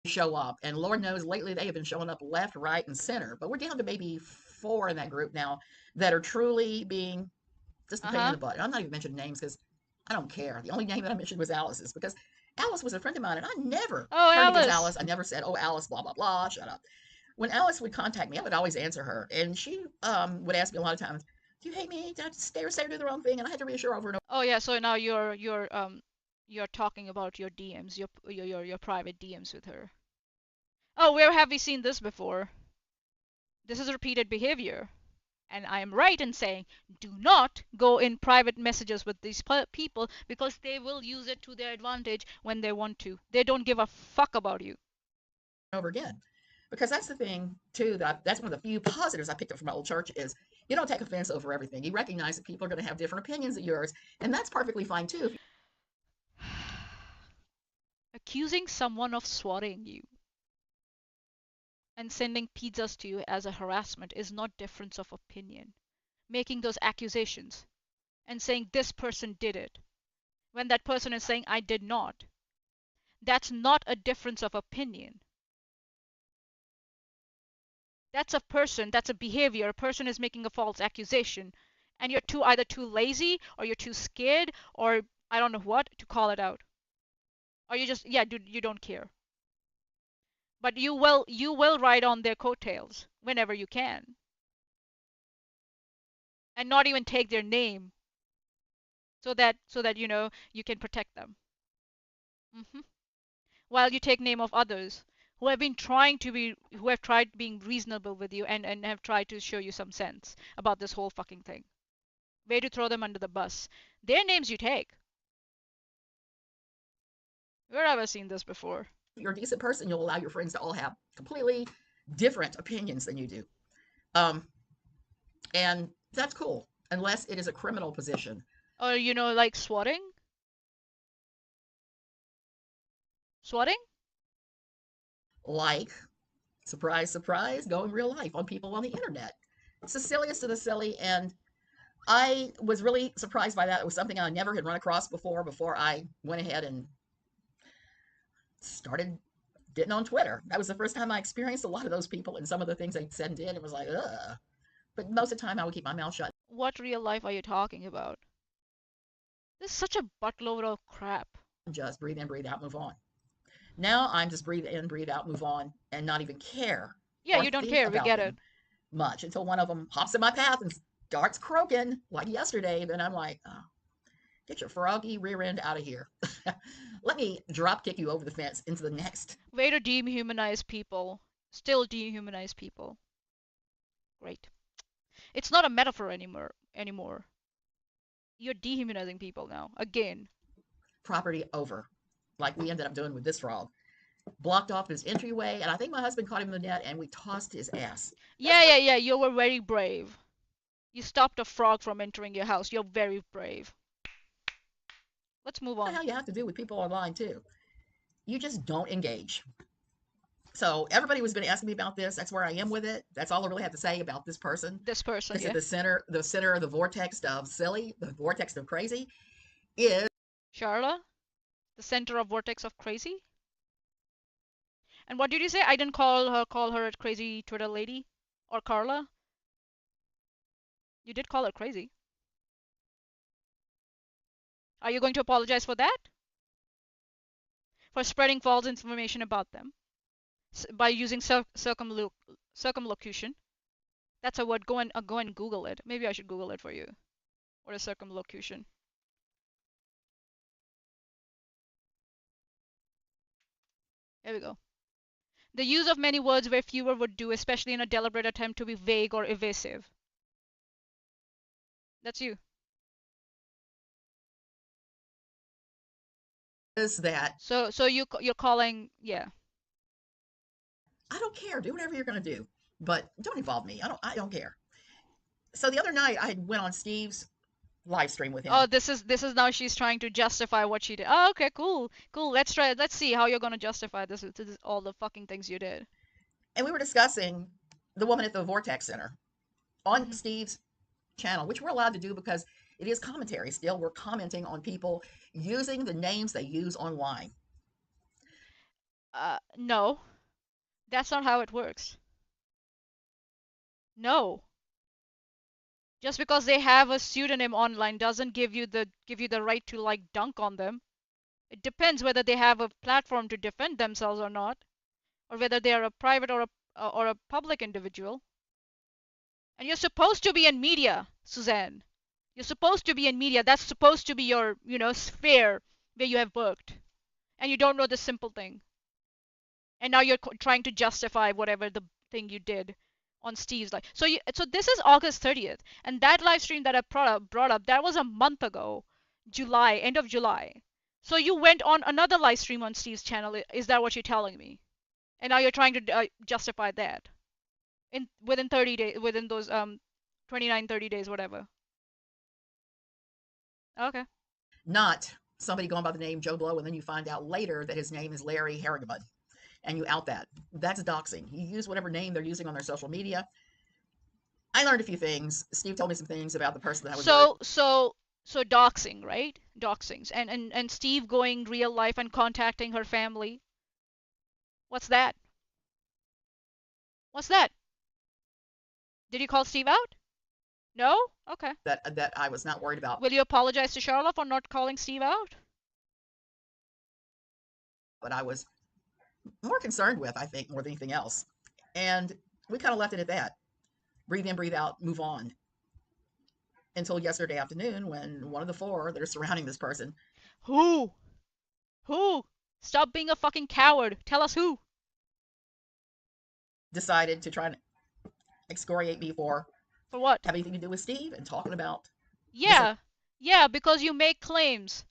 show up. And Lord knows lately they have been showing up left, right, and center. But we're down to maybe 4 in that group now that are truly being just a pain in Uh-huh. the butt. And I'm not even mentioning names because I don't care. The only name that I mentioned was Alice's because Alice was a friend of mine and I never Oh, turned against Alice. Alice. I never said, oh, Alice, blah, blah, blah, shut up. When Alice would contact me, I would always answer her. And she would ask me a lot of times, do you hate me? Did I stay or say or do the wrong thing? And I had to reassure over and over. Oh yeah, so now you're talking about your DMs, your private DMs with her. Oh, where have we seen this before? This is repeated behavior. And I am right in saying do not go in private messages with these people because they will use it to their advantage when they want to. They don't give a fuck about you. Over again. Because that's the thing, too, that's one of the few positives I picked up from my old church is you don't take offense over everything. You recognize that people are going to have different opinions than yours, and that's perfectly fine, too. Accusing someone of swatting you and sending pizzas to you as a harassment is not difference of opinion. Making those accusations and saying this person did it when that person is saying I did not, that's not a difference of opinion. That's a person, that's a behavior. A person is making a false accusation, and you're either too lazy or you're too scared or I don't know what to call it out. Or you just yeah, dude, you don't care. But you will ride on their coattails whenever you can, and not even take their name so that you can protect them. hmm While you take name of others who have tried being reasonable with you and have tried to show you some sense about this whole fucking thing. Way to throw them under the bus. Their names you take. Where have I seen this before? If you're a decent person, you'll allow your friends to all have completely different opinions than you do. Um, and that's cool, unless it is a criminal position. Or like swatting? Swatting? Like, surprise, surprise, going real life on people on the internet. It's the silliest of the silly, and I was really surprised by that. It was something I never had run across before I went ahead and started getting on Twitter. That was the first time I experienced a lot of those people and some of the things they said and did. It was like, ugh. But most of the time, I would keep my mouth shut. What real life are you talking about? This is such a buttload of crap. And just breathe in, breathe out, move on. Now I'm just breathe in, breathe out, move on, and not even care Yeah, or you don't think care. We about get it. them much until one of them hops in my path and starts croaking like yesterday. Then I'm like, oh, get your froggy rear end out of here. Let me drop kick you over the fence into the next. Way to dehumanize people. Still dehumanize people. Great. It's not a metaphor anymore. You're dehumanizing people now. Again. Property over, like we ended up doing with this frog. Blocked off his entryway, and I think my husband caught him in the net, and we tossed his ass. Yeah, yeah, yeah. You were very brave. You stopped a frog from entering your house. You're very brave. Let's move That's on. how you have to do with people online too. You just don't engage. So everybody was been asking me about this. That's where I am with it. That's all I really have to say about this person. This person, Because at yeah. the center of the vortex of silly, the vortex of crazy, is Charla, the center of vortex of crazy. And what did you say? I didn't call her a crazy Twitter lady or Carla. You did call her crazy. Are you going to apologize for that? For spreading false information about them by using circumlocution. That's a word. Go and Google it. Maybe I should Google it for you. What is circumlocution? There we go. The use of many words where fewer would do, especially in a deliberate attempt to be vague or evasive. That's you. that So you're calling, yeah. I don't care. Do whatever you're going to do, but don't involve me. I don't care. So the other night I went on Steve's live stream with Oh, him, this is now she's trying to justify what she did. Oh, okay, cool, cool. Let's see how you're gonna justify this all the fucking things you did. and we were discussing the woman at the Vortex Center on hmm Steve's channel, which we're allowed to do because it is commentary. Still, we're commenting on people using the names they use online. No, that's not how it works. No. Just because they have a pseudonym online doesn't give you the right to like dunk on them. It depends whether they have a platform to defend themselves or not, or whether they are a private or a public individual. And you're supposed to be in media, Suzanne. You're supposed to be in media. That's supposed to be your, sphere where you have worked. And you don't know this simple thing. And now you're trying to justify whatever the thing you did on Steve's live. So this is August 30th, and that live stream that I brought up that was a month ago, July, end of July. So you went on another live stream on Steve's channel. Is that what you're telling me? And now you're trying to justify that within 30 days, within those 29, 30 days, whatever. Okay. Not somebody going by the name Joe Blow, and then you find out later that his name is Larry Harrigan, and you out that. That's doxing. You use whatever name they're using on their social media. I learned a few things. Steve told me some things about the person that I was. So doxing, right? Doxings, and Steve going real life and contacting her family. What's that? What's that? Did you call Steve out? No? Okay. That I was not worried about. Will you apologize to Charlotte for not calling Steve out? But I was more concerned with, I think, more than anything else. And we kind of left it at that. Breathe in, breathe out, move on. Until yesterday afternoon when one of the four that are surrounding this person. Who? Who? Stop being a fucking coward. Tell us who. Decided to try and excoriate me for what? Have anything to do with Steve and talking about. Yeah. Yeah, because you make claims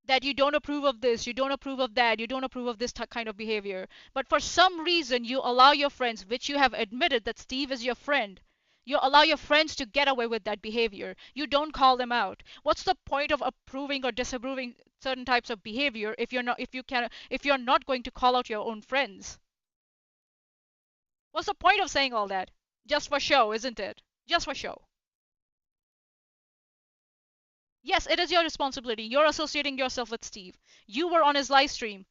that you don't approve of this, you don't approve of that, you don't approve of this kind of behavior. But for some reason, you allow your friends, which you have admitted that Steve is your friend, you allow your friends to get away with that behavior. You don't call them out. What's the point of approving or disapproving certain types of behavior if you're not going to call out your own friends? What's the point of saying all that? Just for show, isn't it? Just for show. Yes, it is your responsibility. You're associating yourself with Steve. You were on his live stream,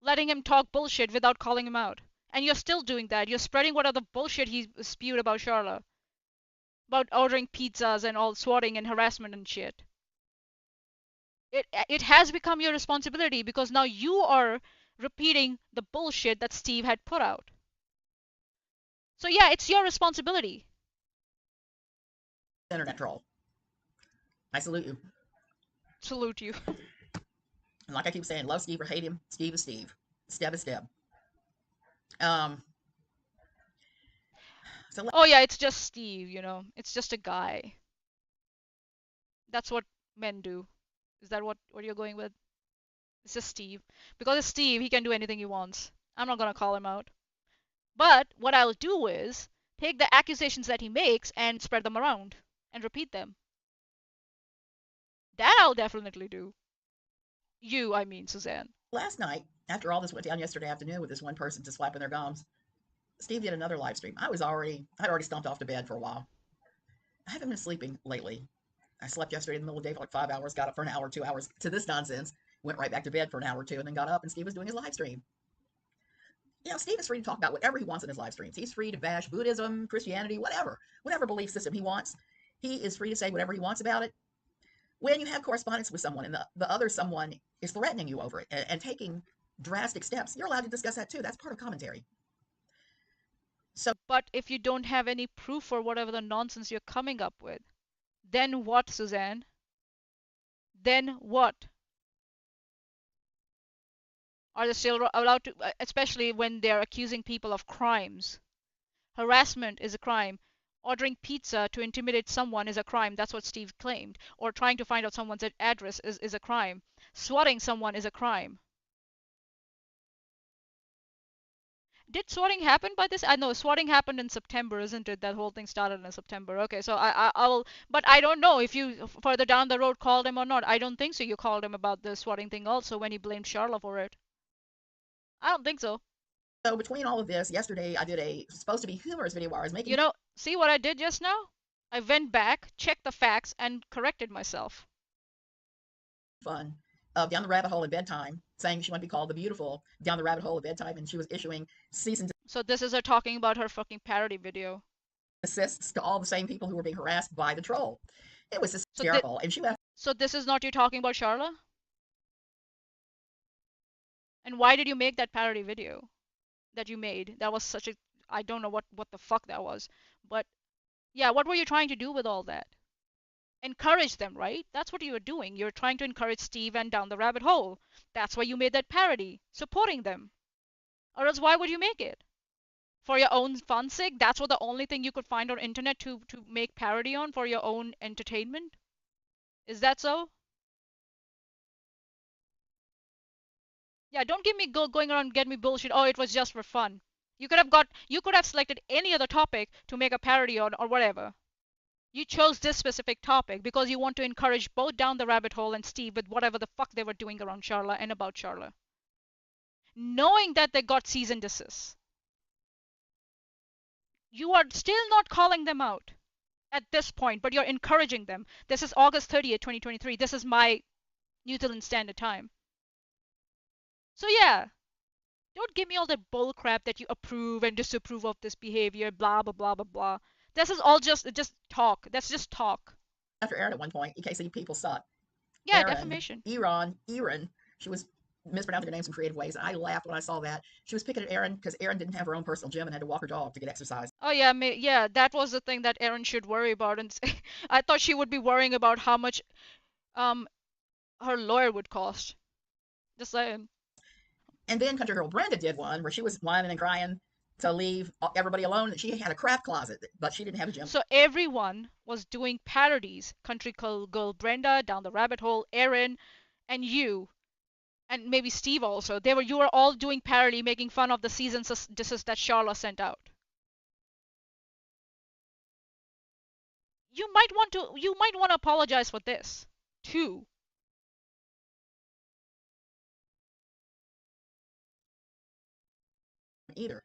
letting him talk bullshit without calling him out. And you're still doing that. You're spreading whatever bullshit he spewed about Charlotte. About ordering pizzas and all swatting and harassment and shit. It has become your responsibility because now you are repeating the bullshit that Steve had put out. So yeah, it's your responsibility. Internet troll. I salute you. Salute you. And like I keep saying, love Steve or hate him, Steve is Steve. Steb is Steb. Oh yeah, it's just Steve, It's just a guy. That's what men do. Is that what you're going with? It's just Steve. Because it's Steve, he can do anything he wants. I'm not gonna call him out. But what I'll do is take the accusations that he makes and spread them around and repeat them. That I'll definitely do. You, I mean, Suzanne. Last night, after all this went down yesterday afternoon with this one person just flapping their gums, Steve did another live stream. I'd already stomped off to bed for a while. I haven't been sleeping lately. I slept yesterday in the middle of the day for like 5 hours, got up for an hour, 2 hours to this nonsense, went right back to bed for an hour or two, and then got up and Steve was doing his live stream. Steve is free to talk about whatever he wants in his live streams. He's free to bash Buddhism, Christianity, whatever belief system he wants. He is free to say whatever he wants about it. When you have correspondence with someone and the other someone is threatening you over it and taking drastic steps, you're allowed to discuss that too. That's part of commentary. But if you don't have any proof for whatever the nonsense you're coming up with, then what, Suzanne? Then what? Are they still allowed to, especially when they're accusing people of crimes? Harassment is a crime. Ordering pizza to intimidate someone is a crime. That's what Steve claimed. Or trying to find out someone's address is a crime. Swatting someone is a crime. Did swatting happen by this? I know swatting happened in September, isn't it? That whole thing started in September. Okay, so I'll, but I don't know if you further down the road called him or not. I don't think so. You called him about the swatting thing also when he blamed Charlotte for it. I don't think so. So between all of this, yesterday I did a supposed to be humorous video where I was making. See what I did just now? I went back, checked the facts, and corrected myself. Fun of Down the Rabbit Hole at bedtime, saying she wanted to be called the beautiful Down the Rabbit Hole at bedtime, and she was issuing cease and So this is her talking about her fucking parody video. desists to all the same people who were being harassed by the troll. It was So thi- hysterical, and she left so this is not you talking about Charla? And why did you make that parody video that you made? That was such a, I don't know what the fuck that was. But yeah, what were you trying to do with all that? Encourage them, right? That's what you were doing. You're trying to encourage Steve and Down the Rabbit Hole. That's why you made that parody, supporting them. Or else why would you make it? For your own fun's sake? That's what the only thing you could find on internet to make parody on for your own entertainment? Is that so? Yeah, don't give me going around get me bullshit. Oh, it was just for fun. You could have selected any other topic to make a parody on or whatever. You chose this specific topic because you want to encourage both Down the Rabbit Hole and Steve with whatever the fuck they were doing around Charla and about Charla. Knowing that they got cease and desist. You are still not calling them out at this point, but you're encouraging them. This is August 30th, 2023. This is my New Zealand Standard Time. So yeah, don't give me all that bull crap that you approve and disapprove of this behavior, blah blah blah blah blah. This is all just talk. That's just talk. after Aaron at one point. EKC people suck. Yeah, Aaron, defamation. Erin, she was mispronouncing her names in creative ways, and I laughed when I saw that. She was picking at Aaron because Aaron didn't have her own personal gym and had to walk her dog to get exercise. Oh yeah, yeah, that was the thing that Erin should worry about. And I thought she would be worrying about how much um her lawyer would cost. Just saying. And then Country Girl Brenda did one where she was whining and crying to leave everybody alone. She had a crap closet, but she didn't have a gym. So everyone was doing parodies. Country Girl Brenda, Down the Rabbit Hole, Erin, and you, and maybe Steve also. You were all doing parody, making fun of the season desist that Charla sent out. You might want to apologize for this too. Either.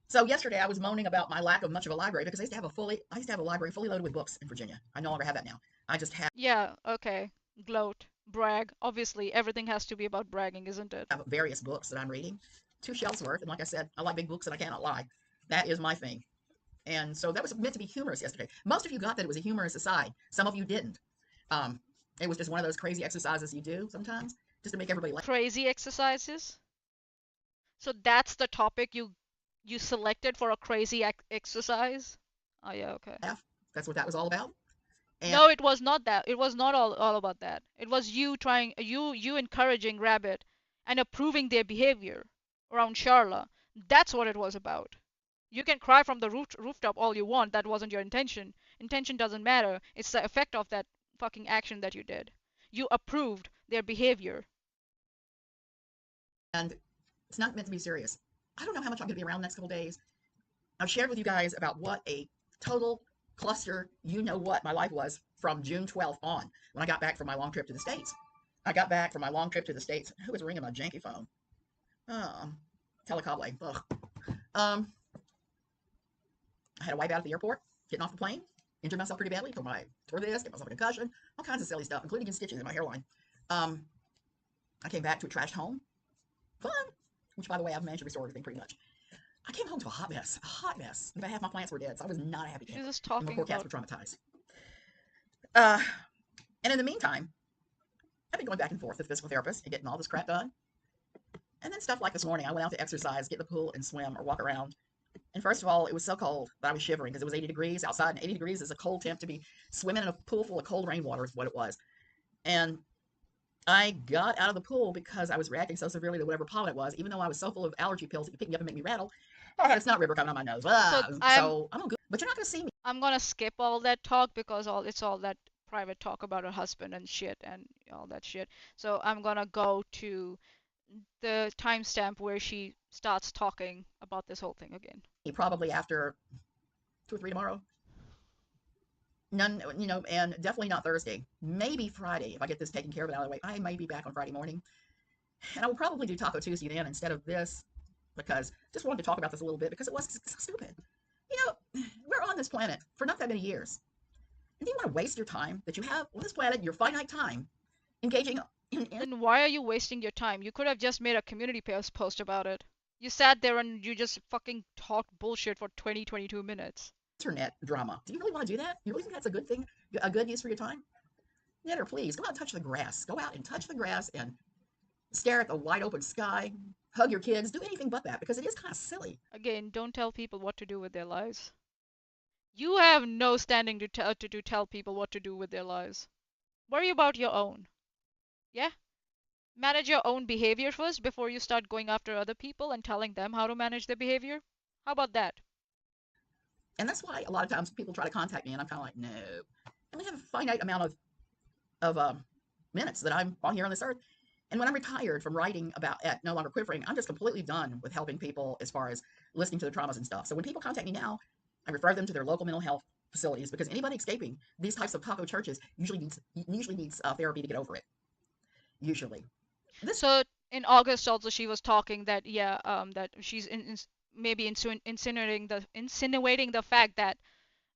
So yesterday I was moaning about my lack of much of a library because I used to have a library fully loaded with books in Virginia. I no longer have that now. I just have Yeah, okay. Gloat, brag. Obviously, everything has to be about bragging, isn't it? various books that I'm reading, 2 shelves worth. And like I said, I like big books and I cannot lie. That is my thing. And so that was meant to be humorous yesterday. Most of you got that it was a humorous aside. Some of you didn't. It was just one of those crazy exercises you do sometimes just to make everybody laugh. Crazy exercises. So that's the topic you selected for a crazy exercise? Oh yeah, okay. That's what that was all about. And no, it was not that. It was not all about that. It was you encouraging Rabbit and approving their behavior around Charla. That's what it was about. You can cry from the rooftop all you want. That wasn't your intention. Intention doesn't matter. It's the effect of that fucking action that you did. You approved their behavior. And it's not meant to be serious. I don't know how much I'm going to be around the next couple days. I've shared with you guys about what a total cluster, you know what my life was from June 12th on when I got back from my long trip to the States. I got back from my long trip to the States. Who was ringing my janky phone? Telecable. Ugh. I had a wipe out at the airport, getting off the plane, injured myself pretty badly, tore this, get myself a concussion, all kinds of silly stuff, including getting stitches in my hairline. I came back to a trashed home. Fun. Which, by the way, I've managed to restore everything pretty much. I came home to a hot mess. About half my plants were dead, so I was not a happy camper. She's just talking and my poor cats about... were traumatized. And in the meantime, I've been going back and forth with the physical therapist and getting all this crap done. And then stuff like this morning, I went out to exercise, get in the pool and swim or walk around. And first of all, it was so cold that I was shivering because it was 80 degrees outside, and 80 degrees is a cold temp to be swimming in a pool full of cold rainwater is what it was. And I got out of the pool because I was reacting so severely to whatever pollen it was, even though I was so full of allergy pills that could pick me up and make me rattle. I had a snot river coming out my nose. So I'm good. But you're not going to see me. I'm going to skip all that talk because it's all that private talk about her husband and shit and all that shit. So I'm going to go to the timestamp where she starts talking about this whole thing again. Probably after 2 or 3 tomorrow. None, and definitely not Thursday. Maybe Friday if I get this taken care of out of the way. I may be back on Friday morning. And I will probably do Taco Tuesday then instead of this because just wanted to talk about this a little bit because it was so stupid. We're on this planet for not that many years. And do you want to waste your time that you have on this planet, your finite time, engaging And Then why are you wasting your time? You could have just made a community post about it. You sat there and you just fucking talked bullshit for 20, 22 minutes. internet drama. Do you really want to do that? You really think that's a good thing? A good use for your time? Netter, please go out and touch the grass. Go out and touch the grass and stare at the wide open sky. Hug your kids. Do anything but that because it is kind of silly. Again, don't tell people what to do with their lives. You have no standing to tell people what to do with their lives. Worry about your own. Yeah? Manage your own behavior first before you start going after other people and telling them how to manage their behavior. How about that? And that's why a lot of times people try to contact me and I'm kind of like, no. I only have a finite amount of minutes that I'm on here on this earth. And when I'm retired from writing about at No Longer Quivering, I'm just completely done with helping people as far as listening to the traumas and stuff. So when people contact me now, I refer them to their local mental health facilities because anybody escaping these types of taco churches usually needs therapy to get over it. Usually. So in August also she was talking that that she's maybe insinuating the fact that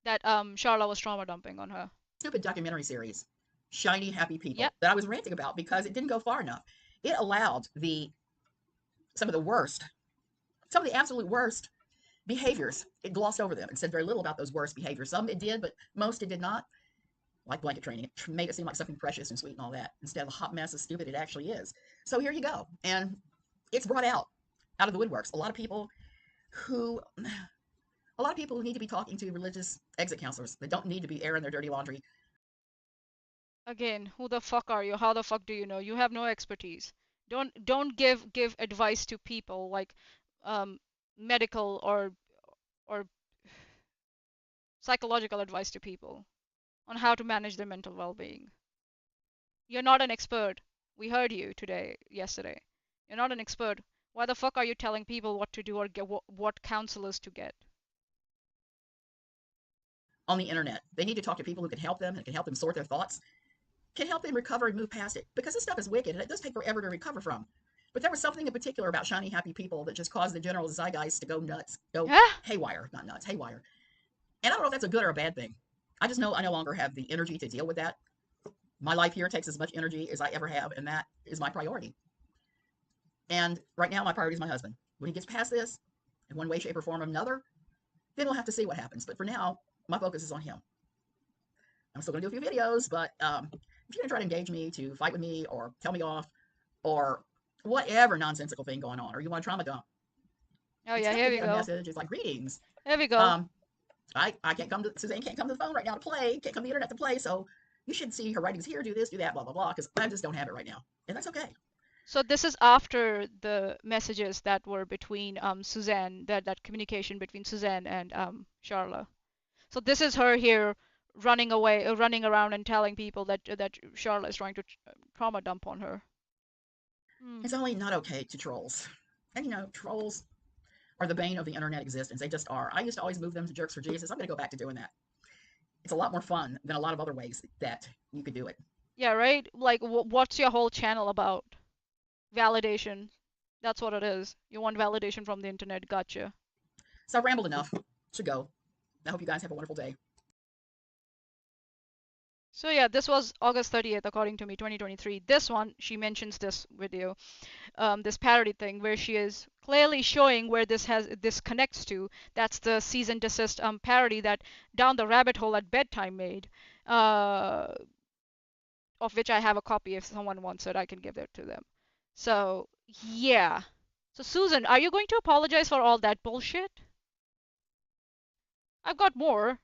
Charla was trauma dumping on her. Stupid documentary series, Shiny Happy Yep. People, that I was ranting about because it didn't go far enough. It allowed some of the absolute worst behaviors. It glossed over them and said very little about those worst behaviors. Some it did, but most it did not. Like blanket training, it made it seem like something precious and sweet and all that instead of a hot mess of stupid it actually is. So here you go, and it's brought out of the woodworks who a lot of people who need to be talking to religious exit counselors that don't need to be airing their dirty laundry. Again, who the fuck are you? How the fuck do you know? You have no expertise. Don't give advice to people like medical or psychological advice to people on how to manage their mental well-being. You're not an expert. We heard you yesterday. You're not an expert. Why the fuck are you telling people what to do or get what counselors to get? On the internet, they need to talk to people who can help them and can help them sort their thoughts, can help them recover and move past it because this stuff is wicked and it does take forever to recover from. But there was something in particular about Shiny Happy People that just caused the general zeitgeist to go nuts, go Yeah. haywire, not nuts, haywire. And I don't know if that's a good or a bad thing. I just know I no longer have the energy to deal with that. My life here takes as much energy as I ever have, and that is my priority. And right now, my priority is my husband. When he gets past this, in one way, shape, or form or another, then we'll have to see what happens. But for now, my focus is on him. I'm still going to do a few videos, but if you're going to try to engage me to fight with me or tell me off or whatever nonsensical thing going on, or you want a trauma dump, Oh yeah, here we get a go. message. It's like, greetings. Here we go. I can't come to, Suzanne can't come to the phone right now to play, can't come to the internet to play, so you should see her writings here, do this, do that, blah, blah, blah, because I just don't have it right now. And that's okay. So this is after the messages that were between Suzanne, that communication between Suzanne and Charla. So this is her here running away, running around and telling people that Charla is trying to trauma dump on her. It's only not okay to trolls. And trolls are the bane of the internet existence. They just are. I used to always move them to Jerks for Jesus. I'm going to go back to doing that. It's a lot more fun than a lot of other ways that you could do it. Yeah, right? Like, what's your whole channel about? Validation. That's what it is. You want validation from the internet. Gotcha. So I've rambled enough. Should go. I hope you guys have a wonderful day. So yeah, this was August 30th, according to me, 2023. This one, she mentions this video, this parody thing, where she is clearly showing where this connects to. That's the cease and desist parody that Down the Rabbit Hole at Bedtime made, of which I have a copy. If someone wants it, I can give it to them. So yeah. So Susan, are you going to apologize for all that bullshit? I've got more.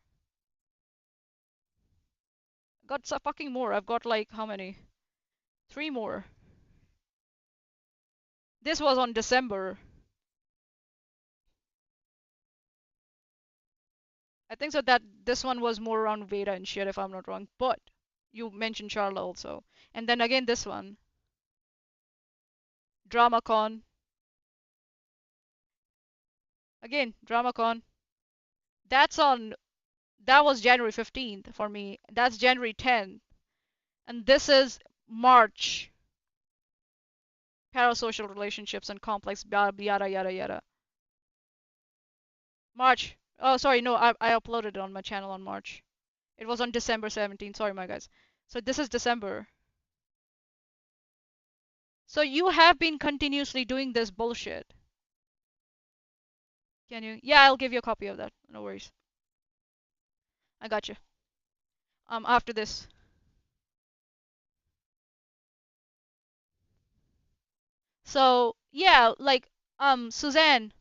Got so fucking more. I've got like how many? 3 more. This was on December. I think so that this one was more around Veda and shit if I'm not wrong. But you mentioned Charla also. And then again this one. DramaCon. Again, DramaCon. That was January 15th for me. That's January 10th. And this is March. Parasocial relationships and complex yada yada yada. March. Oh, sorry, no, I uploaded it on my channel on March. It was on December 17th. Sorry, my guys. So this is December. So you have been continuously doing this bullshit. Can you? Yeah, I'll give you a copy of that. No worries. I got you. After this. So yeah, like Suzanne,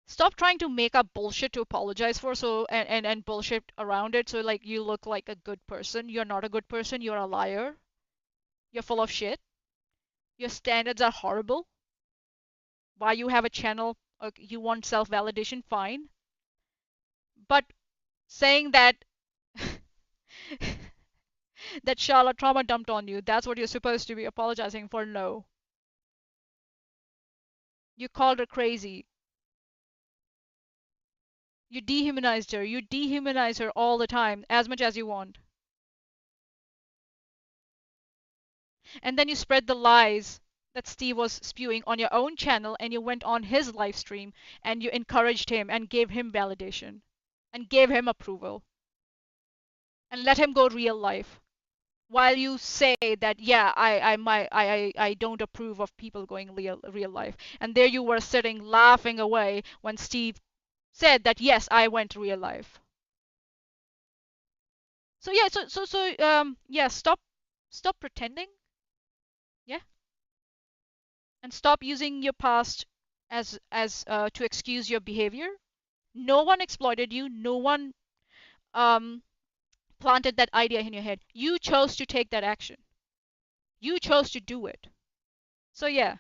stop trying to make up bullshit to apologize for, so and bullshit around it, so like you look like a good person. You're not a good person. You're a liar. You're full of shit. Your standards are horrible. Why you have a channel? You want self-validation, fine. But saying that that Charlotte trauma dumped on you, that's what you're supposed to be apologizing for. No. You called her crazy. You dehumanized her. You dehumanize her all the time, as much as you want. And then you spread the lies that Steve was spewing on your own channel, and you went on his live stream and you encouraged him and gave him validation and gave him approval and let him go real life. While you say that, yeah, I don't approve of people going real life. And there you were sitting laughing away when Steve said that, yes, I went real life. So yeah, yeah, stop pretending, yeah, and stop using your past as to excuse your behavior. No one exploited you. No one um planted that idea in your head. You chose to take that action. You chose to do it. So yeah,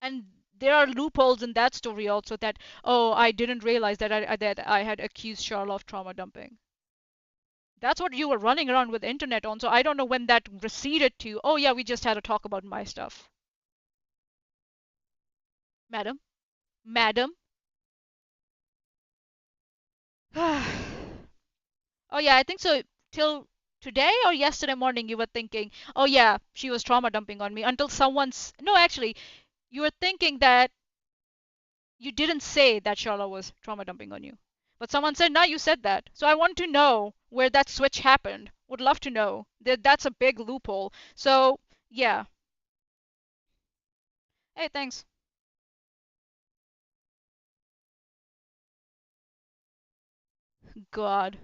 and there are loopholes in that story also, that, oh, I didn't realize that I had accused Charlotte of trauma dumping. That's what you were running around with the internet on. So I don't know when that receded to, oh yeah, we just had a talk about my stuff. Madam, madam. Oh yeah, I think so. Till today or yesterday morning, you were thinking, oh yeah, she was trauma dumping on me, until someone's, no, actually, you were thinking that you didn't say that Charlotte was trauma dumping on you. But someone said, no, you said that. So I want to know where that switch happened. Would love to know. That's a big loophole. So, yeah. Hey, thanks. God.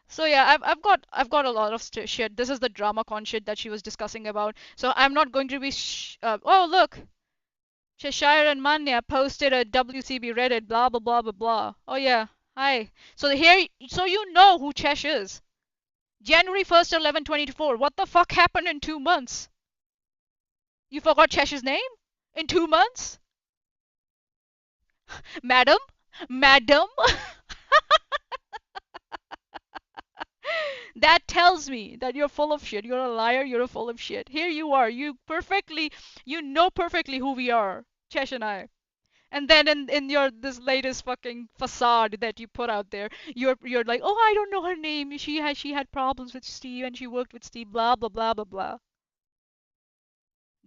So yeah, I've got a lot of shit. This is the drama con shit that she was discussing about. So I'm not going to be oh look, Cheshire and Manya posted a WCB Reddit, blah blah blah blah blah. Oh yeah, hi. So here, so you know who Chesh is. January 1st, 11/24. What the fuck happened in 2 months? You forgot Chesh's name? In 2 months? Madam? Madam? That tells me that you're full of shit. You're a liar. You're full of shit. Here you are. You know perfectly who we are, Chesh and I. And then in your this latest fucking facade that you put out there, you're like, oh, I don't know her name. She had problems with Steve and she worked with Steve. Blah blah blah blah blah.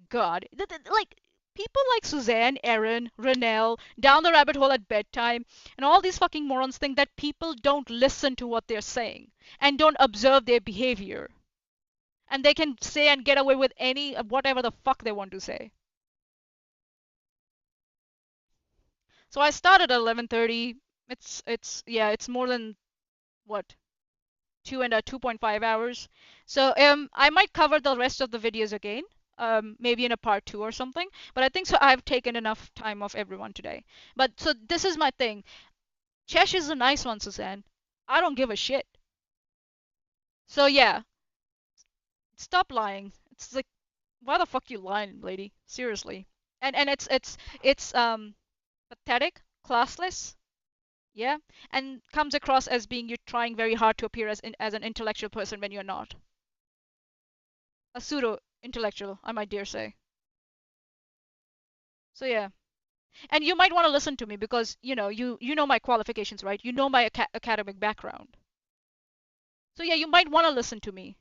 God, like people like Suzanne, Erin, Renelle, down the rabbit hole at bedtime, and all these fucking morons think that people don't listen to what they're saying and don't observe their behavior, and they can say and get away with any whatever the fuck they want to say. So I started at 11:30. It's yeah, it's more than what 2.5 hours. So I might cover the rest of the videos again, maybe in a part two or something. But I think so. I've taken enough time off everyone today. But so this is my thing. Chesh is a nice one, Suzanne. I don't give a shit. So yeah, stop lying. It's like, why the fuck you lying, lady? Seriously. And it's pathetic, classless. Yeah, and comes across as being you trying very hard to appear as an intellectual person when you're not. A pseudo intellectual, I might dare say. So yeah, and you might want to listen to me because you know my qualifications, right? You know my academic background. So yeah, you might want to listen to me.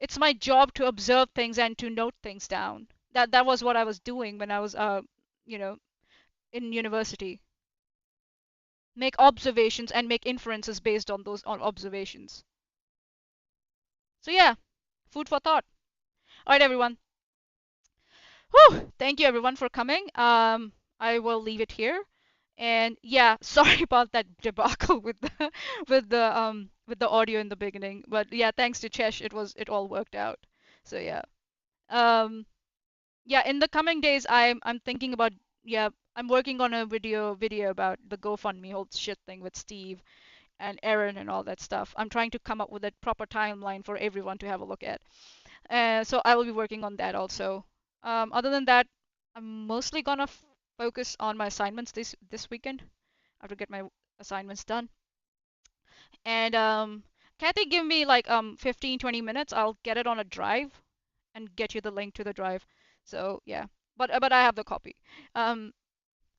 It's my job to observe things and to note things down. That was what I was doing when I was you know in university. make observations and make inferences based on those observations. So yeah, food for thought. All right, everyone. Whew! Thank you everyone for coming. I will leave it here. And yeah, sorry about that debacle with the with the audio in the beginning. But yeah, thanks to Chesh, it all worked out. So yeah. Um yeah, in the coming days I'm thinking about, yeah, I'm working on a video about the GoFundMe whole shit thing with Steve and Aaron and all that stuff. I'm trying to come up with a proper timeline for everyone to have a look at. So I will be working on that also. Other than that, I'm mostly gonna focus on my assignments this weekend. I have to get my assignments done. And Kathy, give me like 15-20 minutes. I'll get it on a drive and get you the link to the drive. So yeah, but I have the copy. Um,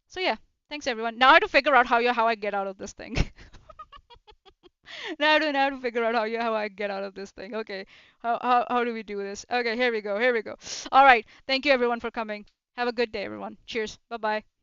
so yeah, thanks everyone. Now I have to figure out how I get out of this thing. Now to figure out how I get out of this thing. Okay, how do we do this? Okay, here we go. All right, thank you everyone for coming. Have a good day, everyone. Cheers. Bye bye.